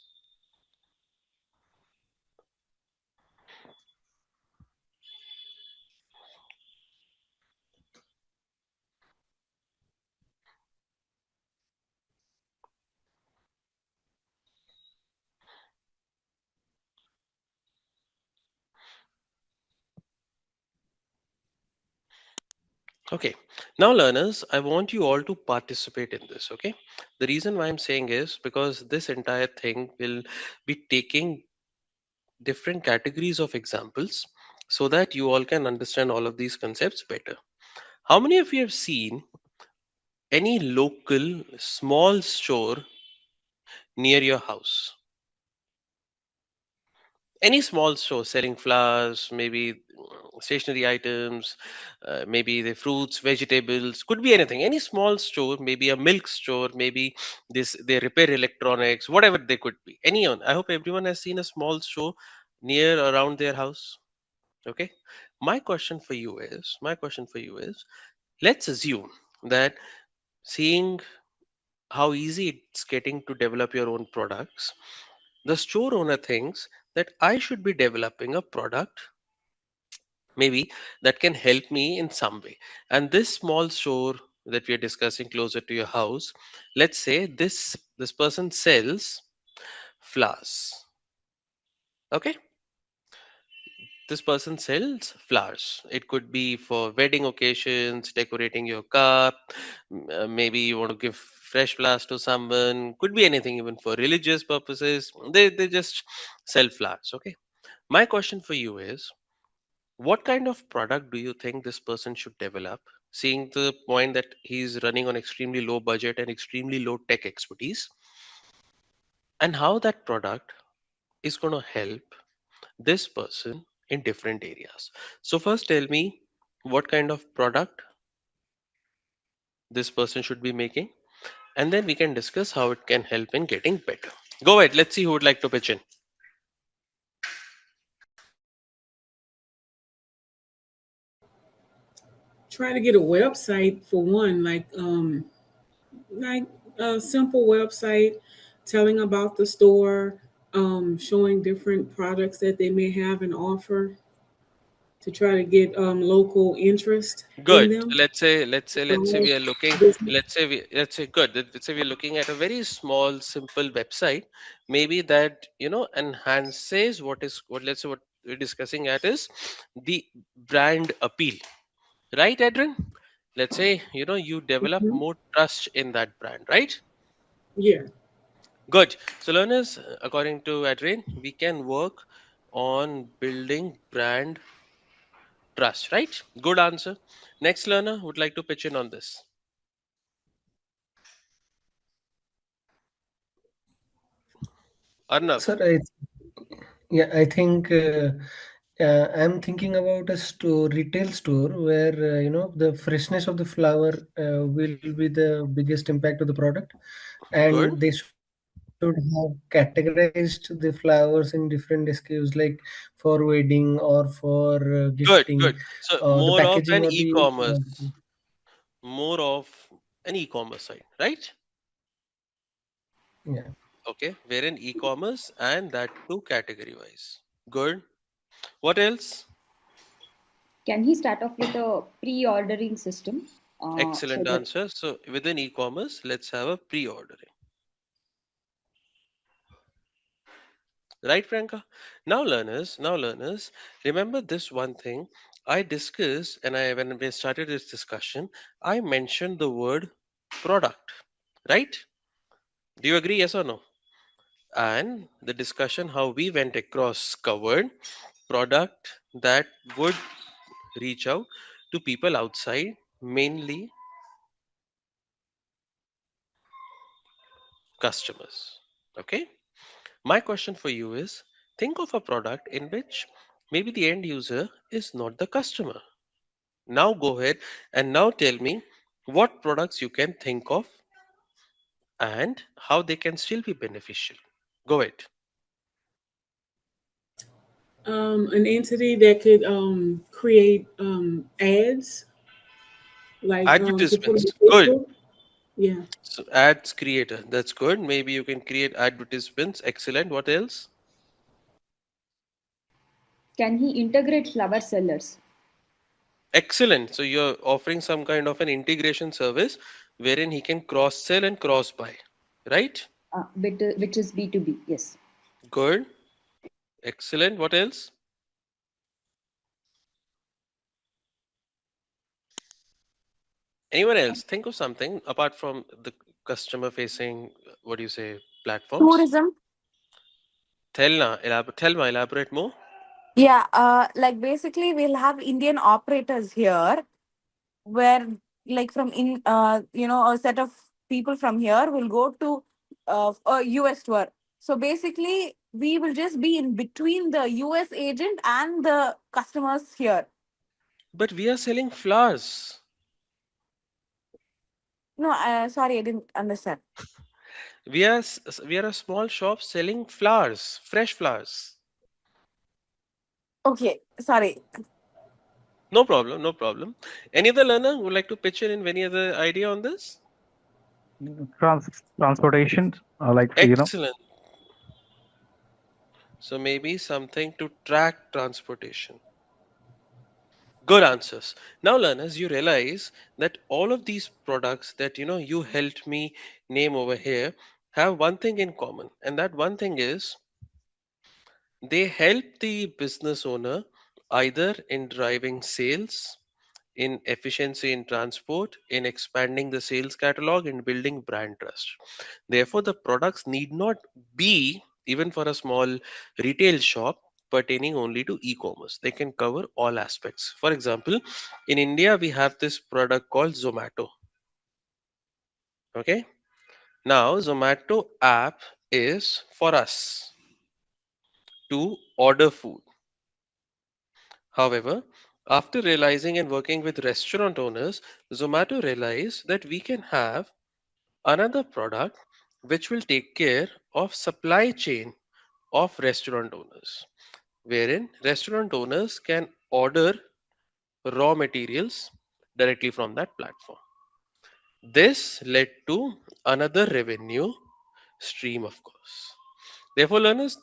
Okay. Now, learners, I want you all to participate in this. Okay. The reason why I'm saying is because this entire thing will be taking different categories of examples so that you all can understand all of these concepts better. How many of you have seen any local small store near your house? Any small store selling flowers, maybe stationery items, maybe the fruits, vegetables, could be anything. Any small store, maybe a milk store, maybe this they repair electronics, whatever they could be. Anyone. I hope everyone has seen a small store near around their house. Okay. My question for you is, let's assume that seeing how easy it's getting to develop your own products, the store owner thinks that I should be developing a product maybe that can help me in some way. And this small store that we are discussing closer to your house, let's say this person sells flowers. Okay, this person sells flowers. It could be for wedding occasions, decorating your car. Maybe you want to give fresh flowers to someone. Could be anything, even for religious purposes. They just sell flowers. Okay. My question for you is, what kind of product do you think this person should develop, seeing the point that he's running on extremely low budget and extremely low tech expertise, and how that product is going to help this person in different areas? So, first tell me what kind of product this person should be making, and then we can discuss how it can help in getting better. Go ahead, let's see who would like to pitch in. Try to get a website for one, like a simple website telling about the store, showing different products that they may have and offer to try to get local interest in Good. them. Let's say we are looking. Business. Let's say good. Let's say we're looking at a very small, simple website. Maybe that enhances what. Let's say what we're discussing at is the brand appeal, right, Adrian? Let's say you develop Mhm. more trust in that brand, right? Yeah. Good. So learners, according to Adrian, we can work on building brand trust, right? Good answer. Next learner would like to pitch in on this. Arnav. Sir, yeah, I think I'm thinking about a store, retail store, where the freshness of the flower will be the biggest impact of the product, Good. and they should have categorized the flowers in different SKUs, like for wedding or for gifting, Good. Good. So the packaging or the more of an e-commerce site, right? yeah. Okay. We're in e-commerce and that too category wise. Good. What else? Can he start off with a pre-ordering system so Excellent that answer. So within e-commerce, let's have a pre-ordering. Right, Priyanka? Now learners, remember this one thing I discussed, and when we started this discussion, I mentioned the word product, right? Do you agree, yes or no? And the discussion how we went across covered product that would reach out to people outside, mainly customers. Okay. My question for you is, think of a product in which maybe the end user is not the customer. Now go ahead and now tell me what products you can think of and how they can still be beneficial. Go ahead. An entity that could create ads, like to put on Advertisements. Good. Facebook. Yeah. So ads creator. That's good. Maybe you can create advertisements. Excellent. What else? can he integrate flower sellers Excellent. So you're offering some kind of an integration service wherein he can cross sell and cross buy. Right? which is B2B? Yes. Good. Excellent. What else? Anyone else think of something apart from the customer facing, what do you say, platforms? Tourism. Thelma, elaborate more. Yeah, like basically we'll have Indian operators here where like from in a set of people from here will go to a US tour. So basically we will just be in between the US agent and the customers here. But we are selling flowers. No, sorry, I didn't understand. We are a small shop selling flowers, fresh flowers. Okay, sorry. No problem, no problem. Any other learner would like to pitch in any other idea on this? Transportation, Excellent. So maybe something to track transportation. Good answers. Now, learners, you realize that all of these products that you helped me name over here have one thing in common, and that one thing is they help the business owner either in driving sales, in efficiency in transport, in expanding the sales catalog, and building brand trust. Therefore, the products need not be, even for a small retail shop, pertaining only to e commerce. They can cover all aspects. For example, in India, we have this product called Zomato. Okay. Now, Zomato app is for us to order food. However, after realizing and working with restaurant owners, Zomato realized that we can have another product which will take care of supply chain of restaurant owners, wherein restaurant owners can order raw materials directly from that platform. This led to another revenue stream, of course. Therefore, learners,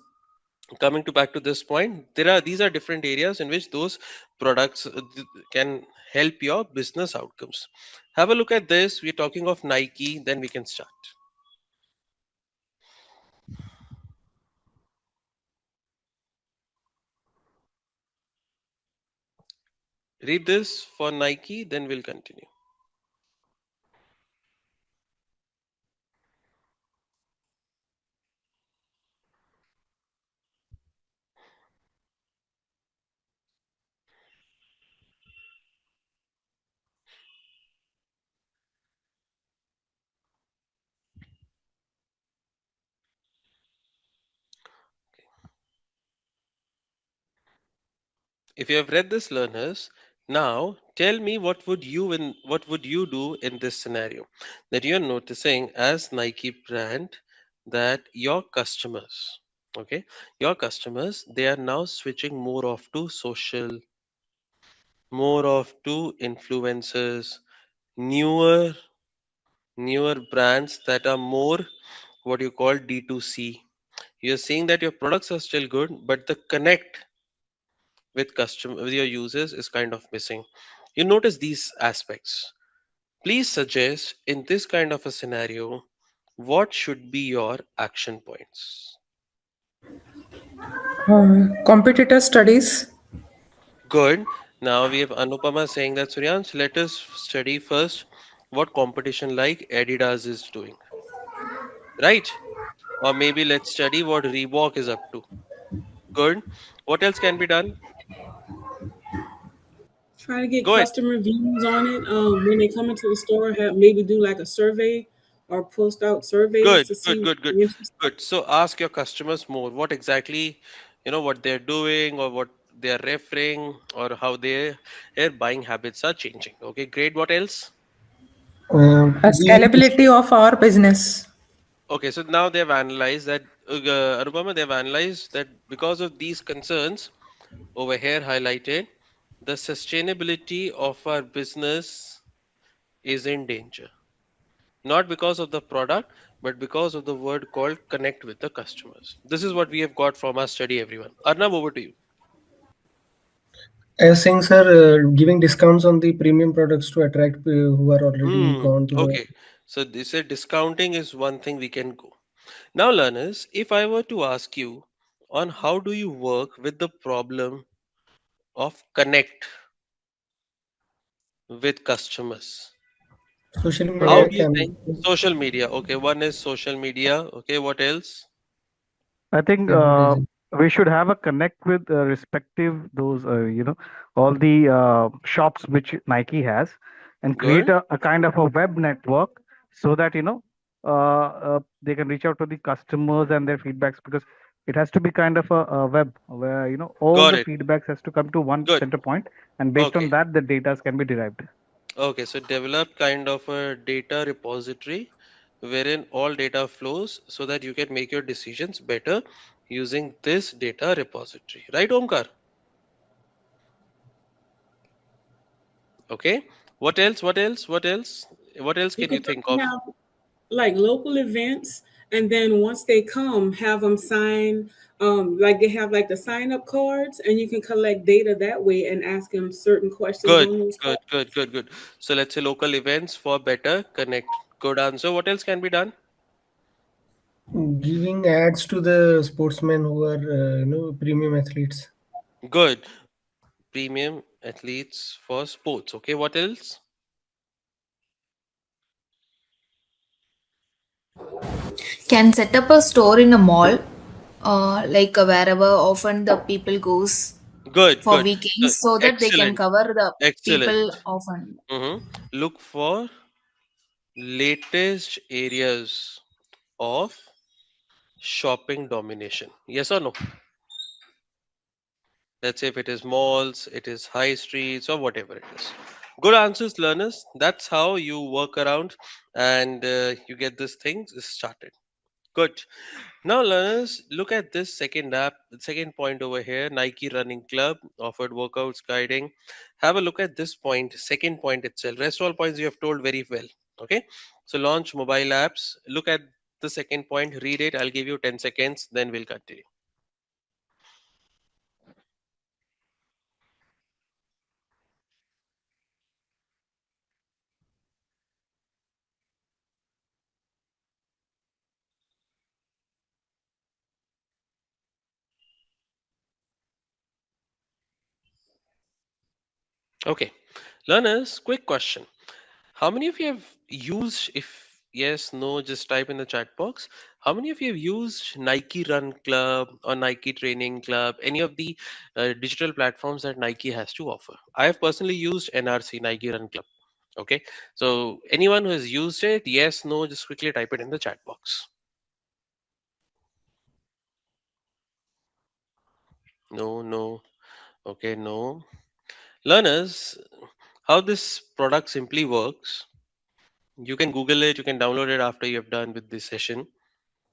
coming to back to this point, these are different areas in which those products can help your business outcomes. Have a look at this. We're talking of Nike, then we can start. Read this for Nike, then we'll continue. If you have read this, learners, now tell me what would you do in this scenario that you're noticing as Nike brand that your customers, okay, your customers, they are now switching more of to social, more of to influencers, newer newer brands that are more what you call D2C. You're seeing that your products are still good, but the connect with your users is kind of missing. You notice these aspects. Please suggest in this kind of a scenario what should be your action points. Competitor studies. Good. Now we have Anupama saying that Suryansh, let us study first what competition like Adidas is doing. Right? Or maybe let's study what Reebok is up to. Good. What else can be done? Try to get Go ahead. customer views on it. When they come into the store, have maybe do like a survey or post out surveys Good, to good, see good, good, the interest. good. So ask your customers more what exactly, what they're doing or what they're referring or how their buying habits are changing. Okay, great. What else? Yeah. Scalability of our business. Okay, so now they've analyzed that, Anupama, they've analyzed that because of these concerns over here highlighted, the sustainability of our business is in danger. Not because of the product, but because of the word called connect with the customers. This is what we have got from our study, everyone. Arnab, over to you. I was saying, sir, giving discounts on the premium products to attract who are already gone to the. Okay. So they said discounting is one thing we can go. Now, learners, if I were to ask you on how do you work with the problem of connect with customers, Social How media do you think? campaign, Social media. Okay, one is social media. Okay, what else? I think advertising. we should have a connect with respective those all the shops which Nike has, and create Good. a kind of a web network so that they can reach out to the customers and their feedbacks, because it has to be kind of a web where all Got the it. feedbacks has to come to one Good. center point, and based on Okay. that the data can be derived. Okay, so develop kind of a data repository wherein all data flows so that you can make your decisions better using this data repository. Right, Omkar? Okay. What else? What else? What else? What else You can you could think probably of? have like local events, and then once they come, have them sign. Like they have like the sign up cards, and you can collect data that way and ask them certain questions Good, on those good, cards. good, good, good. So let's say local events for better connect. Good answer. What else can be done? Giving ads to the sportsmen who are premium athletes. Good. Premium athletes for sports. Okay, what else? Can set up a store in a mall, like wherever often the people goes Good, for good. So weekends, so that they can excellent, cover the excellent. people often. Look for latest areas of shopping domination. Yes or no? Let's say if it is malls, it is high streets, or whatever it is. Good answers, learners. That's how you work around and you get this thing started. Good. Now, learners, look at this second app, the second point over here. Nike Running Club offered workouts guiding. Have a look at this point, second point itself. Rest all points you have told very well. Okay. So, launch mobile apps. Look at the second point, read it. I'll give you 10 seconds, then we'll continue. Okay. Learners, quick question. How many of you have used, if yes, no, just type in the chat box. How many of you have used Nike Run Club or Nike Training Club, any of the digital platforms that Nike has to offer? I have personally used NRC, Nike Run Club. Okay. So anyone who has used it, yes, no, just quickly type it in the chat box. No, no. Okay, no. Learners, how this product simply works, you can Google it, you can download it after you have done with this session.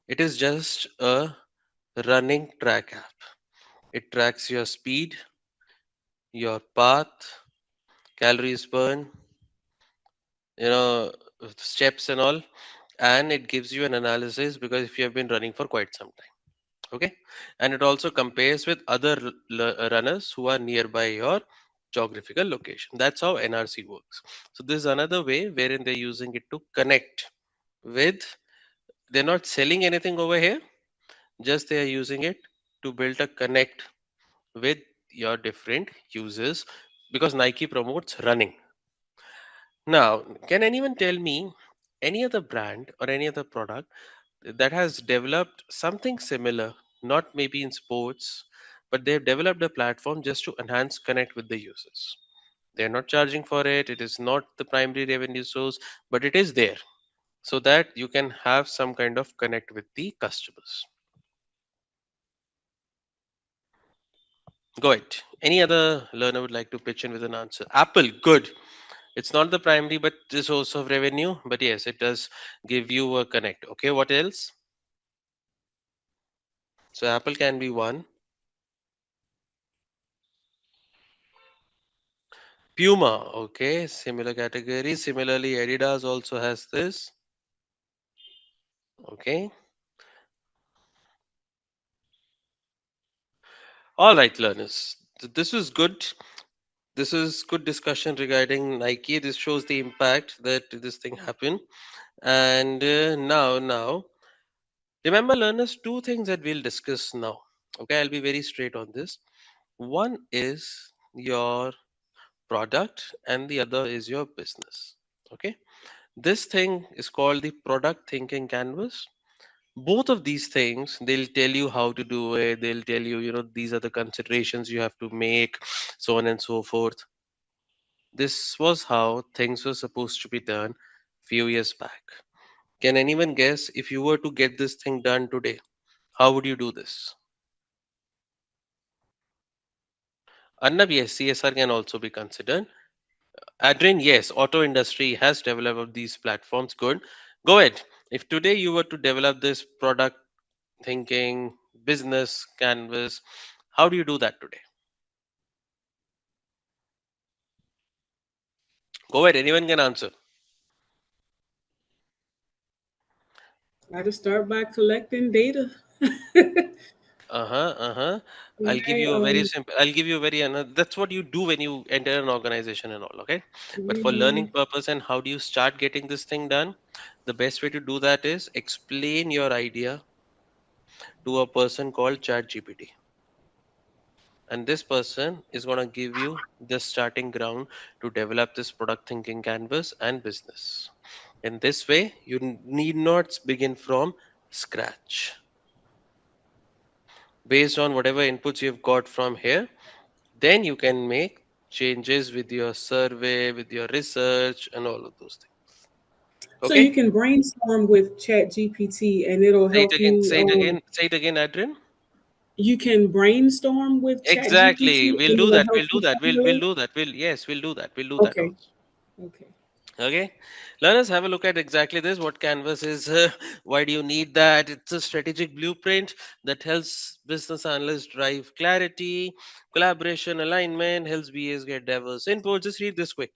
It is just a running track app. It tracks your speed, your path, calories burned, you know, steps and all, and it gives you an analysis because if you have been running for quite some time. Okay, and it also compares with other runners who are nearby your geographical location. That's how NRC works. So this is another way wherein they're using it to connect with. They're not selling anything over here, just they are using it to build a connect with your different users because Nike promotes running. Now, can anyone tell me any other brand or any other product that has developed something similar, not maybe in sports, but they've developed a platform just to enhance connect with the users? They're not charging for it, it is not the primary revenue source, but it is there so that you can have some kind of connect with the customers. Go ahead. Any other learner would like to pitch in with an answer? Apple, good. It's not the primary but the source of revenue, but yes, it does give you a connect. Okay, what else? So Apple can be one. Puma, okay, similar category. Similarly, Adidas also has this. Okay. All right, learners. This is good. This is good discussion regarding Nike. This shows the impact that this thing happened. And now, remember, learners, two things that we'll discuss now. Okay, I'll be very straight on this. One is your product, and the other is your business. Okay, This thing is called the product thinking canvas. Both of these things, they'll tell you how to do it. They'll tell you, these are the considerations you have to make, so on and so forth. This was how things were supposed to be done few years back. Can anyone guess if you were to get this thing done today, how would you do this? Arnab, yes, CSR can also be considered. Adrian, yes, auto industry has developed these platforms. Good. Go ahead. If today you were to develop this product thinking business canvas, how do you do that today? Go ahead. Anyone can answer. I just start by collecting data. Uh-huh, uh-huh. I'll give Okay. you a very simple, I'll give you a very, that's what you do when you enter an organization and all, okay? But for learning Mhm. purpose and how do you start getting this thing done? The best way to do that is explain your idea to a person called ChatGPT. And this person is going to give you the starting ground to develop this product thinking canvas and business. In this way, you need not begin from scratch. Based on whatever inputs you've got from here, then you can make changes with your survey, with your research, and all of those things. So you Okay? can brainstorm with Chat GPT and it'll Say it help again, you. say it again, say it again, Adrian. You can brainstorm with Chat Exactly. GPT We'll and do it'll that. help We'll do you that. We'll formulate. do that. Yes, we'll do that. We'll do that Okay. also. Okay. Okay, learners, have a look at exactly this. What Canvas is, why do you need that? It's a strategic blueprint that helps business analysts drive clarity, collaboration, alignment, helps BAs get diverse input. Just read this quick.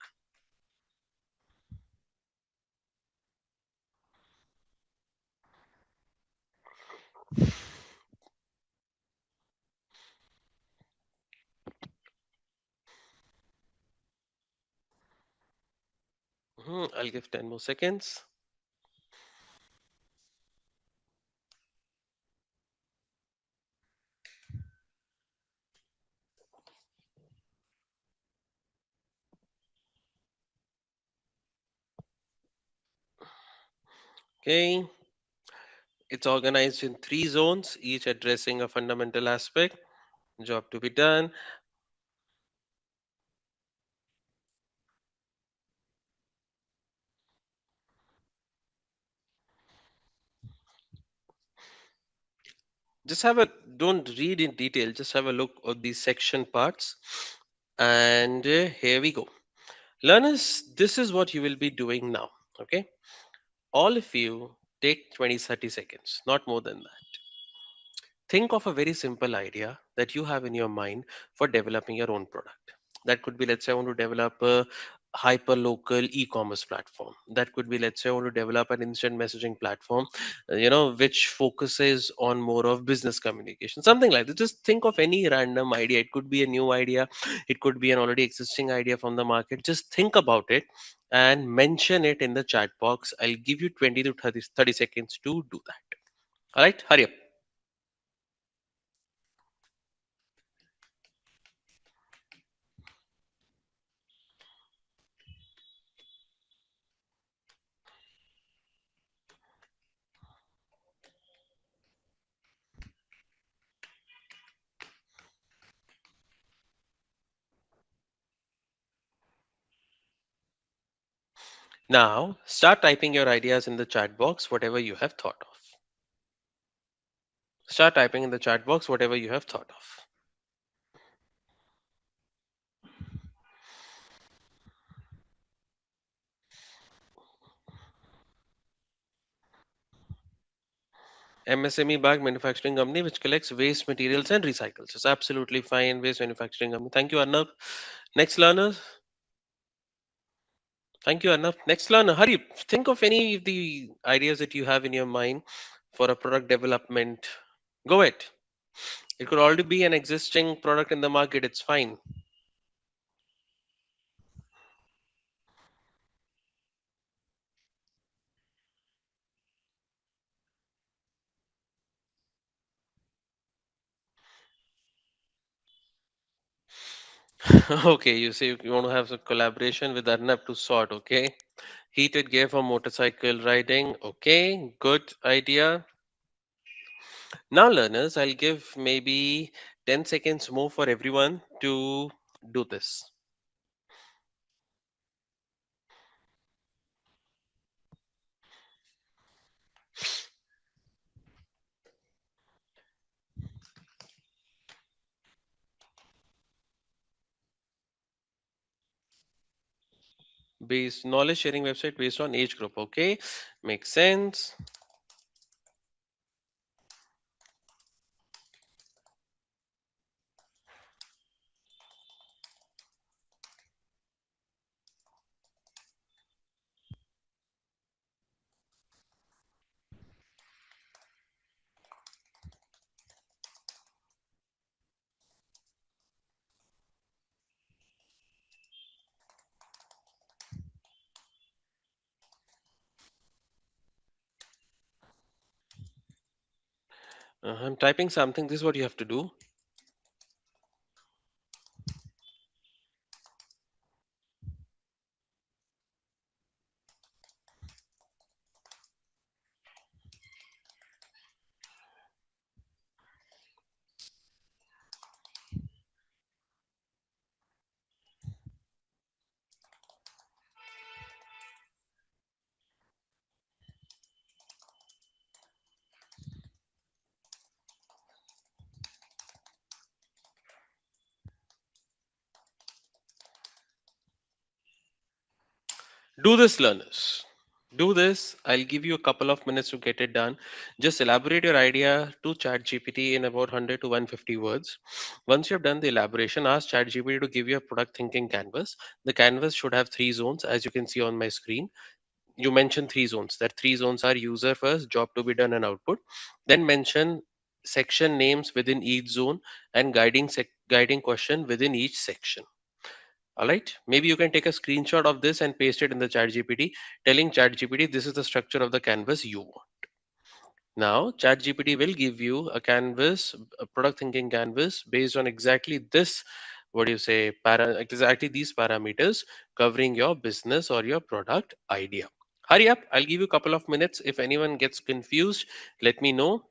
I'll give 10 more seconds. Okay, it's organized in 3 zones, each addressing a fundamental aspect. Job to be done. Just have a, don't read in detail, just have a look at these section parts. And here we go. Learners, this is what you will be doing now. Okay, all of you take 20, 30 seconds, not more than that. Think of a very simple idea that you have in your mind for developing your own product. That could be, let's say, I want to develop a hyper local e-commerce platform. That could be, let's say, I want to develop an instant messaging platform, which focuses on more of business communication, something like that. Just think of any random idea. It could be a new idea, it could be an already existing idea from the market. Just think about it and mention it in the chat box. I'll give you 20 to 30 seconds to do that. All right, hurry up. Now, start typing your ideas in the chat box, whatever you have thought of. Start typing in the chat box, whatever you have thought of. MSME bag manufacturing company which collects waste materials and recycles. It's absolutely fine. Waste manufacturing company. Thank you, Arnab. Next learner. Thank you, Arnab. Next learner. Hurry. Think of any of the ideas that you have in your mind for a product development. Go ahead. It could already be an existing product in the market. It's fine. Okay, you say you want to have some collaboration with Arnab to sort. Okay. Heated gear for motorcycle riding. Okay, good idea. Now, learners, I'll give maybe 10 seconds more for everyone to do this. Based knowledge sharing website based on age group. Okay, makes sense. I'm typing something. This is what you have to do. Do this, learners. Do this. I'll give you a couple of minutes to get it done. Just elaborate your idea to ChatGPT in about 100 to 150 words. Once you have done the elaboration, ask ChatGPT to give you a product thinking canvas. The canvas should have three zones, as you can see on my screen. You mentioned three zones. That three zones are user first, job to be done, and output. Then mention section names within each zone and guiding question within each section. All right. Maybe you can take a screenshot of this and paste it in the chat GPT, telling chat GPT this is the structure of the canvas you want. Now, chat GPT will give you a canvas, a product thinking canvas based on exactly this, what do you say, exactly these parameters covering your business or your product idea. Hurry up. I'll give you a couple of minutes. If anyone gets confused, let me know.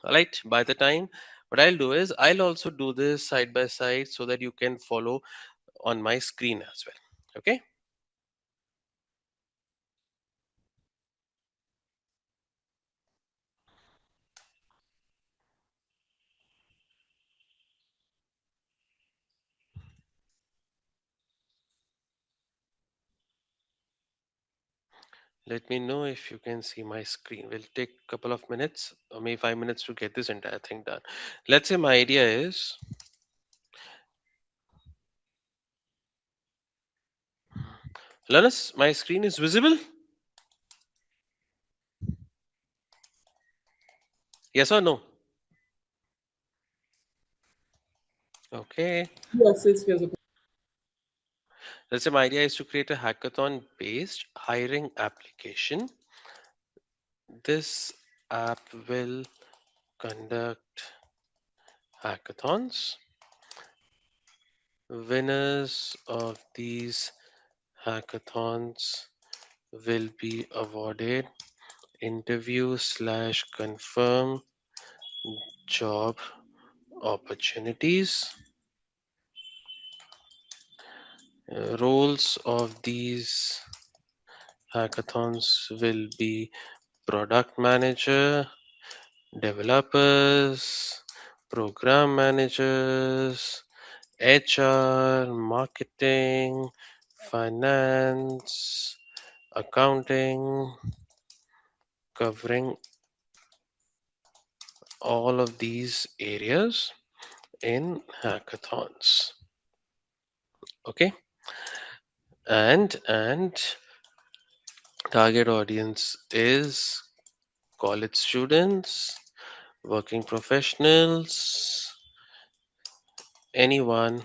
All right. By the time, what I'll do is I'll also do this side by side so that you can follow on my screen as well. Okay. Let me know if you can see my screen. We'll take a couple of minutes, or maybe 5 minutes to get this entire thing done. Let's say my idea is Learners, my screen is visible? Yes or no? Okay. Yes, it's visible. Let's say my idea is to create a hackathon based hiring application. This app will conduct hackathons. Winners of these hackathons will be awarded interview slash confirm job opportunities. Roles of these hackathons will be product manager, developers, program managers, HR, marketing, finance, accounting, covering all of these areas in hackathons. Okay, and target audience is college students, working professionals, anyone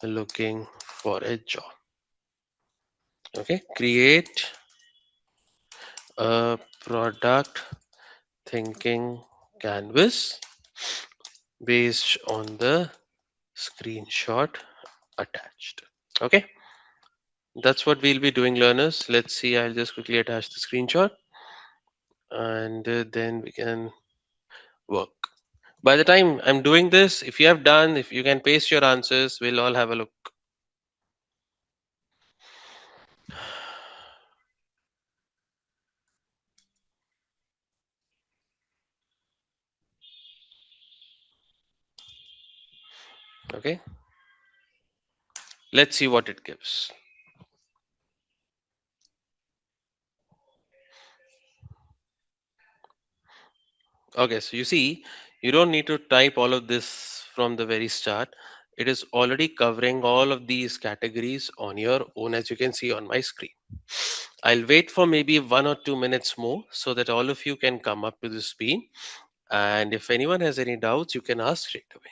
looking for a job. Okay, create a product thinking canvas based on the screenshot attached. Okay, That's what we'll be doing, learners. Let's see. I'll just quickly attach the screenshot, and then we can work. By the time I'm doing this, if you have done, if you can paste your answers, we'll all have a look. Okay. Let's see what it gives. Okay, so you see, you don't need to type all of this from the very start. It is already covering all of these categories on your own, as you can see on my screen. I'll wait for maybe 1 or 2 minutes more so that all of you can come up to the speed. And if anyone has any doubts, you can ask straight away.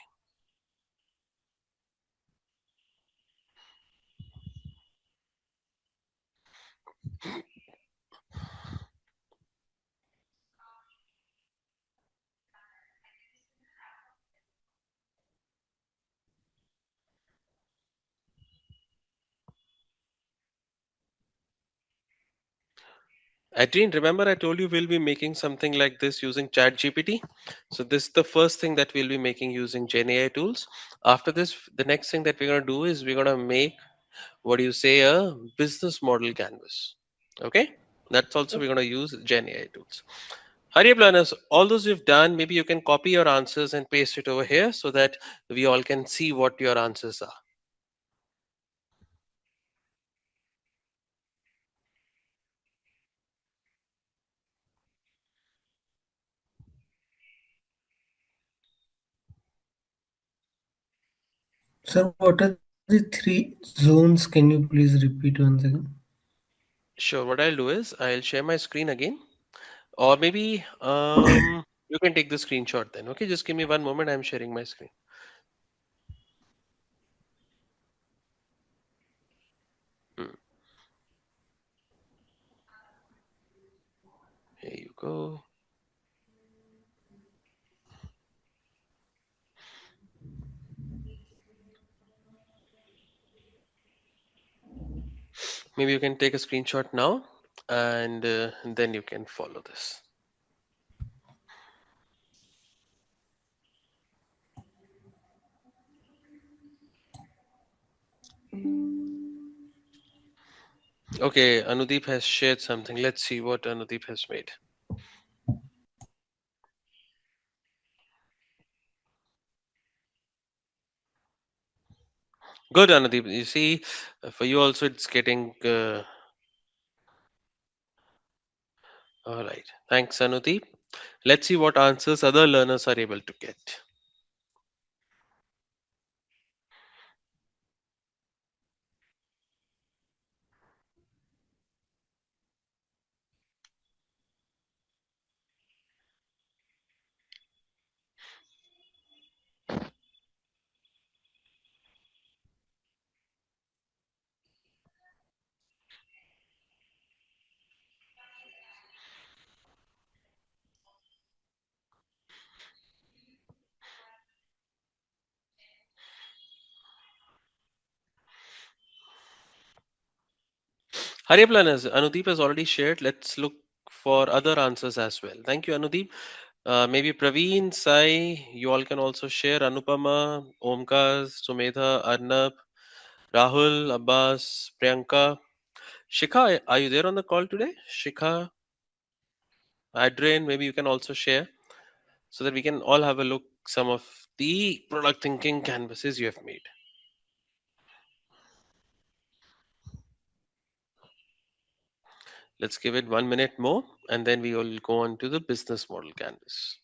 Adrian, remember I told you we'll be making something like this using ChatGPT. So this is the first thing that we'll be making using GenAI tools. After this, the next thing that we're going to do is we're going to make, what do you say, a business model canvas. Okay, that's also we're going to use GenAI tools. Hurry up, learners. All those you've done, maybe you can copy your answers and paste it over here so that we all can see what your answers are. Sir, what are the three zones? Can you please repeat once again? Sure, what I'll do is I'll share my screen again, or maybe you can take the screenshot then. Okay, just give me one moment. I'm sharing my screen. Hmm, here you go. Maybe you can take a screenshot now, and then you can follow this. Okay, Anudeep has shared something. Let's see what Anudeep has made. Good, Anudeep. You see, for you also, it's getting. All right. Thanks, Anudeep. Let's see what answers other learners are able to get. Hurry up, learners. Anudeep has already shared. Let's look for other answers as well. Thank you, Anudeep. Maybe Praveen, Sai, you all can also share. Anupama, Omkar, Sumedha, Arnab, Rahul, Abbas, Priyanka. Shikha, are you there on the call today? Shikha, Adrian, maybe you can also share so that we can all have a look some of the product thinking canvases you have made. Let's give it 1 minute more and then we will go on to the business model canvas.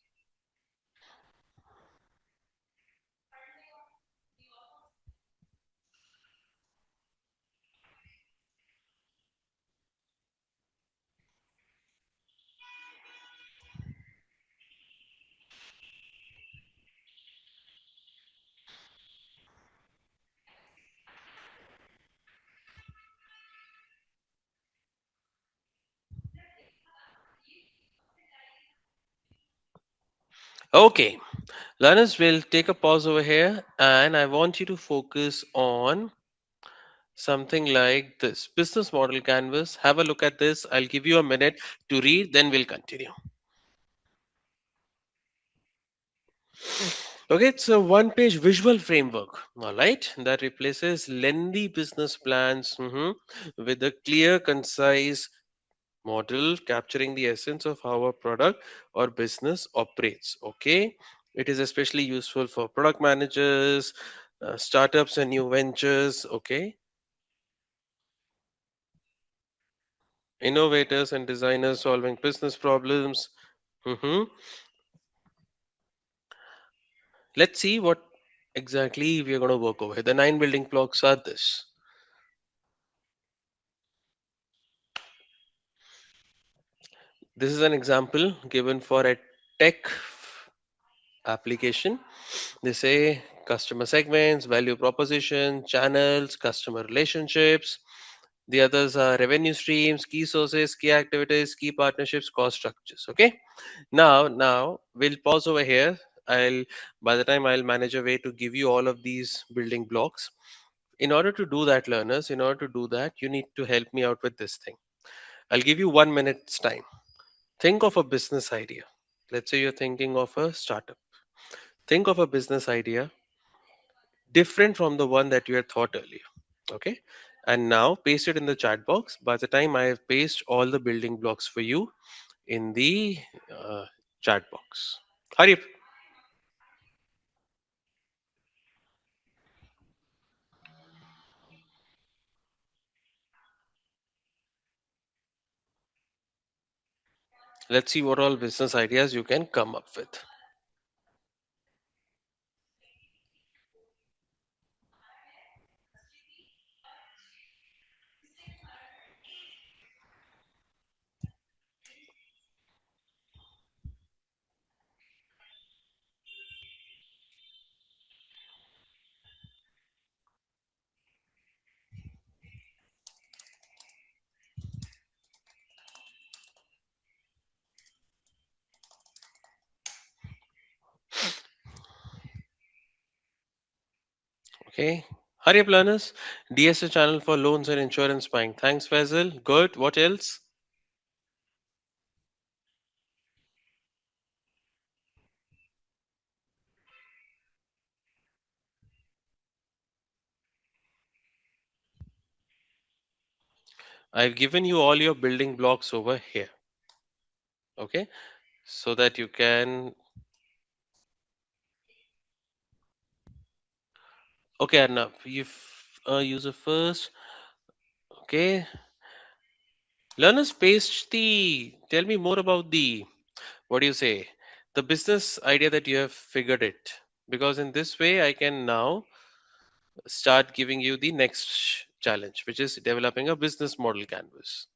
Okay, learners will take a pause over here and I want you to focus on something like this: business model canvas. Have a look at this. I'll give you a minute to read, then we'll continue. Okay, it's a one page visual framework, all right, that replaces lengthy business plans with a clear, concise model capturing the essence of how a product or business operates. Okay, it is especially useful for product managers, startups, and new ventures. Okay, innovators and designers solving business problems. hmm Let's see what exactly we are going to work over here. The 9 building blocks are this. This is an example given for a tech application. They say customer segments, value proposition, channels, customer relationships. The others are revenue streams, key sources, key activities, key partnerships, cost structures. Okay. Now we'll pause over here. By the time I'll manage a way to give you all of these building blocks. In order to do that, learners, in order to do that, you need to help me out with this thing. I'll give you 1 minute's time. Think of a business idea. Let's say you're thinking of a startup. Think of a business idea different from the one that you had thought earlier. Okay. And now paste it in the chat box. By the time I have pasted all the building blocks for you in the uh, chat box. Hurry up. Let's see what all business ideas you can come up with. Okay. Hurry up, learners. DSA channel for loans and insurance buying. Thanks, Faisal. Good. What else? I've given you all your building blocks over here. Okay. So that you can. Okay, Arnab. User first. Okay. Learners, paste the. Tell me more about the. What do you say? The business idea that you have figured it. Because in this way, I can now start giving you the next challenge, which is developing a business model canvas.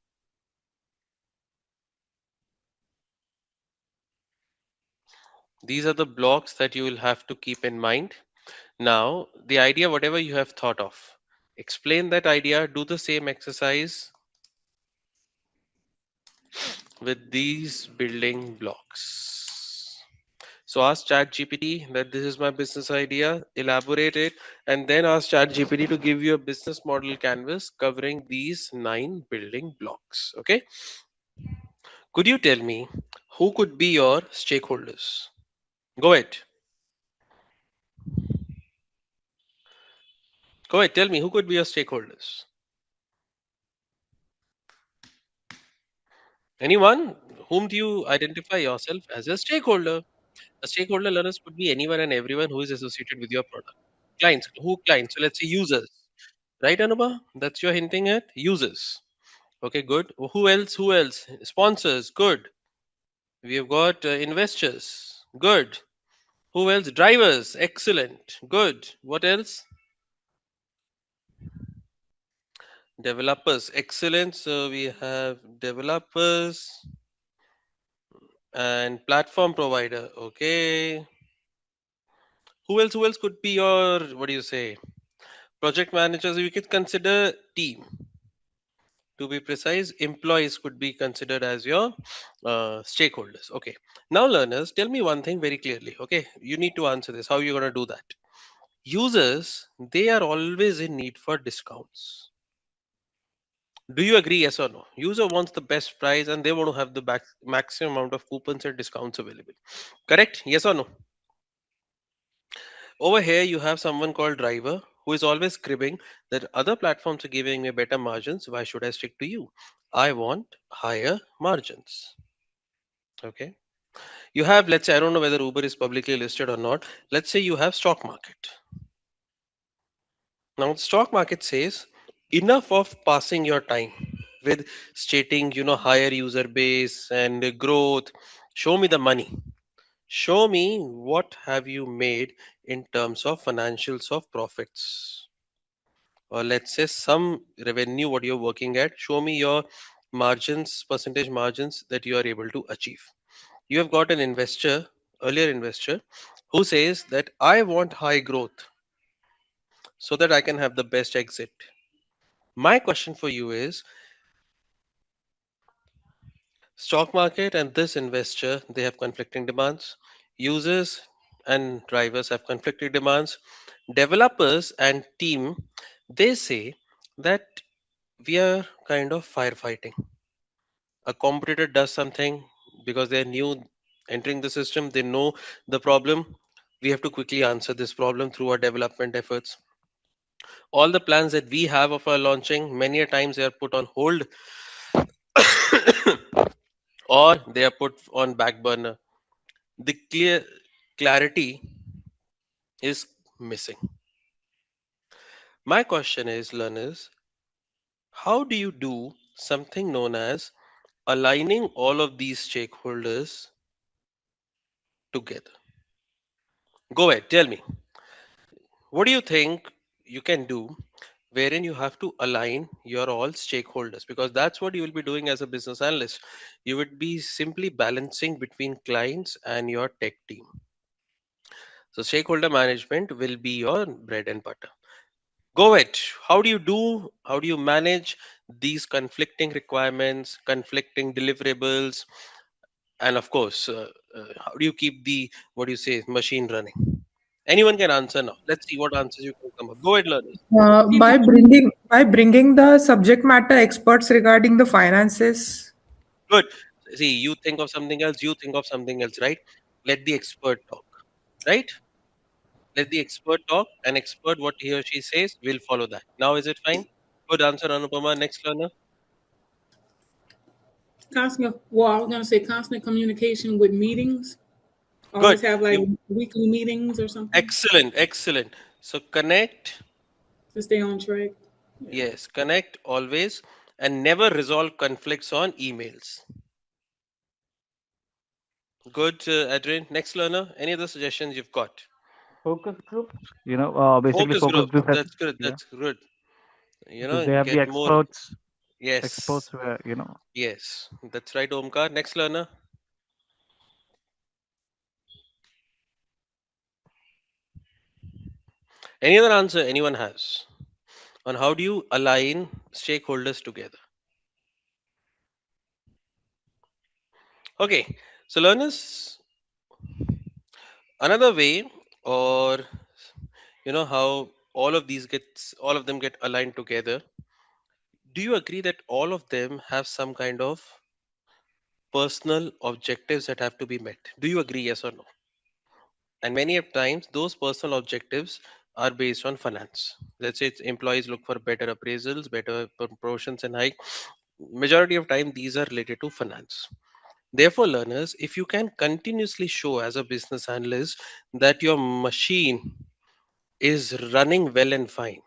These are the blocks that you will have to keep in mind. Now, the idea, whatever you have thought of, explain that idea, do the same exercise with these building blocks. So ask ChatGPT that this is my business idea, elaborate it, and then ask ChatGPT to give you a business model canvas covering these 9 building blocks. Okay. Could you tell me who could be your stakeholders? Go ahead. Go ahead. Tell me who could be your stakeholders. Anyone? Whom do you identify yourself as a stakeholder? A stakeholder, learners, could be anyone and everyone who is associated with your product. Clients. Who clients? So let's say users. Right, Anuba? That's you're hinting at? Users. Okay, good. Who else? Who else? Sponsors. Good. We have got investors. Good. Who else? Drivers. Excellent. Good. What else? Developers. Excellent. So we have developers and platform provider. Okay. Who else? Who else could be your, what do you say, project managers? You could consider team. To be precise, employees could be considered as your stakeholders. Okay. Now, learners, tell me one thing very clearly. Okay. You need to answer this. How are you going to do that? Users, they are always in need for discounts. Do you agree? Yes or no? User wants the best price and they want to have the maximum amount of coupons and discounts available. Correct? Yes or no? Over here, you have someone called driver who is always cribbing that other platforms are giving me better margins. Why should I stick to you? I want higher margins. Okay. You have, let's say, I don't know whether Uber is publicly listed or not. Let's say you have stock market. Now, the stock market says enough of passing your time with stating, higher user base and growth. Show me the money. Show me what have you made in terms of financials of profits. Or let's say some revenue what you're working at. Show me your margins, percentage margins that you are able to achieve. You have got an investor, earlier investor, who says that I want high growth so that I can have the best exit. My question for you is stock market and this investor, they have conflicting demands. Users and drivers have conflicting demands. Developers and team, they say that we are kind of firefighting. A competitor does something because they're new entering the system, they know the problem. We have to quickly answer this problem through our development efforts. All the plans that we have of our launching, many a times they are put on hold or they are put on back burner. The clarity is missing. My question is, learners, how do you do something known as aligning all of these stakeholders together? Go ahead, tell me. What do you think you can do wherein you have to align your all stakeholders? Because that's what you will be doing as a business analyst. You would be simply balancing between clients and your tech team. So stakeholder management will be your bread and butter. Go ahead. How do you manage these conflicting requirements, conflicting deliverables, and of course, how do you keep the what do you say machine running? Anyone can answer now. Let's see what answers you can come up. Go ahead, learners. By bringing the subject matter experts regarding the finances. Good. See, you think of something else, you think of something else, right? Let the expert talk, right? Let the expert talk. An expert, what he or she says, will follow that. Now, is it fine? Good answer, Anupama. Next learner. Constant, well, I was gonna say constant communication with meetings. Good. Always have like weekly meetings or something Excellent. Excellent. So connect. to stay on track. Yeah. Yes, connect always and never resolve conflicts on emails. Good, Adrian. Next learner. Any other suggestions you've got? Focus groups, basically Focus focus group. groups. That's good. Yeah, That's good. because they have the Get more. Yes. experts where Yes. That's right, Omkar. Next learner. Any other answer anyone has on how do you align stakeholders together? Okay. So learners, another way, or how all of them get aligned together. Do you agree that all of them have some kind of personal objectives that have to be met? Do you agree, yes or no? And many of times those personal objectives are based on finance. Let's say it's employees look for better appraisals, better promotions and hike. Majority of time these are related to finance. Therefore, learners, if you can continuously show as a business analyst that your machine is running well and fine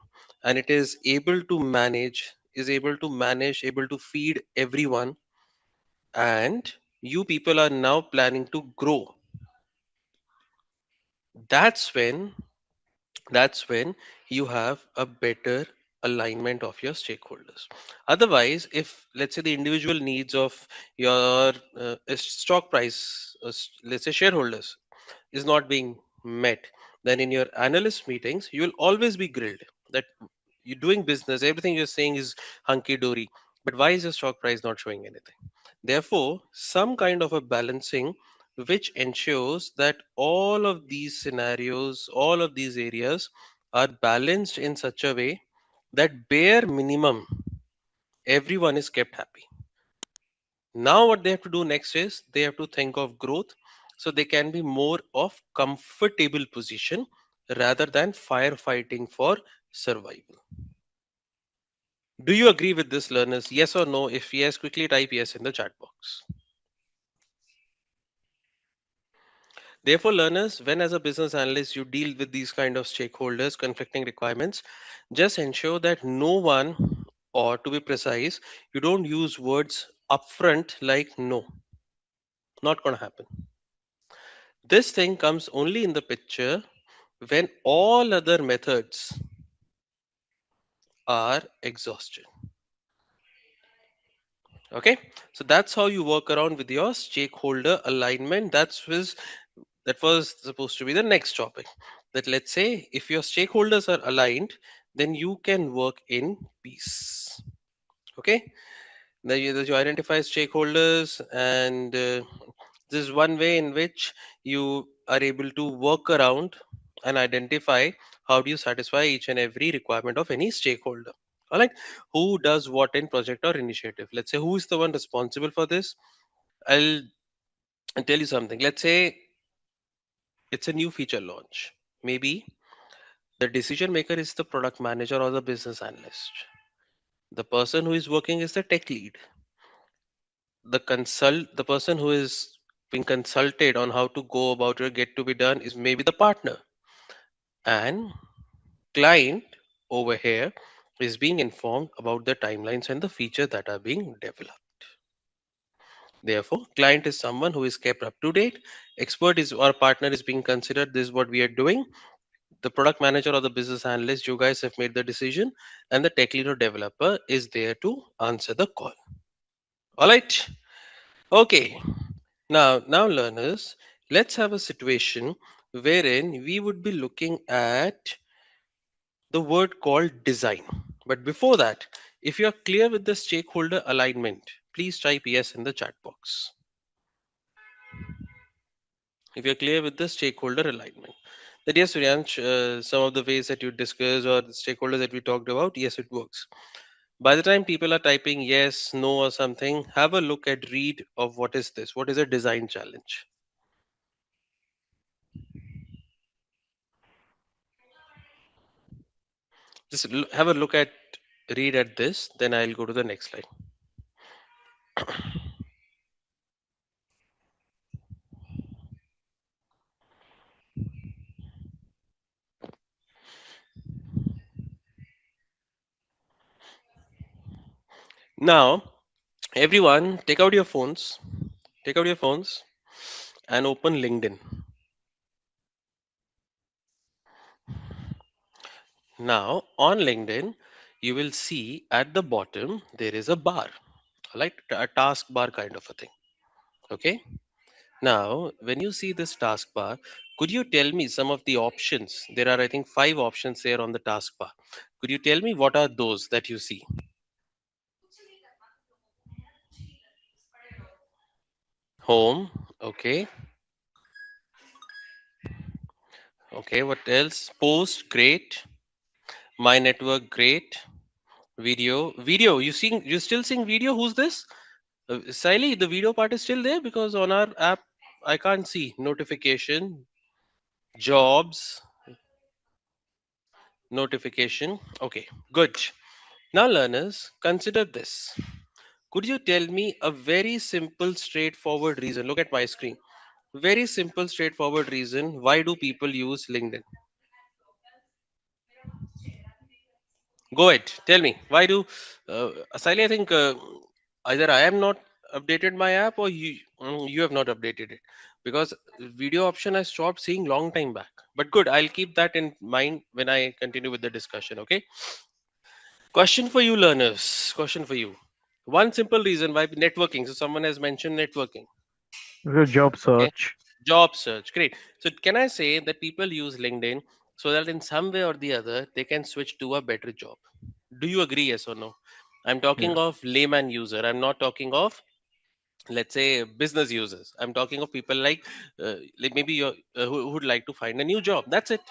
and it is able to manage, able to feed everyone, and you people are now planning to grow, that's when that's when you have a better alignment of your stakeholders. Otherwise, if let's say the individual needs of your stock price, let's say shareholders, is not being met, then in your analyst meetings you will always be grilled that you're doing business, everything you're saying is hunky dory, but why is your stock price not showing anything? Therefore, some kind of a balancing which ensures that all of these scenarios, all of these areas are balanced in such a way that bare minimum everyone is kept happy. Now what they have to do next is they have to think of growth, so they can be more of comfortable position rather than firefighting for survival. Do you agree with this, learners? Yes or no? If yes, quickly type yes in the chat box. Therefore, learners, when as a business analyst you deal with these kind of stakeholders, conflicting requirements, just ensure that no one, or to be precise, you don't use words upfront like no. Not gonna happen. This thing comes only in the picture when all other methods are exhausted. Okay, so that's how you work around with your stakeholder alignment. That was supposed to be the next topic. That, let's say, if your stakeholders are aligned, then you can work in peace. Okay, now you identify stakeholders, and this is one way in which you are able to work around and identify how do you satisfy each and every requirement of any stakeholder. All right, who does what in project or initiative? Let's say, who is the one responsible for this? I'll tell you something. Let's say it's a new feature launch. Maybe the decision maker is the product manager or the business analyst. The person who is working is the tech lead. The person who is being consulted on how to go about it, get to be done, is maybe the partner. And client over here is being informed about the timelines and the features that are being developed. Therefore, client is someone who is kept up to date. Expert is, or partner is being considered. This is what we are doing. The product manager or the business analyst, you guys have made the decision, and the tech lead or developer is there to answer the call. All right. Okay. Now, learners, let's have a situation wherein we would be looking at the word called design. But before that, if you are clear with the stakeholder alignment, please type yes in the chat box. If you're clear with the stakeholder alignment, that yes, Suryansh, some of the ways that you discussed or the stakeholders that we talked about, yes, it works. By the time people are typing yes, no, or something, have a look at read of what is this? What is a design challenge? Just have a look at read at this, then I'll go to the next slide. Now, everyone, take out your phones and open LinkedIn. Now, on LinkedIn, you will see at the bottom there is a bar, like a task bar kind of a thing. Okay. Now, when you see this taskbar, could you tell me some of the options? There are, I think, 5 options there on the taskbar. Could you tell me what are those that you see? Home, okay. Okay, what else? Post, great. My network, great. Video. You still seeing video? Who's this? Siley, the video part is still there because on our app I can't see notification. Jobs, notification. Okay, good. Now, learners, consider this. Could you tell me a very simple, straightforward reason? Look at my screen. Very simple, straightforward reason. Why do people use LinkedIn? Go ahead. Tell me. Why do, Asali, I think either I am not updated my app or you have not updated it, because video option I stopped seeing long time back. But good, I'll keep that in mind when I continue with the discussion. Okay. Question for you, learners. Question for you. One simple reason why networking. So someone has mentioned networking. The job Okay. search. Job search. Great. So can I say that people use LinkedIn so that in some way or the other they can switch to a better job? Do you agree? Yes or no? I'm talking Yeah. of layman user. I'm not talking of, let's say, business users. I'm talking of people like maybe who would like to find a new job. That's it.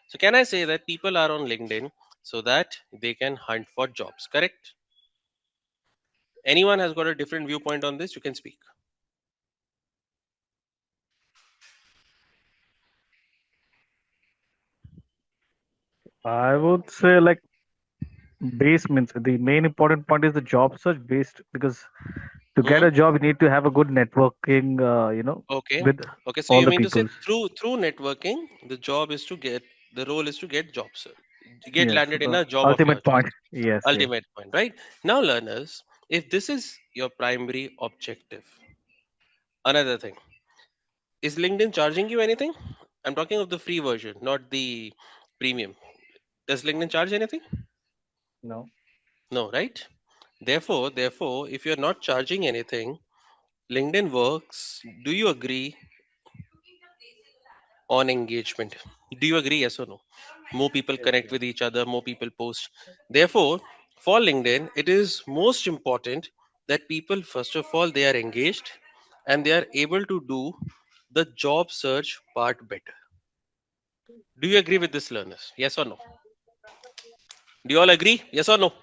So can I say that people are on LinkedIn so that they can hunt for jobs? Correct? Anyone has got a different viewpoint on this, you can speak. I would say like base means the main important point is the job search based because to get Hmm. a job you need to have a good networking, Okay. with Okay. So all you the mean to say peoples. through networking, the role is to get job, sir. Get Yes, landed in the a job of your ultimate choice. point. Yes, yes. Ultimate point, right? Now, learners, if this is your primary objective, another thing, is LinkedIn charging you anything? I'm talking of the free version, not the premium. Does LinkedIn charge anything? No. No, right? Therefore, if you're not charging anything, LinkedIn works. Do you agree on engagement? Do you agree? Yes or no? More people Yes, connect yes. with each other, more people post. Therefore, for LinkedIn, it is most important that people, first of all, they are engaged and they are able to do the job search part better. Do you agree with this, learners? Yes or no? Do you all agree? Yes or no?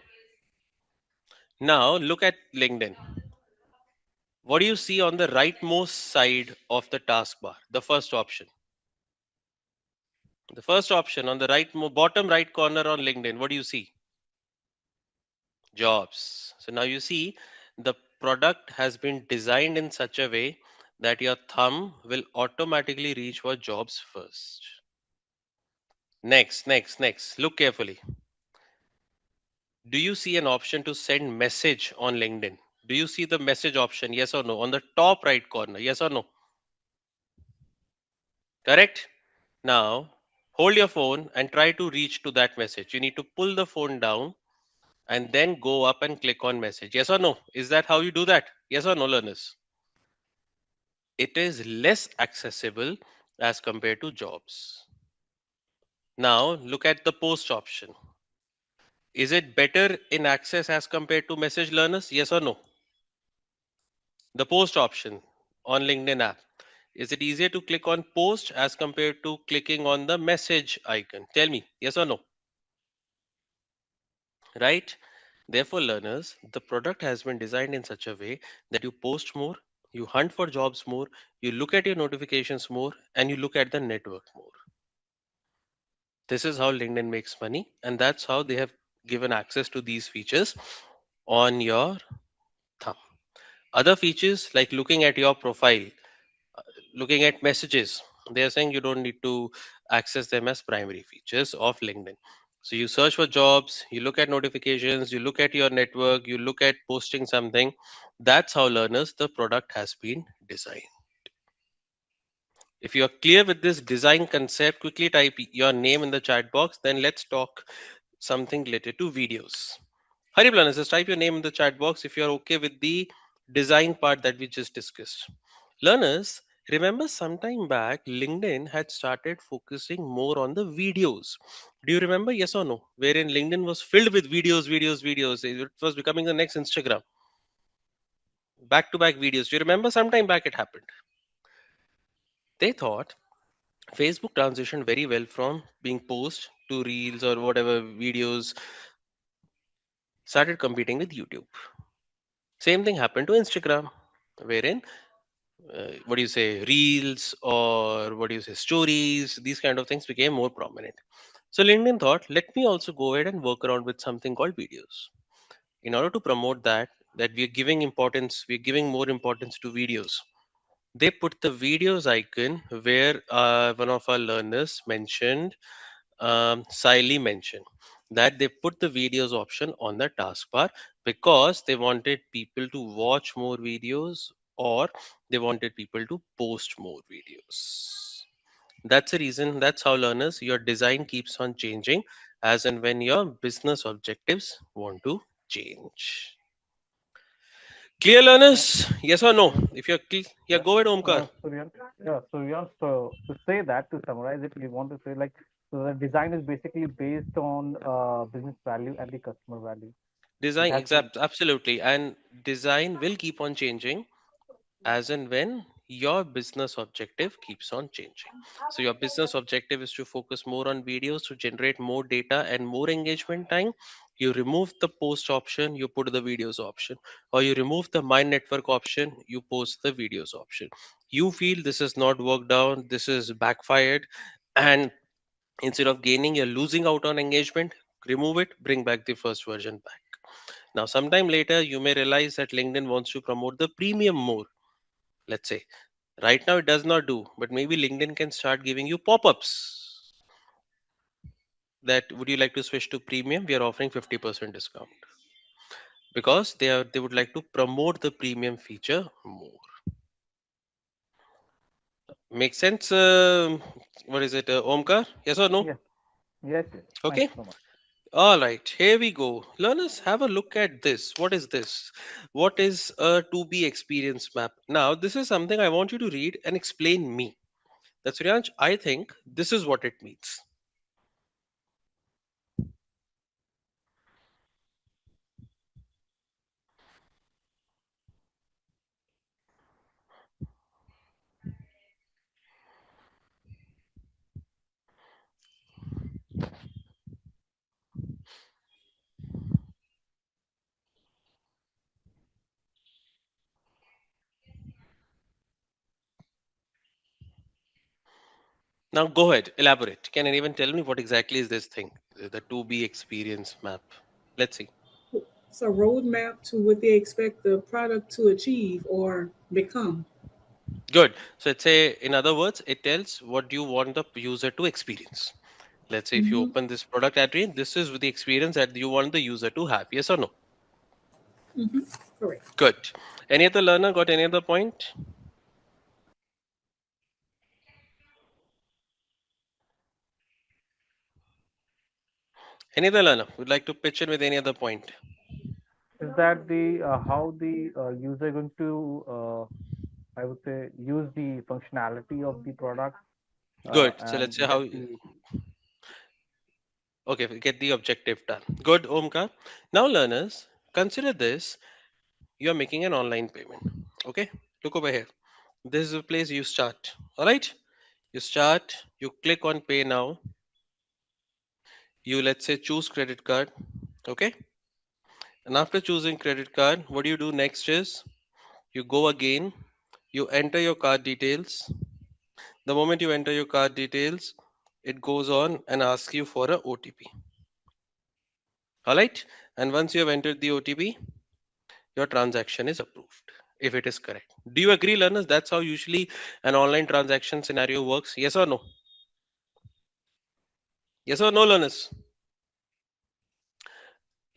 Now, look at LinkedIn. What do you see on the rightmost side of the taskbar? The first option. The first option on the bottom right corner on LinkedIn. What do you see? Jobs. So now you see the product has been designed in such a way that your thumb will automatically reach for jobs first. Next. Look carefully. Do you see an option to send message on LinkedIn? Do you see the message option? Yes or no? On the top right corner. Yes or no? Correct? Now hold your phone and try to reach to that message. You need to pull the phone down and then go up and click on message. Yes or no? Is that how you do that? Yes or no, learners? It is less accessible as compared to jobs. Now look at the post option. Is it better in access as compared to message, learners? Yes or no? The post option on LinkedIn app. Is it easier to click on post as compared to clicking on the message icon? Tell me, yes or no? Right? Therefore, learners, the product has been designed in such a way that you post more, you hunt for jobs more, you look at your notifications more, and you look at the network more. This is how LinkedIn makes money, and that's how they have given access to these features on your thumb. Other features like looking at your profile, looking at messages, they are saying you don't need to access them as primary features of LinkedIn. So you search for jobs, you look at notifications, you look at your network, you look at posting something. That's how, learners, the product has been designed. If you are clear with this design concept, quickly type your name in the chat box. Then let's talk something related to videos. Hurry, learners, just type your name in the chat box if you're okay with the design part that we just discussed. Learners, remember sometime back, LinkedIn had started focusing more on the videos. Do you remember? Yes or no? Wherein LinkedIn was filled with videos. It was becoming the next Instagram. Back to back videos. Do you remember? Sometime back it happened. They thought Facebook transitioned very well from being post to reels or whatever videos, started competing with YouTube. Same thing happened to Instagram, wherein what do you say, reels or what do you say, stories, these kind of things became more prominent. So LinkedIn thought, let me also go ahead and work around with something called videos. In order to promote that we're giving more importance to videos. They put the videos icon where one of our learners mentioned, Siley mentioned that they put the videos option on the taskbar because they wanted people to watch more videos or they wanted people to post more videos. That's the reason, that's how, learners, your design keeps on changing as and when your business objectives want to change. Clear, learners? Yes or no? Yeah. If you're clear, yeah, Yeah. go ahead, Omkar. Suryan. Yeah. Suryan. So to say that, to summarize it, we want to say like so the design is basically based on business value and the customer value. It Design, has to. absolutely. And design will keep on changing as and when your business objective keeps on changing. So your business objective is to focus more on videos to generate more data and more engagement time. You remove the post option, you put the videos option, or you remove the my network option, you post the videos option. You feel this is not worked out, this is backfired, and instead of gaining, you're losing out on engagement. Remove it, bring back the first version back. Now, sometime later, you may realize that LinkedIn wants to promote the premium more. Let's say right now it does not do, but maybe LinkedIn can start giving you pop-ups that would you like to switch to premium? We are offering 50% discount because they would like to promote the premium feature more. Make sense? What is it, Omkar? Yes or no? Yes, yes, yes. Thank Okay. you so much. All right, here we go. Learners, have a look at this. What is this? What is a to be experience map? Now, this is something I want you to read and explain me. That's Suryansh. I think this is what it means. Now, go ahead, elaborate. Can anyone tell me what exactly is this thing? The to be experience map. Let's see. It's a roadmap to what they expect the product to achieve or become. Good. So, let's say, in other words, it tells what you want the user to experience. Let's say if you Mm-hmm. open this product, Adrian, this is the experience that you want the user to have. Yes or no? Mm-hmm. Correct. Good. Any other learner got any other point? Any other learner would like to pitch in with any other point? Is that the how the user going to I would say use the functionality of the product Good. So let's say and how. get the Okay, we get the objective done. Good, Omkar. Now, learners, consider this. You are making an online payment. Okay, look over here. This is the place you start. All right, you start. You click on Pay Now. You let's say choose credit card. Okay, and after choosing credit card, what do you do next is you go again. You enter your card details. The moment you enter your card details, it goes on and asks you for a OTP. All right, and once you have entered the OTP, your transaction is approved if it is correct. Do you agree, learners? That's how usually an online transaction scenario works. Yes or no? Yes or no, learners?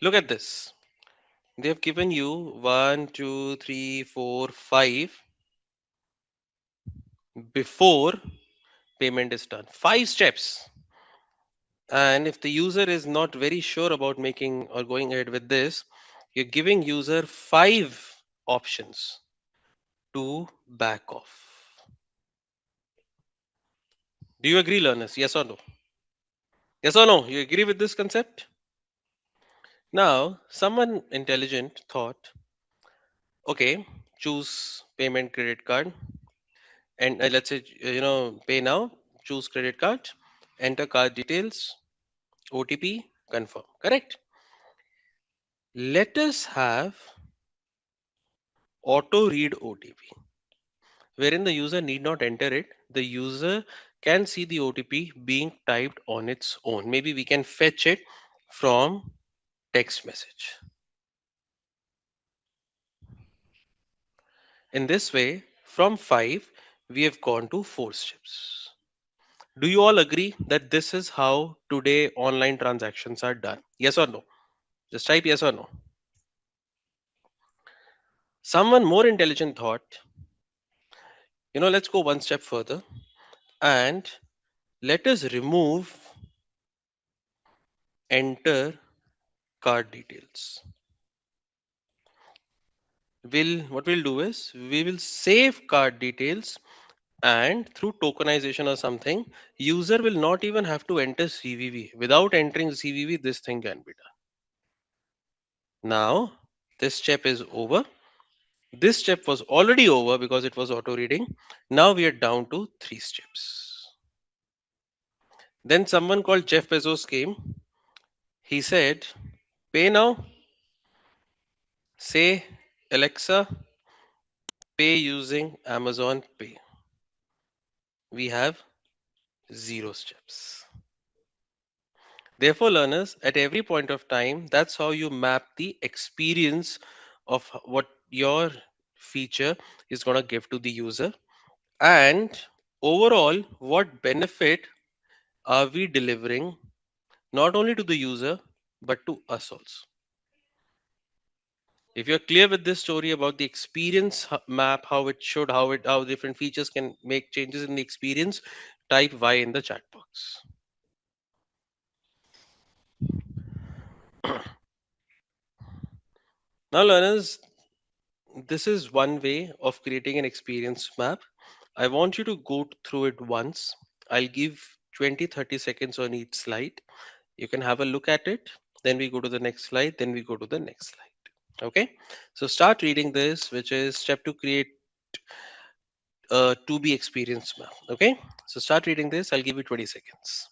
Look at this. They have given you one, two, three, four, five before payment is done. Five steps. And if the user is not very sure about making or going ahead with this, you're giving user five options to back off. Do you agree, learners? Yes or no? Yes or no? You agree with this concept? Now, someone intelligent thought, okay, choose payment credit card and let's say, pay now, choose credit card, enter card details, OTP, confirm. Correct? Let us have auto read OTP, wherein the user need not enter it. The user can see the OTP being typed on its own. Maybe we can fetch it from text message. In this way, from 5, we have gone to 4 steps. Do you all agree that this is how today online transactions are done? Yes or no? Just type yes or no. Someone more intelligent thought, let's go one step further and let us remove enter card details. What we'll do is we will save card details and through tokenization or something, user will not even have to enter CVV. Without entering CVV, this thing can be done. Now, this step is over. This step was already over because it was auto reading. Now we are down to 3 steps. Then someone called Jeff Bezos came. He said, Pay now. Say, Alexa, pay using Amazon Pay. We have 0 steps. Therefore, learners, at every point of time, that's how you map the experience of what your feature is going to give to the user, and overall, what benefit are we delivering not only to the user but to us also. If you're clear with this story about the experience map, how it should, how different features can make changes in the experience, type Y in the chat box. Now, learners, this is one way of creating an experience map. I want you to go through it once. I'll give 20-30 seconds on each slide. You can have a look at it. Then we go to the next slide. Then we go to the next slide. Okay. So start reading this, which is step to create a to be experience map. Okay. So start reading this. I'll give you 20 seconds.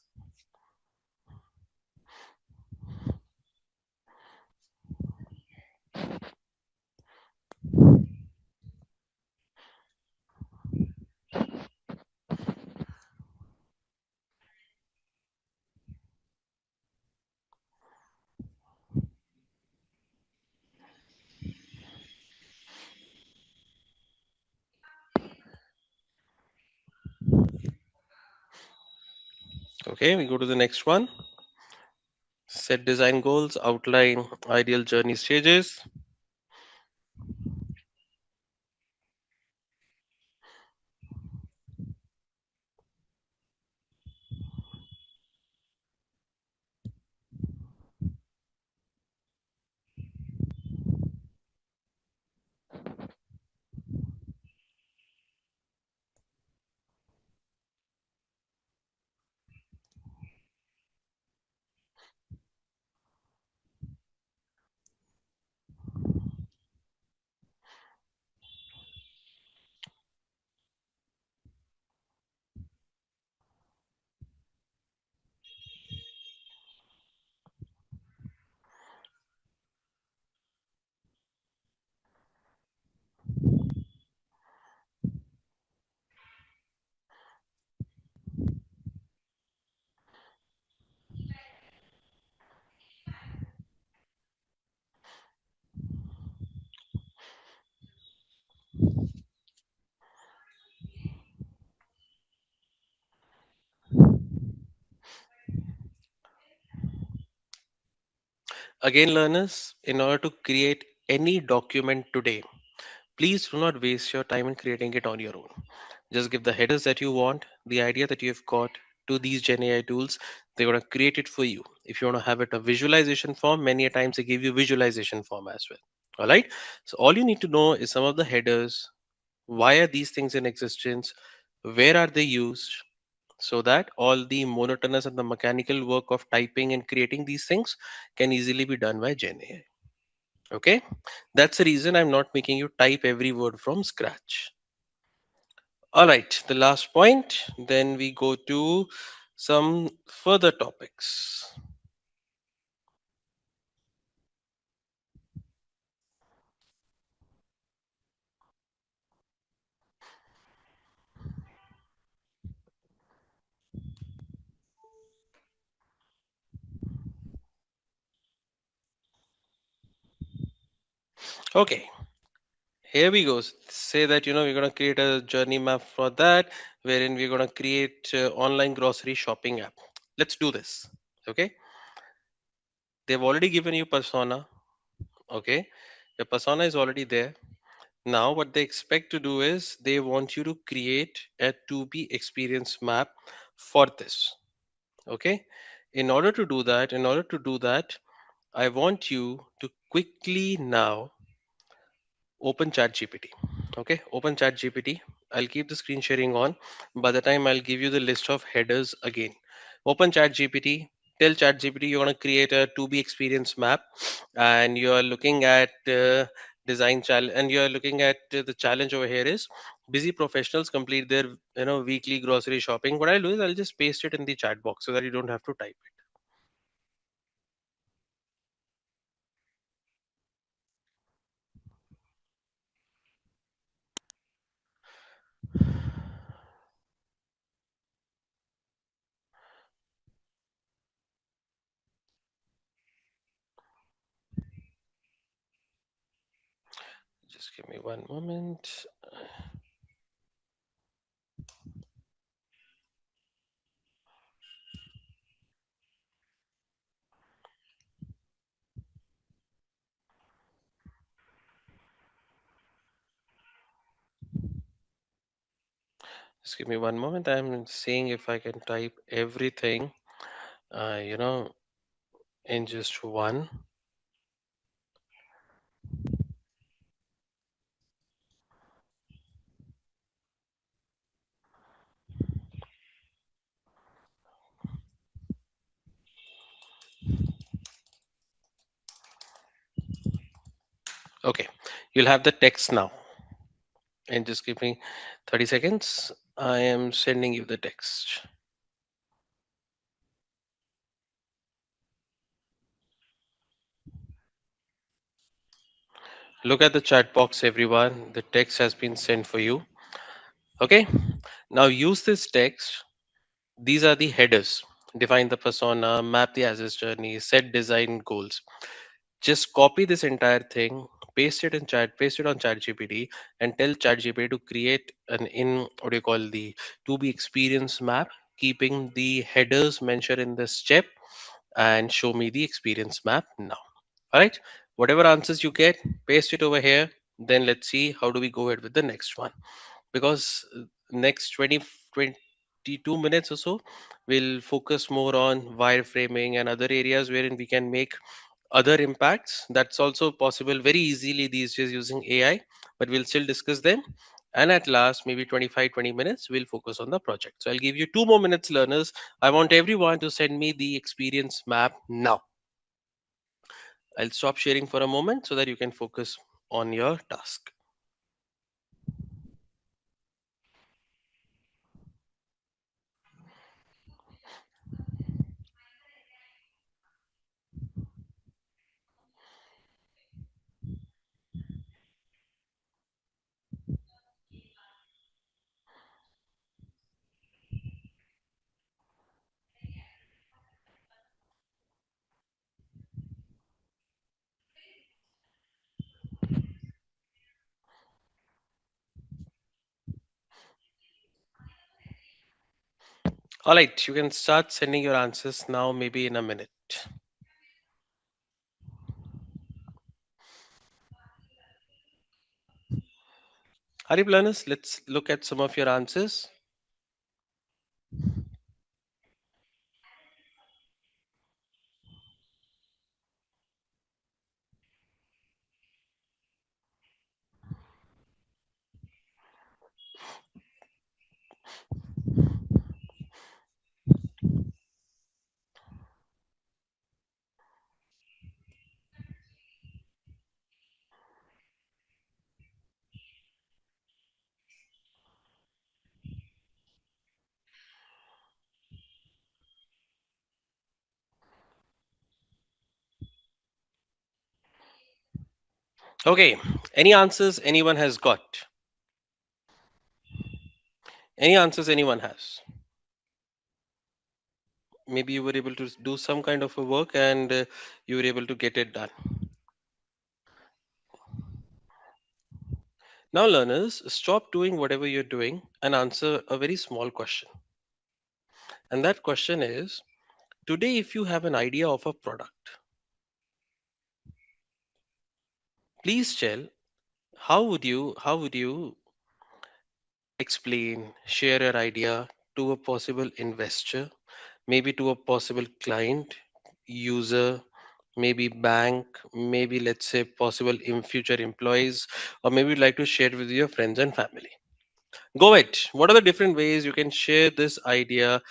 Okay. We go to the next one. Set design goals, outline ideal journey stages. Again, learners, in order to create any document today, please do not waste your time in creating it on your own. Just give the headers that you want, the idea that you've got to these Gen AI tools. They're going to create it for you. If you want to have it a visualization form, many a times they give you visualization form as well. All right. So all you need to know is some of the headers. Why are these things in existence? Where are they used? So that all the monotonous and the mechanical work of typing and creating these things can easily be done by Gen AI. Okay. That's the reason I'm not making you type every word from scratch. All right, the last point. Then we go to some further topics. Okay, here we go. Say that we're going to create a journey map for that, wherein we're going to create online grocery shopping app. Let's do this. Okay, they've already given you persona. Okay, your persona is already there. Now, what they expect to do is they want you to create a to be experience map for this. Okay, in order to do that, I want you to quickly now open ChatGPT. Okay, open ChatGPT. I'll keep the screen sharing on. By the time I'll give you the list of headers again. Open ChatGPT. Tell ChatGPT you want to create a to be experience map, and you are looking at design challenge, and you are looking at the challenge over here is busy professionals complete their weekly grocery shopping. What I'll do is I'll just paste it in the chat box so that you don't have to type. Just give me one moment. Just give me one moment. I'm seeing if I can type everything, you know, in just one. Okay, you'll have the text now. And just give me 30 seconds. I am sending you the text. Look at the chat box, everyone. The text has been sent for you. Okay, now use this text. These are the headers. Define the persona, map the as journey, set design goals. Just copy this entire thing, paste it on ChatGPT, and tell ChatGPT to create an in what do you call the to be experience map, keeping the headers mentioned in the step, and show me the experience map now. All right, whatever answers you get, paste it over here. Then let's see how do we go ahead with the next one, because next 22 minutes or so we'll focus more on wireframing and other areas wherein we can make other impacts. That's also possible very easily these days using AI, but we'll still discuss them. And at last, maybe 25-20 minutes, we'll focus on the project. So I'll give you 2 more minutes, learners. I want everyone to send me the experience map now. I'll stop sharing for a moment so that you can focus on your task. All right, you can start sending your answers now, maybe in a minute. Harip learners, let's look at some of your answers. Okay, any answers anyone has got? Any answers anyone has? Maybe you were able to do some kind of a work and you were able to get it done. Now, learners, stop doing whatever you're doing and answer a very small question. And that question is, today, if you have an idea of a product, please tell how would you explain, share your idea to a possible investor, maybe to a possible client, user, maybe bank, maybe let's say possible in future employees, or maybe you'd like to share it with your friends and family. Go ahead. What are the different ways you can share this idea?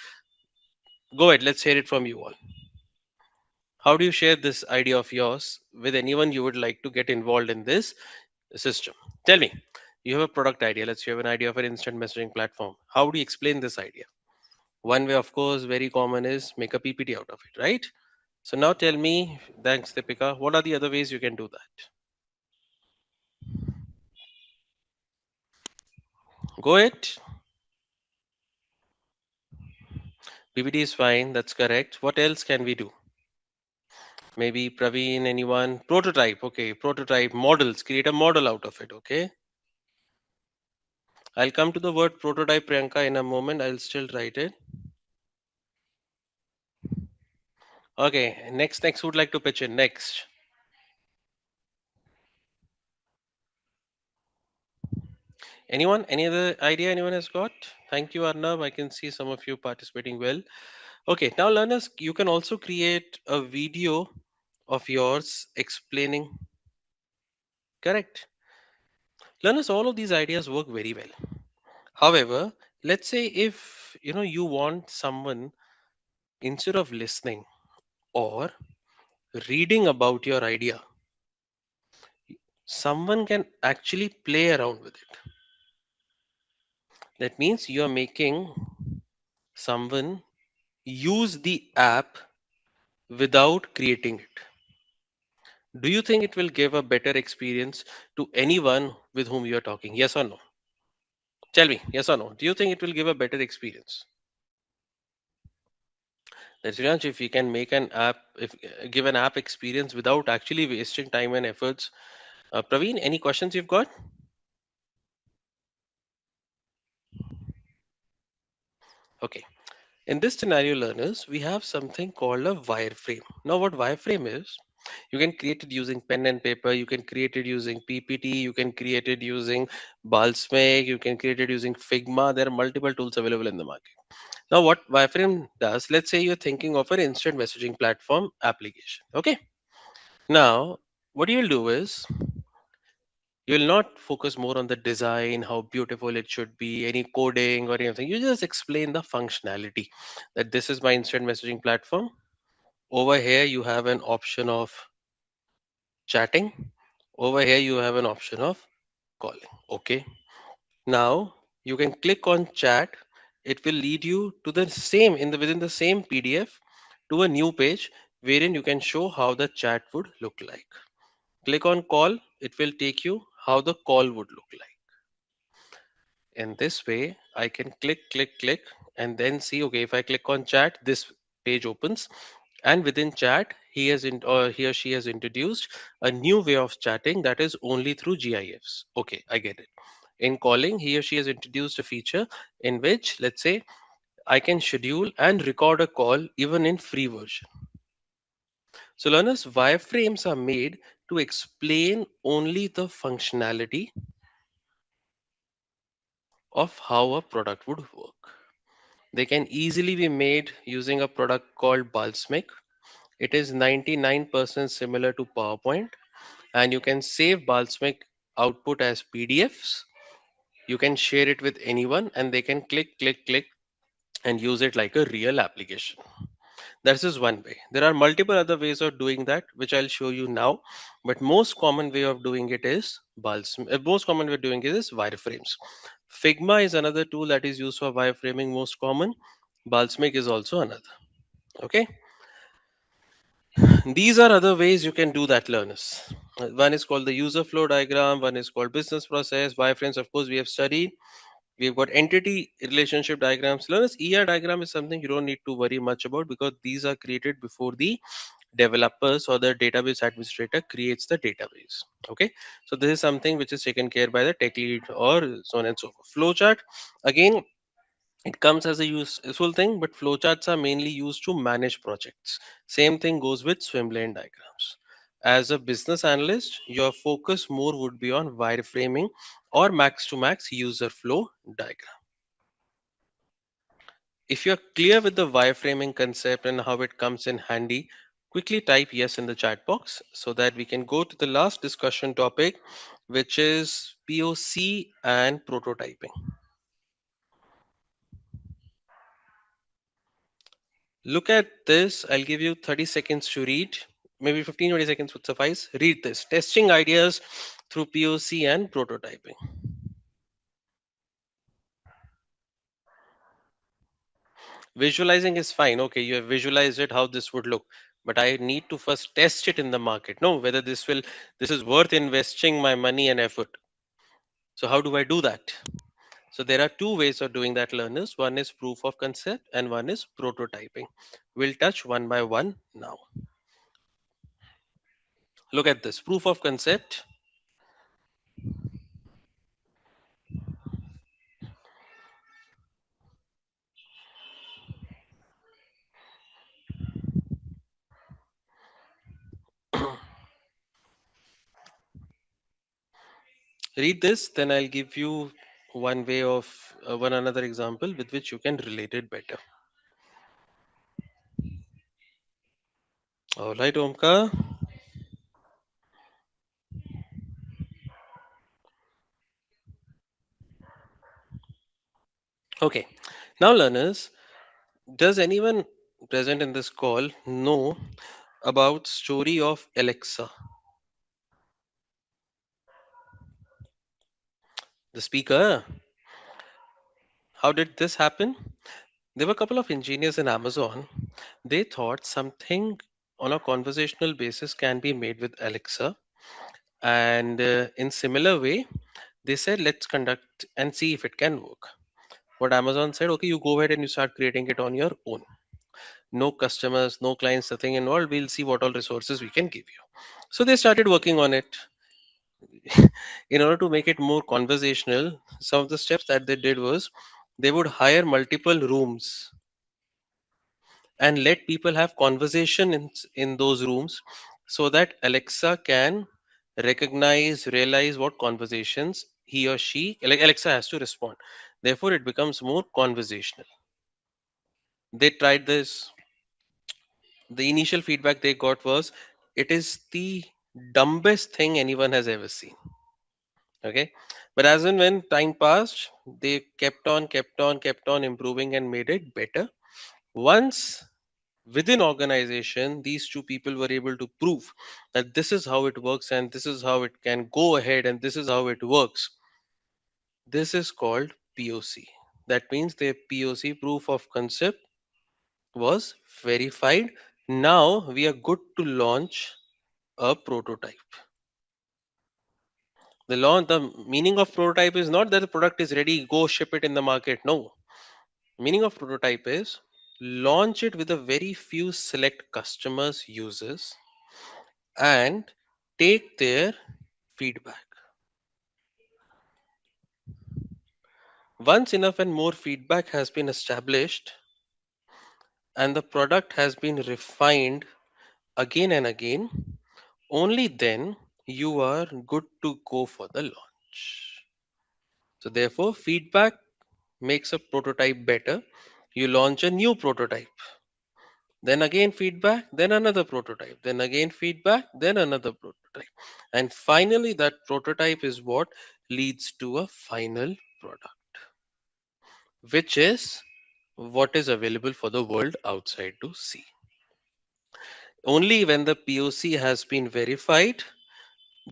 Go ahead. Let's hear it from you all. How do you share this idea of yours with anyone you would like to get involved in this system? Tell me. You have a product idea. Let's say you have an idea of an instant messaging platform. How do you explain this idea? One way, of course, very common is make a PPT out of it, right? So now tell me, thanks, Deepika, what are the other ways you can do that? Go ahead. PPT is fine. That's correct. What else can we do? Maybe Praveen, anyone? Prototype. Okay, prototype models. Create a model out of it. Okay. I'll come to the word prototype, Priyanka, in a moment. I'll still write it. Okay. Next. Would like to pitch in next. Anyone? Any other idea anyone has got? Thank you, Arnav. I can see some of you participating well. Okay. Now, learners, you can also create a video of yours explaining. Correct. Learners, all of these ideas work very well. However, let's say if you want someone, instead of listening or reading about your idea, someone can actually play around with it. That means you are making someone use the app without creating it. Do you think it will give a better experience to anyone with whom you are talking? Yes or no? Tell me, yes or no? Do you think it will give a better experience? That's Sriransh, if you can make an app, if give an app experience without actually wasting time and efforts. Praveen, any questions you've got? Okay. In this scenario, learners, we have something called a wireframe. Now, what wireframe is, you can create it using pen and paper, you can create it using PPT, you can create it using Balsamic, you can create it using Figma. There are multiple tools available in the market. Now, what wireframe does, let's say you're thinking of an instant messaging platform application. Okay. Now, what you'll do is, you will not focus more on the design, how beautiful it should be, any coding or anything. You just explain the functionality, that this is my instant messaging platform. Over here you have an option of chatting. Over here you have an option of calling. Okay. Now you can click on chat. It will lead you to the same within the same PDF to a new page wherein you can show how the chat would look like. Click on call. It will take you how the call would look like. In this way, I can click, and then see, okay, if I click on chat, this page opens, and within chat, he or she has introduced a new way of chatting that is only through GIFs. Okay, I get it. In calling, he or she has introduced a feature in which, let's say, I can schedule and record a call even in free version. So, learners, wireframes are made to explain only the functionality of how a product would work. They can easily be made using a product called Balsamic. It is 99% similar to PowerPoint, and you can save Balsamic output as PDFs. You can share it with anyone, and they can click, and use it like a real application. That is one way. There are multiple other ways of doing that, which I'll show you now. But most common way of doing it is most common way of doing it is wireframes. Figma is another tool that is used for wireframing, most common. Balsamic is also another. Okay. These are other ways you can do that, learners. One is called the user flow diagram. One is called business process. Wireframes, of course, we have studied. We've got entity relationship diagrams. Learners, ER diagram is something you don't need to worry much about because these are created before the developers or the database administrator creates the database. Okay, so this is something which is taken care by the tech lead or so on and so forth. Flowchart, again, it comes as a useful thing, but flowcharts are mainly used to manage projects. Same thing goes with swim lane diagrams. As a business analyst, your focus more would be on wireframing or max to max user flow diagram. If you're clear with the wireframing concept and how it comes in handy, quickly type yes in the chat box so that we can go to the last discussion topic, which is POC and prototyping. Look at this. I'll give you 30 seconds to read. Maybe 15-20 seconds would suffice. Read this. Testing ideas through POC and prototyping. Visualizing is fine. Okay, you have visualized it, how this would look. But I need to first test it in the market. No, whether this is worth investing my money and effort. So how do I do that? So there are two ways of doing that, learners. One is proof of concept and one is prototyping. We'll touch one by one now. Look at this proof of concept. Read this, then I'll give you one way of one another example with which you can relate it better. All right, Omkar. Okay, now learners, does anyone present in this call know about story of Alexa? The speaker. How did this happen? There were a couple of engineers in Amazon. They thought something on a conversational basis can be made with Alexa, and in similar way, they said let's conduct and see if it can work. What Amazon said, okay, you go ahead and you start creating it on your own. No customers, no clients, nothing involved. We'll see what all resources we can give you. So they started working on it. In order to make it more conversational, some of the steps that they did was they would hire multiple rooms and let people have conversation in those rooms so that Alexa can recognize, realize what conversations he or she, like Alexa has to respond. Therefore, it becomes more conversational. They tried this. The initial feedback they got was it is the dumbest thing anyone has ever seen. Okay. But as and when time passed, they kept on improving and made it better. Once within organization these two people were able to prove that this is how it works and this is how it can go ahead and this is how it works, this is called POC. That means the POC, proof of concept, was verified. Now we are good to launch a prototype. The meaning of prototype is not that the product is ready, go ship it in the market. No, meaning of prototype is launch it with a very few select customers, users, and take their feedback. Once enough and more feedback has been established and the product has been refined again and again, only then you are good to go for the launch. So, therefore, feedback makes a prototype better. You launch a new prototype, then again feedback, then another prototype, then again feedback, then another prototype. And finally, that prototype is what leads to a final product, which is what is available for the world outside to see. Only when the POC has been verified,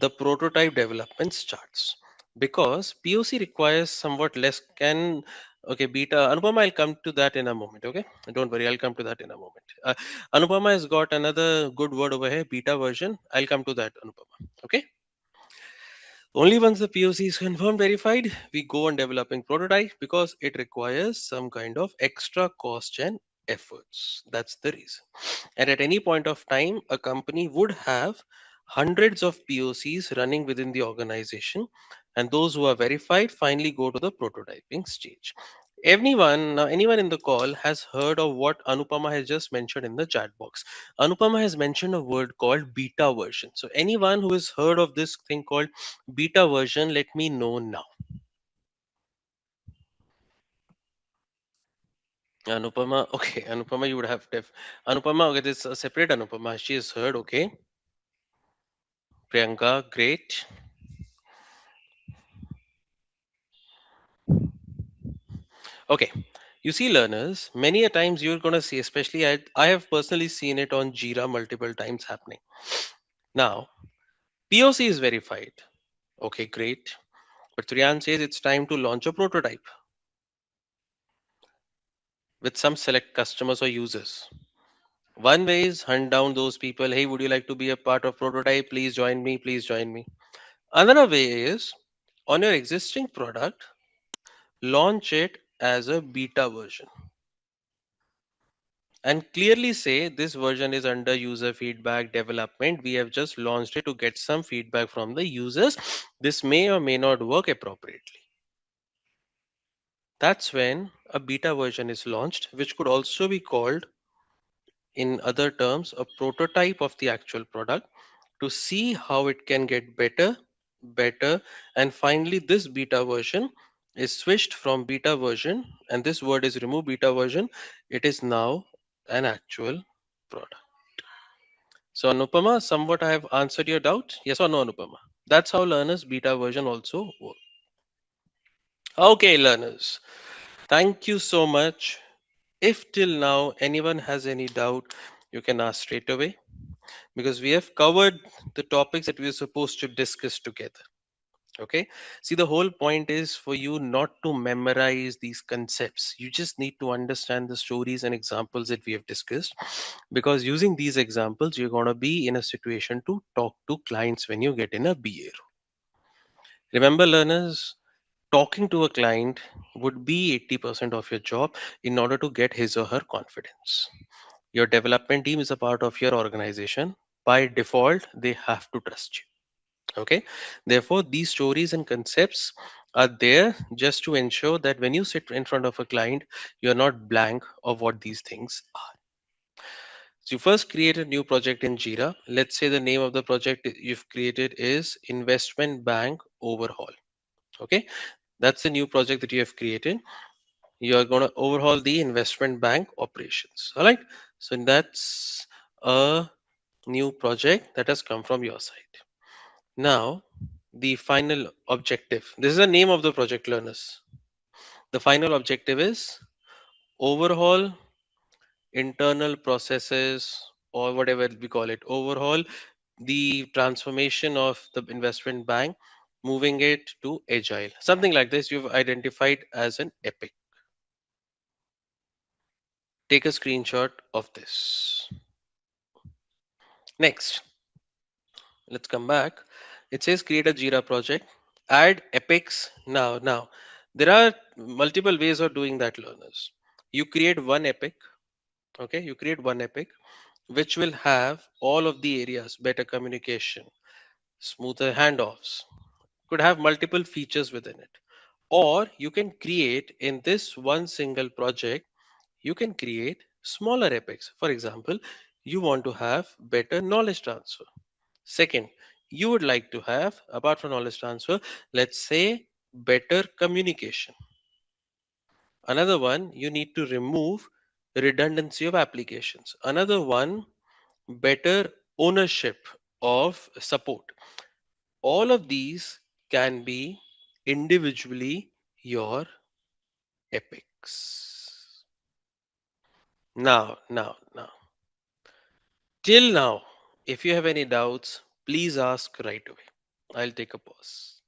the prototype development starts. Because POC requires somewhat less can okay beta Anupama, I'll come to that in a moment. Okay, don't worry, I'll come to that in a moment. Anupama has got another good word over here, beta version. I'll come to that, Anupama. Okay. Only once the POC is confirmed, verified, we go on developing prototype because it requires some kind of extra cost and efforts. That's the reason. And at any point of time, a company would have hundreds of POCs running within the organization, and those who are verified finally go to the prototyping stage. Anyone in the call has heard of what Anupama has just mentioned in the chat box. Anupama has mentioned a word called beta version. So anyone who has heard of this thing called beta version, let me know now. Anupama, okay, Anupama, you would have Anupama, okay, this is a separate Anupama. She has heard, okay. Priyanka, great. Okay, you see, learners, many a times you're going to see, especially I have personally seen it on Jira multiple times happening. Now, POC is verified. Okay, great. But Trian says it's time to launch a prototype with some select customers or users. One way is hunt down those people. Hey, would you like to be a part of prototype? Please join me. Please join me. Another way is on your existing product, launch it as a beta version and clearly say this version is under user feedback development. We have just launched it to get some feedback from the users. This may or may not work appropriately. That's when a beta version is launched, which could also be called, in other terms, a prototype of the actual product, to see how it can get better, and finally, this beta version is switched from beta version, and this word is removed, beta version. It is now an actual product. So, Anupama, somewhat I have answered your doubt. Yes or no, Anupama? That's how learners beta version also work. Okay, learners. Thank you so much. If till now anyone has any doubt, you can ask straight away, because we have covered the topics that we are supposed to discuss together. Okay. See, the whole point is for you not to memorize these concepts. You just need to understand the stories and examples that we have discussed, because using these examples, you're going to be in a situation to talk to clients when you get in a BA. Remember, learners, talking to a client would be 80% of your job in order to get his or her confidence. Your development team is a part of your organization. By default, they have to trust you. Okay. Therefore, these stories and concepts are there just to ensure that when you sit in front of a client, you're not blank of what these things are. So, you first create a new project in Jira. Let's say the name of the project you've created is Investment Bank Overhaul. Okay. That's the new project that you have created. You are going to overhaul the investment bank operations. All right. So, that's a new project that has come from your side. Now, the final objective. This is the name of the project, learners. The final objective is overhaul internal processes, or whatever we call it, overhaul the transformation of the investment bank, moving it to agile. Something like this you've identified as an epic. Take a screenshot of this. Next, let's come back. It says create a Jira project, add epics. Now, there are multiple ways of doing that, learners. You create one epic, okay? You create one epic which will have all of the areas: better communication, smoother handoffs, could have multiple features within it. Or you can create in this one single project, you can create smaller epics. For example, you want to have better knowledge transfer. Second, you would like to have, apart from knowledge transfer, let's say better communication. Another one, you need to remove redundancy of applications. Another one, better ownership of support. All of these can be individually your epics. Now, till now, if you have any doubts, please ask right away. I'll take a pause.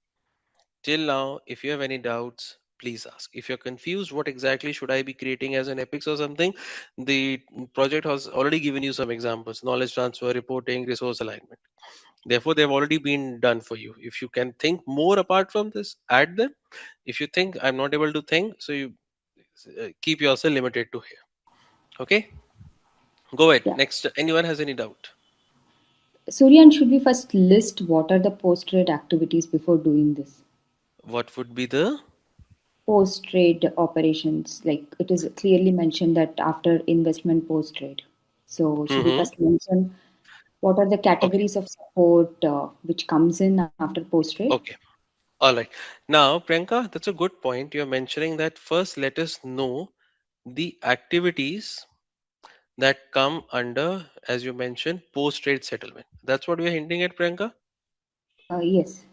Till now, if you have any doubts, please ask. If you're confused, what exactly should I be creating as an epics or something? The project has already given you some examples: knowledge transfer, reporting, resource alignment. Therefore, they've already been done for you. If you can think more apart from this, add them. If you think I'm not able to think, so you keep yourself limited to here. Okay, go ahead. Yeah. Next, anyone has any doubt? Suryan, should we first list what are the post-trade activities before doing this? What would be the? Post-trade operations, like it is clearly mentioned that after investment post-trade. So should we Hmm. first mention what are the Okay, categories of support which comes in after post-trade? okay. All right. Now, Priyanka, that's a good point. You're mentioning that first let us know the activities that come under, as you mentioned, post trade settlement. That's what we're hinting at, Priyanka. Yes.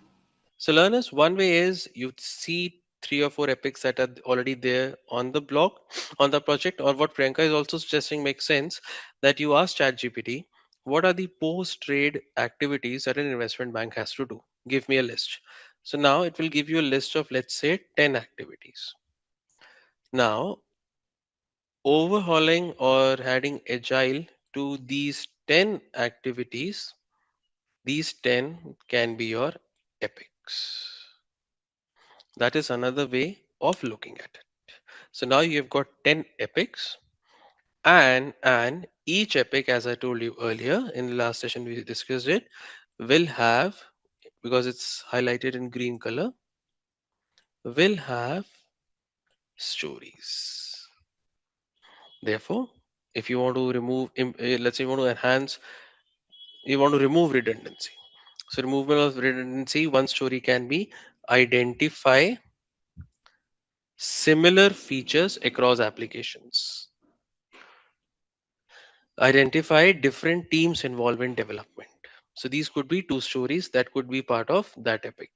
So, learners, one way is you see three or four epics that are already there on the blog, on the project, or what Priyanka is also suggesting makes sense, that you ask ChatGPT, what are the post trade activities that an investment bank has to do? Give me a list. So, now it will give you a list of, let's say, 10 activities. Now, overhauling or adding agile to these 10 activities, these 10 can be your epics. That is another way of looking at it. So now you've got 10 epics. And each epic, as I told you earlier in the last session we discussed it, will have, because it's highlighted in green color, will have stories. Therefore, if you want to remove, let's say you want to enhance, you want to remove redundancy. So removal of redundancy, one story can be identify similar features across applications. Identify different teams involved in development. So these could be two stories that could be part of that epic.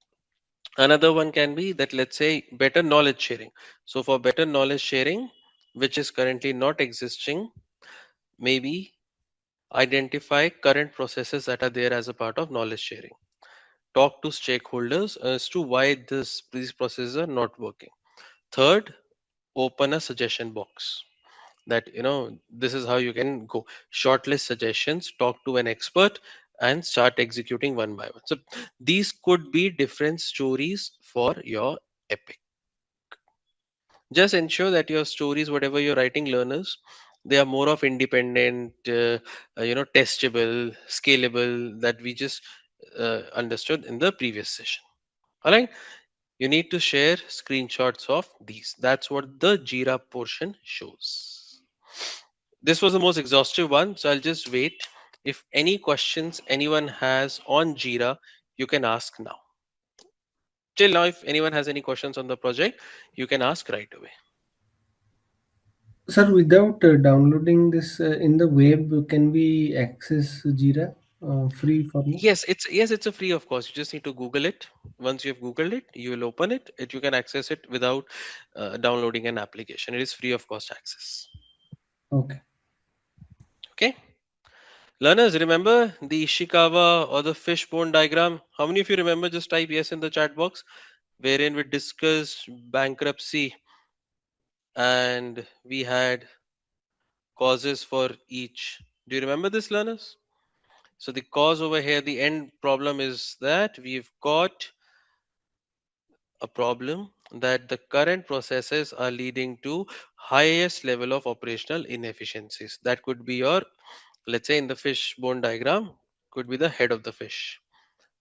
Another one can be that, let's say, better knowledge sharing. So for better knowledge sharing, which is currently not existing, maybe identify current processes that are there as a part of knowledge sharing. Talk to stakeholders as to why these processes are not working. Third, open a suggestion box, that this is how you can go. Shortlist suggestions, talk to an expert, and start executing one by one. So these could be different stories for your epic. Just ensure that your stories, whatever you're writing, learners, they are more of independent, testable, scalable, that we just understood in the previous session. All right, you need to share screenshots of these. That's what the Jira portion shows. This was the most exhaustive one, so I'll just wait. If any questions anyone has on Jira, you can ask now. Till now, if anyone has any questions on the project, you can ask right away. Sir, without downloading this in the web, can we access Jira free format? Yes, it's a free of course. You just need to Google it. Once you've Googled it, you will open it. You can access it without downloading an application. It is free of cost access. Okay. Okay. Learners, remember the Ishikawa or the fishbone diagram? How many of you remember? Just type yes in the chat box, wherein we discussed bankruptcy and we had causes for each. Do you remember this, learners? So the cause over here, the end problem is that we've got a problem that the current processes are leading to highest level of operational inefficiencies. That could be your, let's say in the fishbone diagram, could be the head of the fish.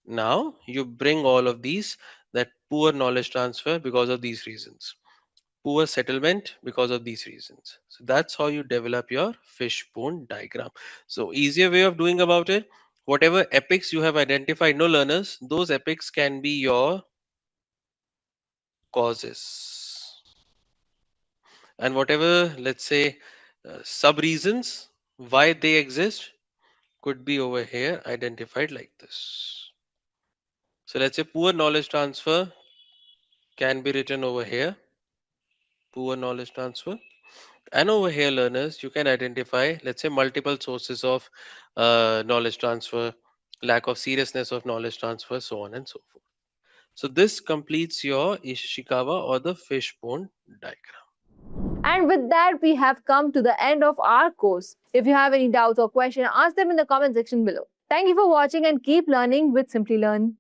Now you bring all of these, that poor knowledge transfer because of these reasons, poor settlement because of these reasons. So that's how you develop your fishbone diagram. So easier way of doing about it, whatever epics you have identified, no learners, those epics can be your causes, and whatever, let's say, sub reasons why they exist could be over here identified like this. So let's say poor knowledge transfer can be written over here, poor knowledge transfer. And over here, learners, you can identify, let's say, multiple sources of knowledge transfer, lack of seriousness of knowledge transfer, so on and so forth. So this completes your Ishikawa or the fishbone diagram. And with that, we have come to the end of our course. If you have any doubts or questions, ask them in the comment section below. Thank you for watching and keep learning with Simply Learn.